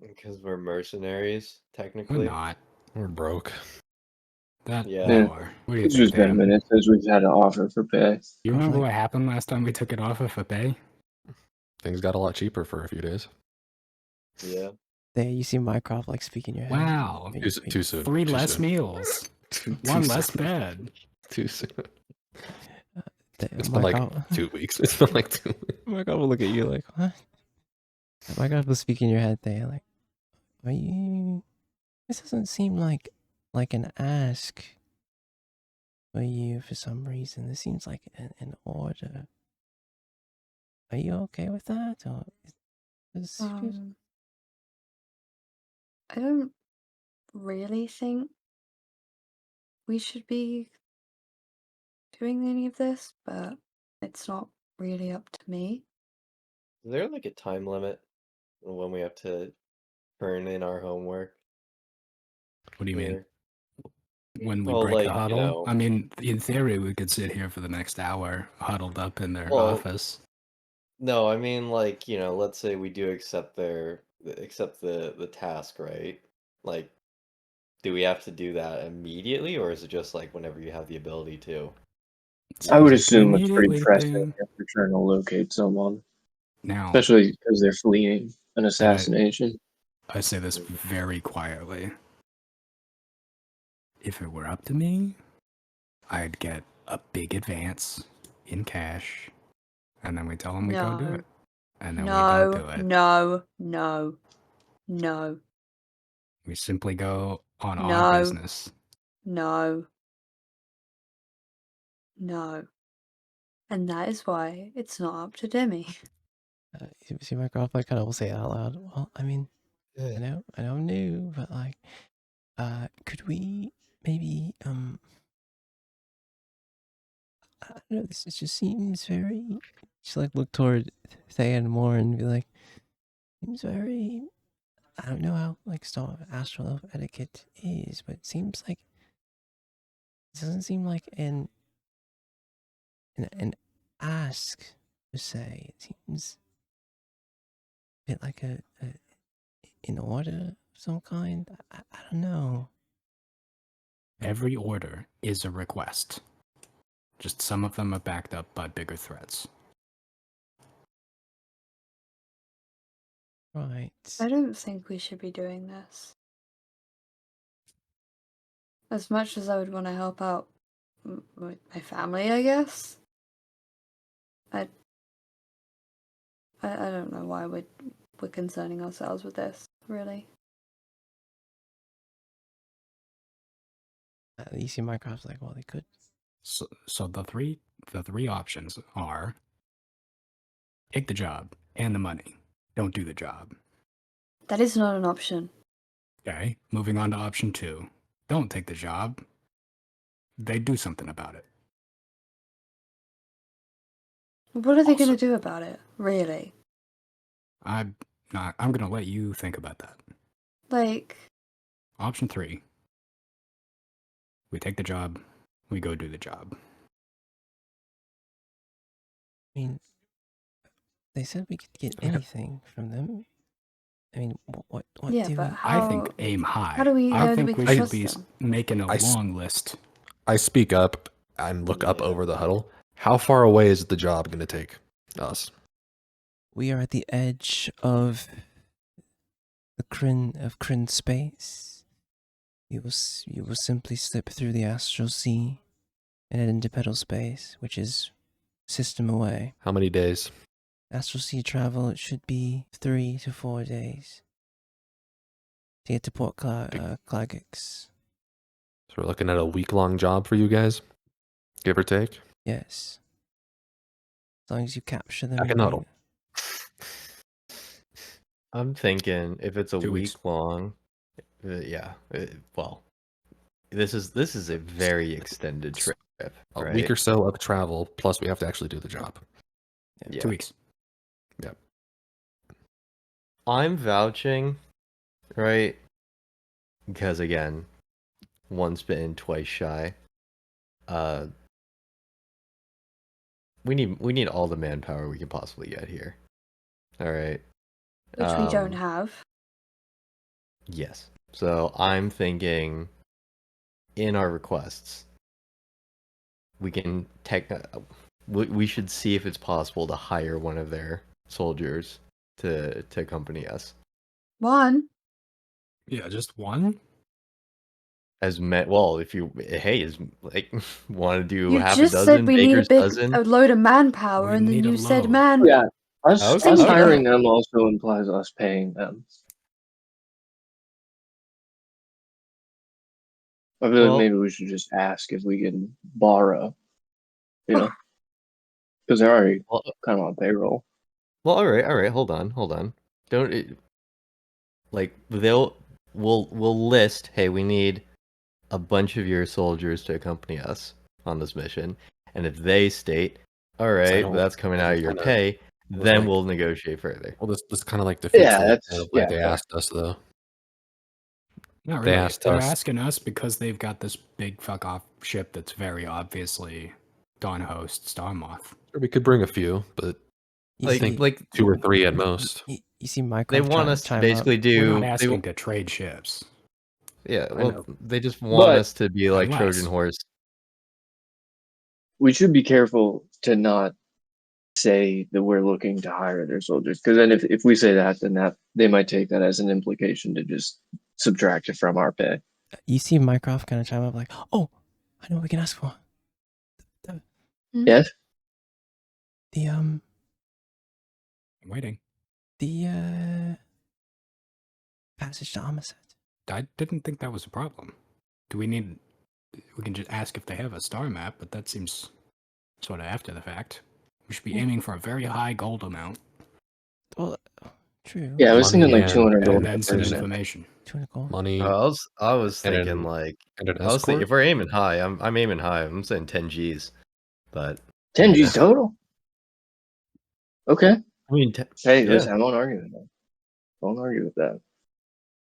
Speaker 3: Because we're mercenaries,
Speaker 4: We're
Speaker 3: technically.
Speaker 4: not.
Speaker 6: We're broke.
Speaker 4: That
Speaker 3: Yeah.
Speaker 4: we are. What do you
Speaker 5: It's
Speaker 4: think,
Speaker 5: just been a
Speaker 4: Dan?
Speaker 5: minute since we've had an offer for pay.
Speaker 4: You remember
Speaker 1: Conflict.
Speaker 4: what happened last time we took it off of a pay?
Speaker 6: Things got a lot cheaper for a few days.
Speaker 3: Yeah.
Speaker 1: There, you see Mycroft like speaking your head.
Speaker 4: Wow.
Speaker 1: Wait,
Speaker 6: Too,
Speaker 1: wait.
Speaker 6: too soon.
Speaker 4: 3
Speaker 6: too
Speaker 4: less
Speaker 6: soon.
Speaker 4: meals.
Speaker 6: Too
Speaker 4: 1
Speaker 6: soon.
Speaker 4: less bed.
Speaker 6: Too soon.
Speaker 1: There,
Speaker 6: It's been like
Speaker 1: Mycroft-
Speaker 6: 2 weeks. It's been like 2 weeks.
Speaker 1: Mycroft will look at you like, what? Mycroft will speak in your head there, like, are you... This doesn't seem like an ask for you for some reason. This seems like an order. Are you okay with that? Or is
Speaker 2: I don't really think we should be doing any of this, but it's not really up to me.
Speaker 3: Is there like a time limit on when we have to turn in our homework?
Speaker 4: What do you mean?
Speaker 3: here?
Speaker 4: When we
Speaker 3: Well,
Speaker 4: break
Speaker 3: like,
Speaker 4: the
Speaker 3: you
Speaker 4: huddle?
Speaker 3: know-
Speaker 4: I mean, in theory, we could sit here for the next hour huddled up in their
Speaker 3: Well,
Speaker 4: office.
Speaker 3: No, I mean, like, let's say we do accept the task, right? Like, do we have to do that immediately, or is it just like whenever you have the ability to?
Speaker 5: I would
Speaker 4: Sounds like an
Speaker 5: assume it's pretty
Speaker 4: immediately
Speaker 5: pressing
Speaker 4: thing.
Speaker 5: if you're trying to locate someone,
Speaker 4: Now,
Speaker 5: especially because they're fleeing an assassination.
Speaker 4: I say this very quietly. If it were up to me, I'd get a big advance in cash, and then we tell them we go do
Speaker 2: No.
Speaker 4: it. And then we go do
Speaker 2: No,
Speaker 4: it.
Speaker 2: no.
Speaker 4: We simply go on our
Speaker 2: No.
Speaker 4: business.
Speaker 2: No. And that is why it's not up to Demi.
Speaker 1: you see Mycroft like kind of will say it out loud. Well, I mean, I know I'm new, but like, could we maybe I don't know, this just seems very, just like look toward Thea and more and be like, seems very, I don't know how like astral etiquette is, but it seems like it doesn't seem like an ask per se. It seems a bit like an order of some kind. I don't know.
Speaker 4: Every order is a request. Just some of them are backed up by bigger threats.
Speaker 1: Right.
Speaker 2: I don't think we should be doing this. As much as I would want to help out my family, I guess. I don't know why we're we're concerning ourselves with this, really.
Speaker 1: You see Mycroft's like, well, they could.
Speaker 4: So the three options are take the job and the money. Don't do the job.
Speaker 2: That is not an option.
Speaker 4: Okay. Moving on to option 2. Don't take the job. They do something about it.
Speaker 2: What are they going to
Speaker 4: Also-
Speaker 2: do about it, really?
Speaker 4: I'm gonna let you think about that.
Speaker 2: Like,
Speaker 4: Option 3. We take the job. We go do the job.
Speaker 1: I mean, they said we could get
Speaker 6: Yeah.
Speaker 1: anything from them. I mean, what
Speaker 2: yeah,
Speaker 1: do
Speaker 2: but
Speaker 1: we...
Speaker 2: how?
Speaker 4: I think aim high.
Speaker 2: How do we
Speaker 4: I
Speaker 2: know that
Speaker 4: think
Speaker 2: we
Speaker 4: we
Speaker 2: can
Speaker 4: should
Speaker 2: trust
Speaker 4: be
Speaker 2: them?
Speaker 4: making a
Speaker 6: I s-
Speaker 4: long list.
Speaker 6: I speak up and look up over the huddle. How far away is the job going to take us?
Speaker 1: We are at the edge of the Kryn space. You will simply slip through the astral sea and head into pedal space, which is system away.
Speaker 6: How many days?
Speaker 1: Astral sea travel, it should be 3 to 4 days to get to Port Klagix.
Speaker 6: So we're looking at a week-long job for you guys, give or take.
Speaker 1: Yes. As long as you capture them.
Speaker 6: Back in the huddle.
Speaker 7: I'm thinking if it's a
Speaker 4: 2 weeks.
Speaker 7: week long, well, this is a very extended trip.
Speaker 6: A
Speaker 7: right?
Speaker 6: week or so of travel, plus we have to actually do the job.
Speaker 7: Yeah.
Speaker 4: 2 weeks.
Speaker 7: I'm vouching, right? Because again, once bitten, twice shy. We need all the manpower we can possibly get here. All right.
Speaker 2: Which we don't have.
Speaker 7: Yes. So I'm thinking in our requests, we can we should see if it's possible to hire one of their soldiers to accompany us.
Speaker 2: One.
Speaker 4: Yeah, just one?
Speaker 7: Well, if you want to do
Speaker 2: You
Speaker 7: half
Speaker 2: just
Speaker 7: a dozen,
Speaker 2: said we need
Speaker 7: baker's dozen.
Speaker 2: a load of manpower,
Speaker 4: We
Speaker 2: and then
Speaker 4: need a
Speaker 2: you said
Speaker 4: load.
Speaker 2: man.
Speaker 5: Yeah, us
Speaker 7: Okay.
Speaker 5: us
Speaker 2: Okay.
Speaker 5: hiring them also implies us paying them. I feel
Speaker 7: Well-
Speaker 5: like maybe we should just ask if we can borrow, you know, because they're already
Speaker 7: Well,
Speaker 5: kind of on payroll.
Speaker 7: Well, all right. Hold on. We'll list. Hey, we need a bunch of your soldiers to accompany us on this mission, and if they state, all right,
Speaker 6: don't-
Speaker 7: that's coming out of your
Speaker 6: kinda-
Speaker 7: pay,
Speaker 6: was
Speaker 7: then
Speaker 6: like-
Speaker 7: we'll negotiate further.
Speaker 6: Well, this kind of like defeats
Speaker 5: Yeah,
Speaker 6: the
Speaker 5: that's-
Speaker 6: point of why
Speaker 5: yeah,
Speaker 6: they
Speaker 5: fair.
Speaker 6: asked us, though.
Speaker 4: Not
Speaker 6: They
Speaker 4: really.
Speaker 6: asked
Speaker 4: They're
Speaker 6: us-
Speaker 4: asking us because they've got this big fuck off ship that's very obviously Dawn Host Star Moth.
Speaker 6: Or we could bring a few, but
Speaker 1: You
Speaker 7: Like,
Speaker 1: see,
Speaker 7: like
Speaker 6: 2 or 3 at most.
Speaker 1: you see Mycroft
Speaker 7: they want us to
Speaker 1: chime
Speaker 7: basically
Speaker 1: up.
Speaker 7: do.
Speaker 4: We're not asking to trade ships.
Speaker 7: Yeah,
Speaker 4: I
Speaker 7: well,
Speaker 4: know.
Speaker 7: they just want
Speaker 5: But-
Speaker 7: us to be like
Speaker 4: Unless-
Speaker 7: Trojan horse.
Speaker 5: We should be careful to not say that we're looking to hire their soldiers, because then if we say that, then that they might take that as an implication to just subtract it from our pay.
Speaker 1: You see Mycroft kind of chime up like, oh, I know what we can ask for.
Speaker 5: Yes.
Speaker 1: The
Speaker 4: I'm waiting.
Speaker 1: passage to Amaset.
Speaker 4: I didn't think that was a problem. We can just ask if they have a star map, but that seems sort of after the fact. We should be aiming for a very high gold amount.
Speaker 1: Well, true.
Speaker 5: Yeah, I was thinking
Speaker 6: Money
Speaker 5: like 200 gold
Speaker 4: And
Speaker 5: per
Speaker 4: then some
Speaker 5: person.
Speaker 4: information.
Speaker 1: 200 gold.
Speaker 6: Money
Speaker 7: I was
Speaker 6: And
Speaker 7: thinking
Speaker 6: an-
Speaker 7: like
Speaker 6: and an
Speaker 7: I was thinking
Speaker 6: escort.
Speaker 7: if we're aiming high, I'm aiming high. I'm saying 10 G's, but
Speaker 5: 10 G's total. Okay.
Speaker 7: I mean,
Speaker 5: Hey,
Speaker 7: Yeah.
Speaker 5: listen, I won't argue with that. Won't argue with that.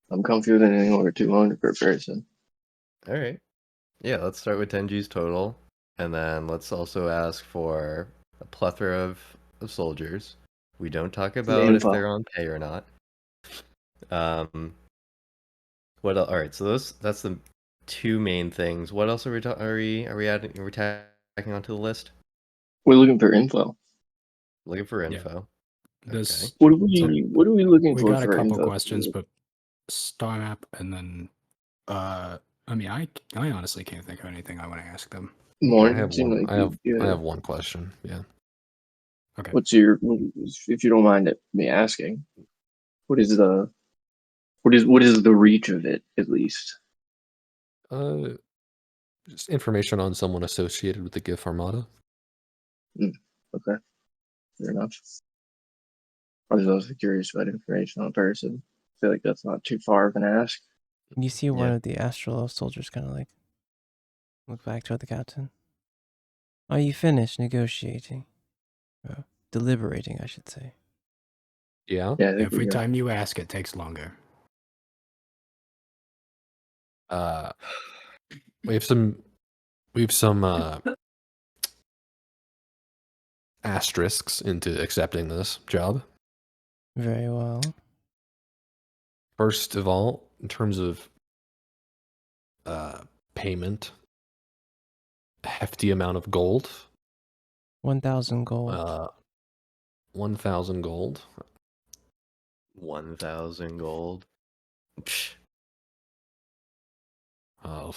Speaker 5: I'm comfy with anything over 200 per person.
Speaker 7: all right. Yeah, let's start with 10 G's total, and then let's also ask for a plethora of soldiers. We don't talk about if
Speaker 5: info.
Speaker 7: they're on pay or not. What else? All right, so that's the 2 main things. What else are we adding? Are we tacking onto the list?
Speaker 5: We're looking for info.
Speaker 7: Looking for
Speaker 4: Yeah.
Speaker 7: info.
Speaker 4: This
Speaker 5: What are we looking
Speaker 4: we
Speaker 5: for?
Speaker 4: got a
Speaker 5: for
Speaker 4: couple
Speaker 5: info?
Speaker 4: questions, but star map and then I mean I honestly can't think of anything I want to ask them.
Speaker 5: More.
Speaker 6: I have
Speaker 5: Seem
Speaker 6: one.
Speaker 5: like
Speaker 6: I have
Speaker 5: you-
Speaker 6: I have one question. Yeah.
Speaker 4: Okay.
Speaker 5: What's your? If you don't mind me asking. What is the reach of it, at least?
Speaker 6: Just information on someone associated with the GIF Armada.
Speaker 5: Okay, fair enough. I was also curious about information on a person. I feel like that's not too far of an ask.
Speaker 1: You see one
Speaker 7: Yeah.
Speaker 1: of the Astral soldiers kind of like look back toward the captain. Are you finished negotiating? Or deliberating, I should say.
Speaker 6: Yeah.
Speaker 5: Yeah, I think
Speaker 4: Every
Speaker 5: we are.
Speaker 4: time you ask, it takes longer.
Speaker 6: We have some asterisks into accepting this job.
Speaker 1: Very well.
Speaker 6: First of all, in terms of payment, a hefty amount of gold.
Speaker 1: 1,000 gold.
Speaker 6: 1,000 gold.
Speaker 7: 1,000 gold. Psh,
Speaker 6: Oh.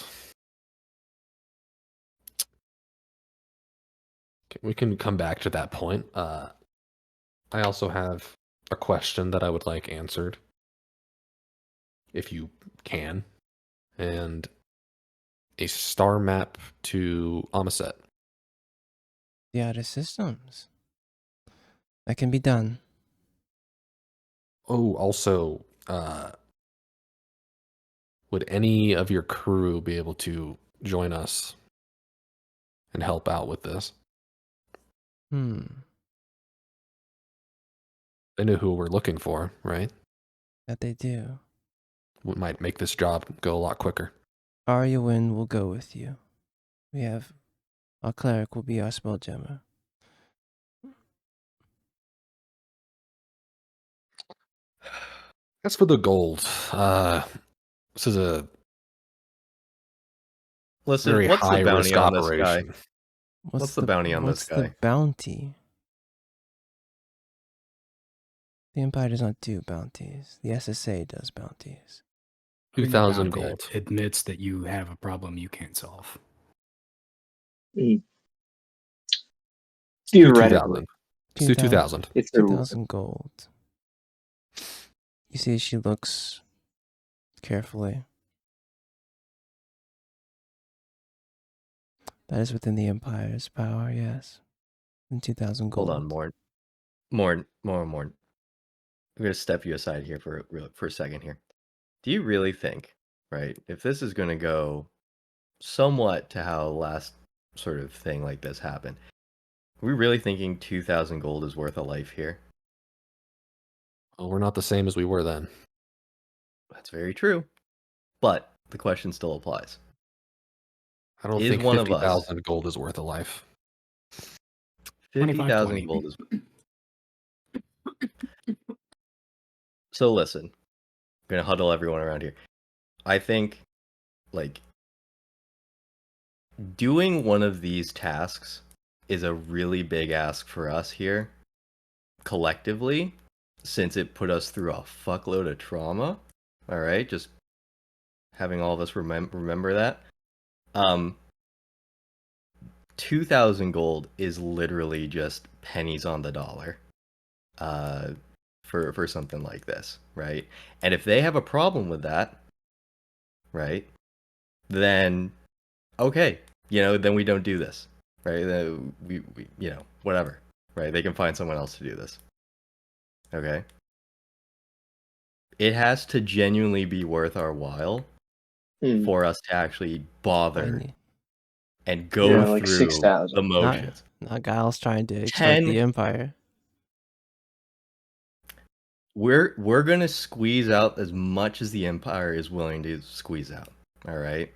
Speaker 6: We can come back to that point. I also have a question that I would like answered, if you can, and a star map to Amaset.
Speaker 1: The outer systems. That can be done.
Speaker 6: Oh, also, would any of your crew be able to join us and help out with this? They know who we're looking for, right?
Speaker 1: That they do.
Speaker 6: We might make this job go a lot quicker.
Speaker 1: Aryawin will go with you. We have our cleric will be our spellgemmer.
Speaker 6: As for the gold, this is a
Speaker 3: Listen,
Speaker 6: very
Speaker 3: what's
Speaker 6: high
Speaker 3: the bounty
Speaker 6: risk
Speaker 3: on this guy?
Speaker 6: operation.
Speaker 3: What's the bounty on this guy?
Speaker 1: What's the bounty? The Empire does not do bounties. The SSA does bounties.
Speaker 6: 2,000
Speaker 4: Bounty
Speaker 6: gold.
Speaker 4: admits that you have a problem you can't solve.
Speaker 5: Theoretically,
Speaker 6: 2,000. Let's do 2,000.
Speaker 5: it's
Speaker 1: 2,000 gold. You see, she looks carefully. That is within the Empire's power, yes. And 2,000 gold.
Speaker 3: Hold on, Morn. I'm gonna step you aside here for a second here. Do you really think, right, if this is gonna go somewhat to how last sort of thing like this happened, are we really thinking 2,000 gold is worth a life here?
Speaker 6: Well, we're not the same as we were then.
Speaker 3: That's very true. But the question still applies.
Speaker 6: I don't
Speaker 3: Is
Speaker 6: think
Speaker 3: one of us
Speaker 6: 50,000 gold is worth a life.
Speaker 3: 50,000 gold is. So listen, I'm gonna huddle everyone around here. I think, like, doing one of these tasks is a really big ask for us here, collectively, since it put us through a fuckload of trauma. All right, just having all of us remember that. 2,000 gold is literally just pennies on the dollar. For something like this, right? And if they have a problem with that, right, then okay, then we don't do this, right? Then we whatever, right? They can find someone else to do this. Okay. It has to genuinely be worth our while for us to actually bother and go
Speaker 5: like
Speaker 3: through
Speaker 5: 6,000.
Speaker 3: the motions.
Speaker 1: Not Giles trying to extort the Empire.
Speaker 3: We're gonna squeeze out as much as the Empire is willing to squeeze out. All right.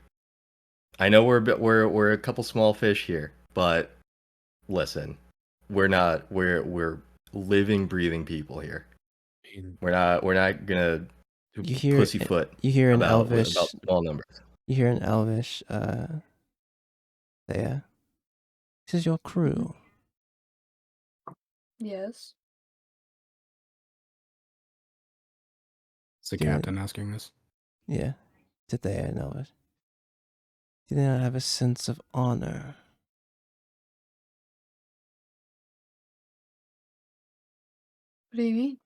Speaker 3: I know we're a couple small fish here, but listen, we're living, breathing people here. We're not gonna pussyfoot.
Speaker 1: You hear an
Speaker 3: about
Speaker 1: Elvish
Speaker 3: small numbers.
Speaker 1: You hear an Elvish there. This is your crew.
Speaker 2: Yes.
Speaker 4: Is the
Speaker 1: Yeah.
Speaker 4: captain asking this?
Speaker 1: Yeah. Did they in Elvish? Do they not have a sense of honor?
Speaker 2: What do you mean?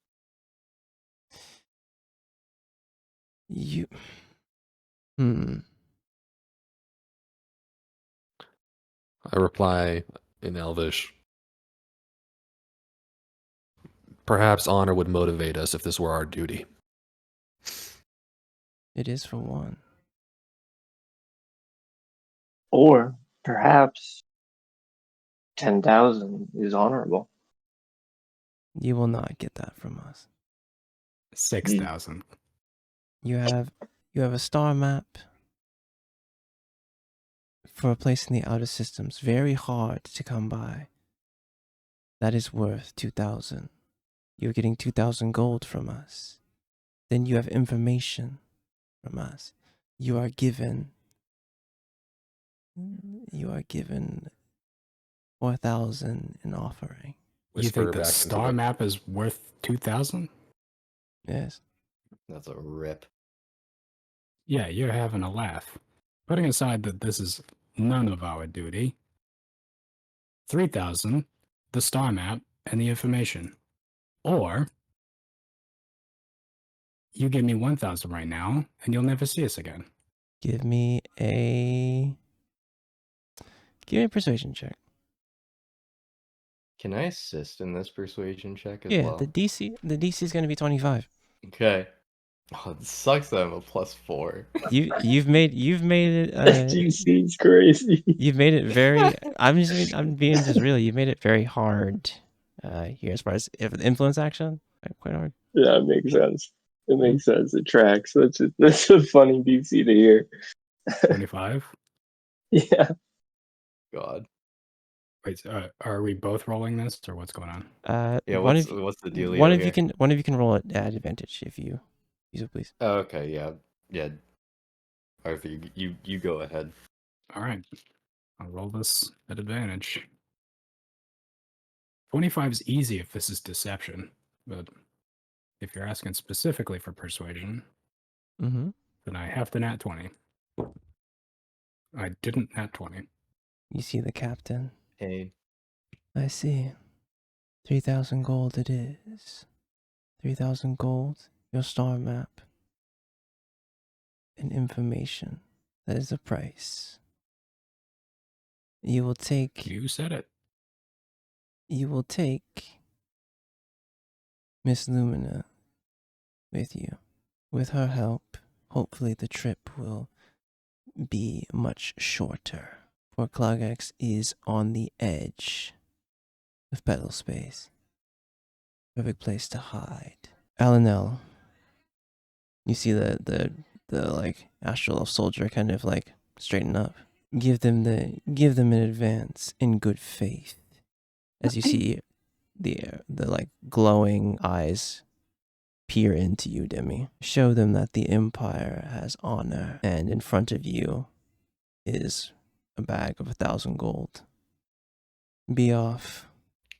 Speaker 1: You. Hmm.
Speaker 6: I reply in Elvish. Perhaps honor would motivate us if this were our duty.
Speaker 1: It is for one.
Speaker 5: Or perhaps 10,000 is honorable.
Speaker 1: You will not get that from us.
Speaker 4: 6,000.
Speaker 1: You have a star map for a place in the outer systems, very hard to come by. That is worth 2,000. You're getting 2,000 gold from us. Then you have information from us. You are given 4,000 in offering.
Speaker 4: You
Speaker 6: Whisper
Speaker 4: think the
Speaker 6: back into
Speaker 4: star map is worth 2,000?
Speaker 1: Yes.
Speaker 3: That's a rip.
Speaker 4: Yeah, you're having a laugh. Putting aside that this is none of our duty, 3,000, the star map, and the information. Or you give me 1,000 right now, and you'll never see us again.
Speaker 1: Give me a persuasion check.
Speaker 3: Can I assist in this persuasion check as
Speaker 1: Yeah,
Speaker 3: well?
Speaker 1: the DC is going to be 25.
Speaker 3: Okay. Oh, it sucks that I'm a +4.
Speaker 1: You've made it
Speaker 5: GC's crazy.
Speaker 1: you've made it very I'm being just real. You've made it very hard here as far as if influence action, quite hard.
Speaker 5: Yeah, it makes sense. It makes sense. It tracks. That's a funny DC to hear.
Speaker 4: 25?
Speaker 5: Yeah.
Speaker 3: God.
Speaker 4: Wait, are we both rolling this, or what's going on?
Speaker 3: Yeah,
Speaker 1: one
Speaker 3: what's the dealio
Speaker 1: one of
Speaker 3: here?
Speaker 1: you can roll at advantage if you use it, please.
Speaker 3: Oh, okay, yeah. Arthur, you go ahead.
Speaker 4: All right. I'll roll this at advantage. 25 is easy if this is deception, but if you're asking specifically for persuasion,
Speaker 1: Mm-hmm.
Speaker 4: then I have to nat 20. I didn't nat 20.
Speaker 1: You see the captain.
Speaker 3: Hey.
Speaker 1: I see. 3,000 gold it is. 3,000 gold, your star map, and information. That is the price. You will take
Speaker 4: You said it.
Speaker 1: Miss Lumina with you. With her help, hopefully the trip will be much shorter. For Klagax is on the edge of battle space. Perfect place to hide. Alanel, you see the like astral soldier kind of like straighten up. Give them in advance in good faith. As you see the like glowing eyes peer into you, Demi. Show them that the Empire has honor, and in front of you is a bag of 1,000 gold. Be off.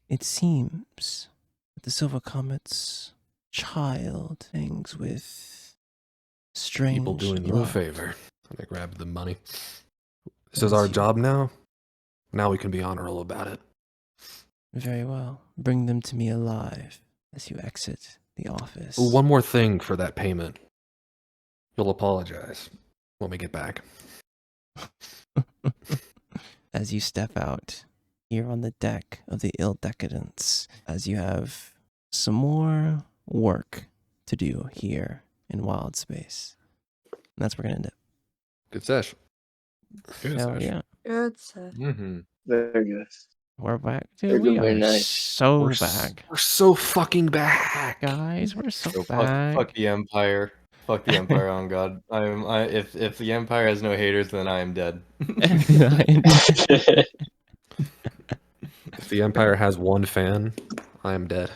Speaker 1: It seems that the Silver Comet's child things with strange
Speaker 6: People doing you a
Speaker 1: luck.
Speaker 6: favor. And I grabbed the money. This is our job now. Now we can be honorable about it.
Speaker 1: Very well. Bring them to me alive as you exit the office.
Speaker 6: Oh, one more thing for that payment. You'll apologize when we get back.
Speaker 1: As you step out here on the deck of the Ill Decadence, as you have some more work to do here in Wildspace. And that's where we're going to end it.
Speaker 6: Good sesh.
Speaker 4: Good
Speaker 1: Hell
Speaker 4: session.
Speaker 1: yeah.
Speaker 2: Good stuff.
Speaker 3: Mm-hmm.
Speaker 5: Very good.
Speaker 1: We're back.
Speaker 5: Very
Speaker 1: Dude, we
Speaker 5: good, very
Speaker 1: are
Speaker 5: nice.
Speaker 1: so back.
Speaker 6: We're so fucking back.
Speaker 1: Guys, we're so
Speaker 3: So
Speaker 1: back.
Speaker 3: fuck the Empire. Fuck the Empire on God. If the Empire has no haters, then I am dead.
Speaker 6: If the Empire has one fan, I am dead.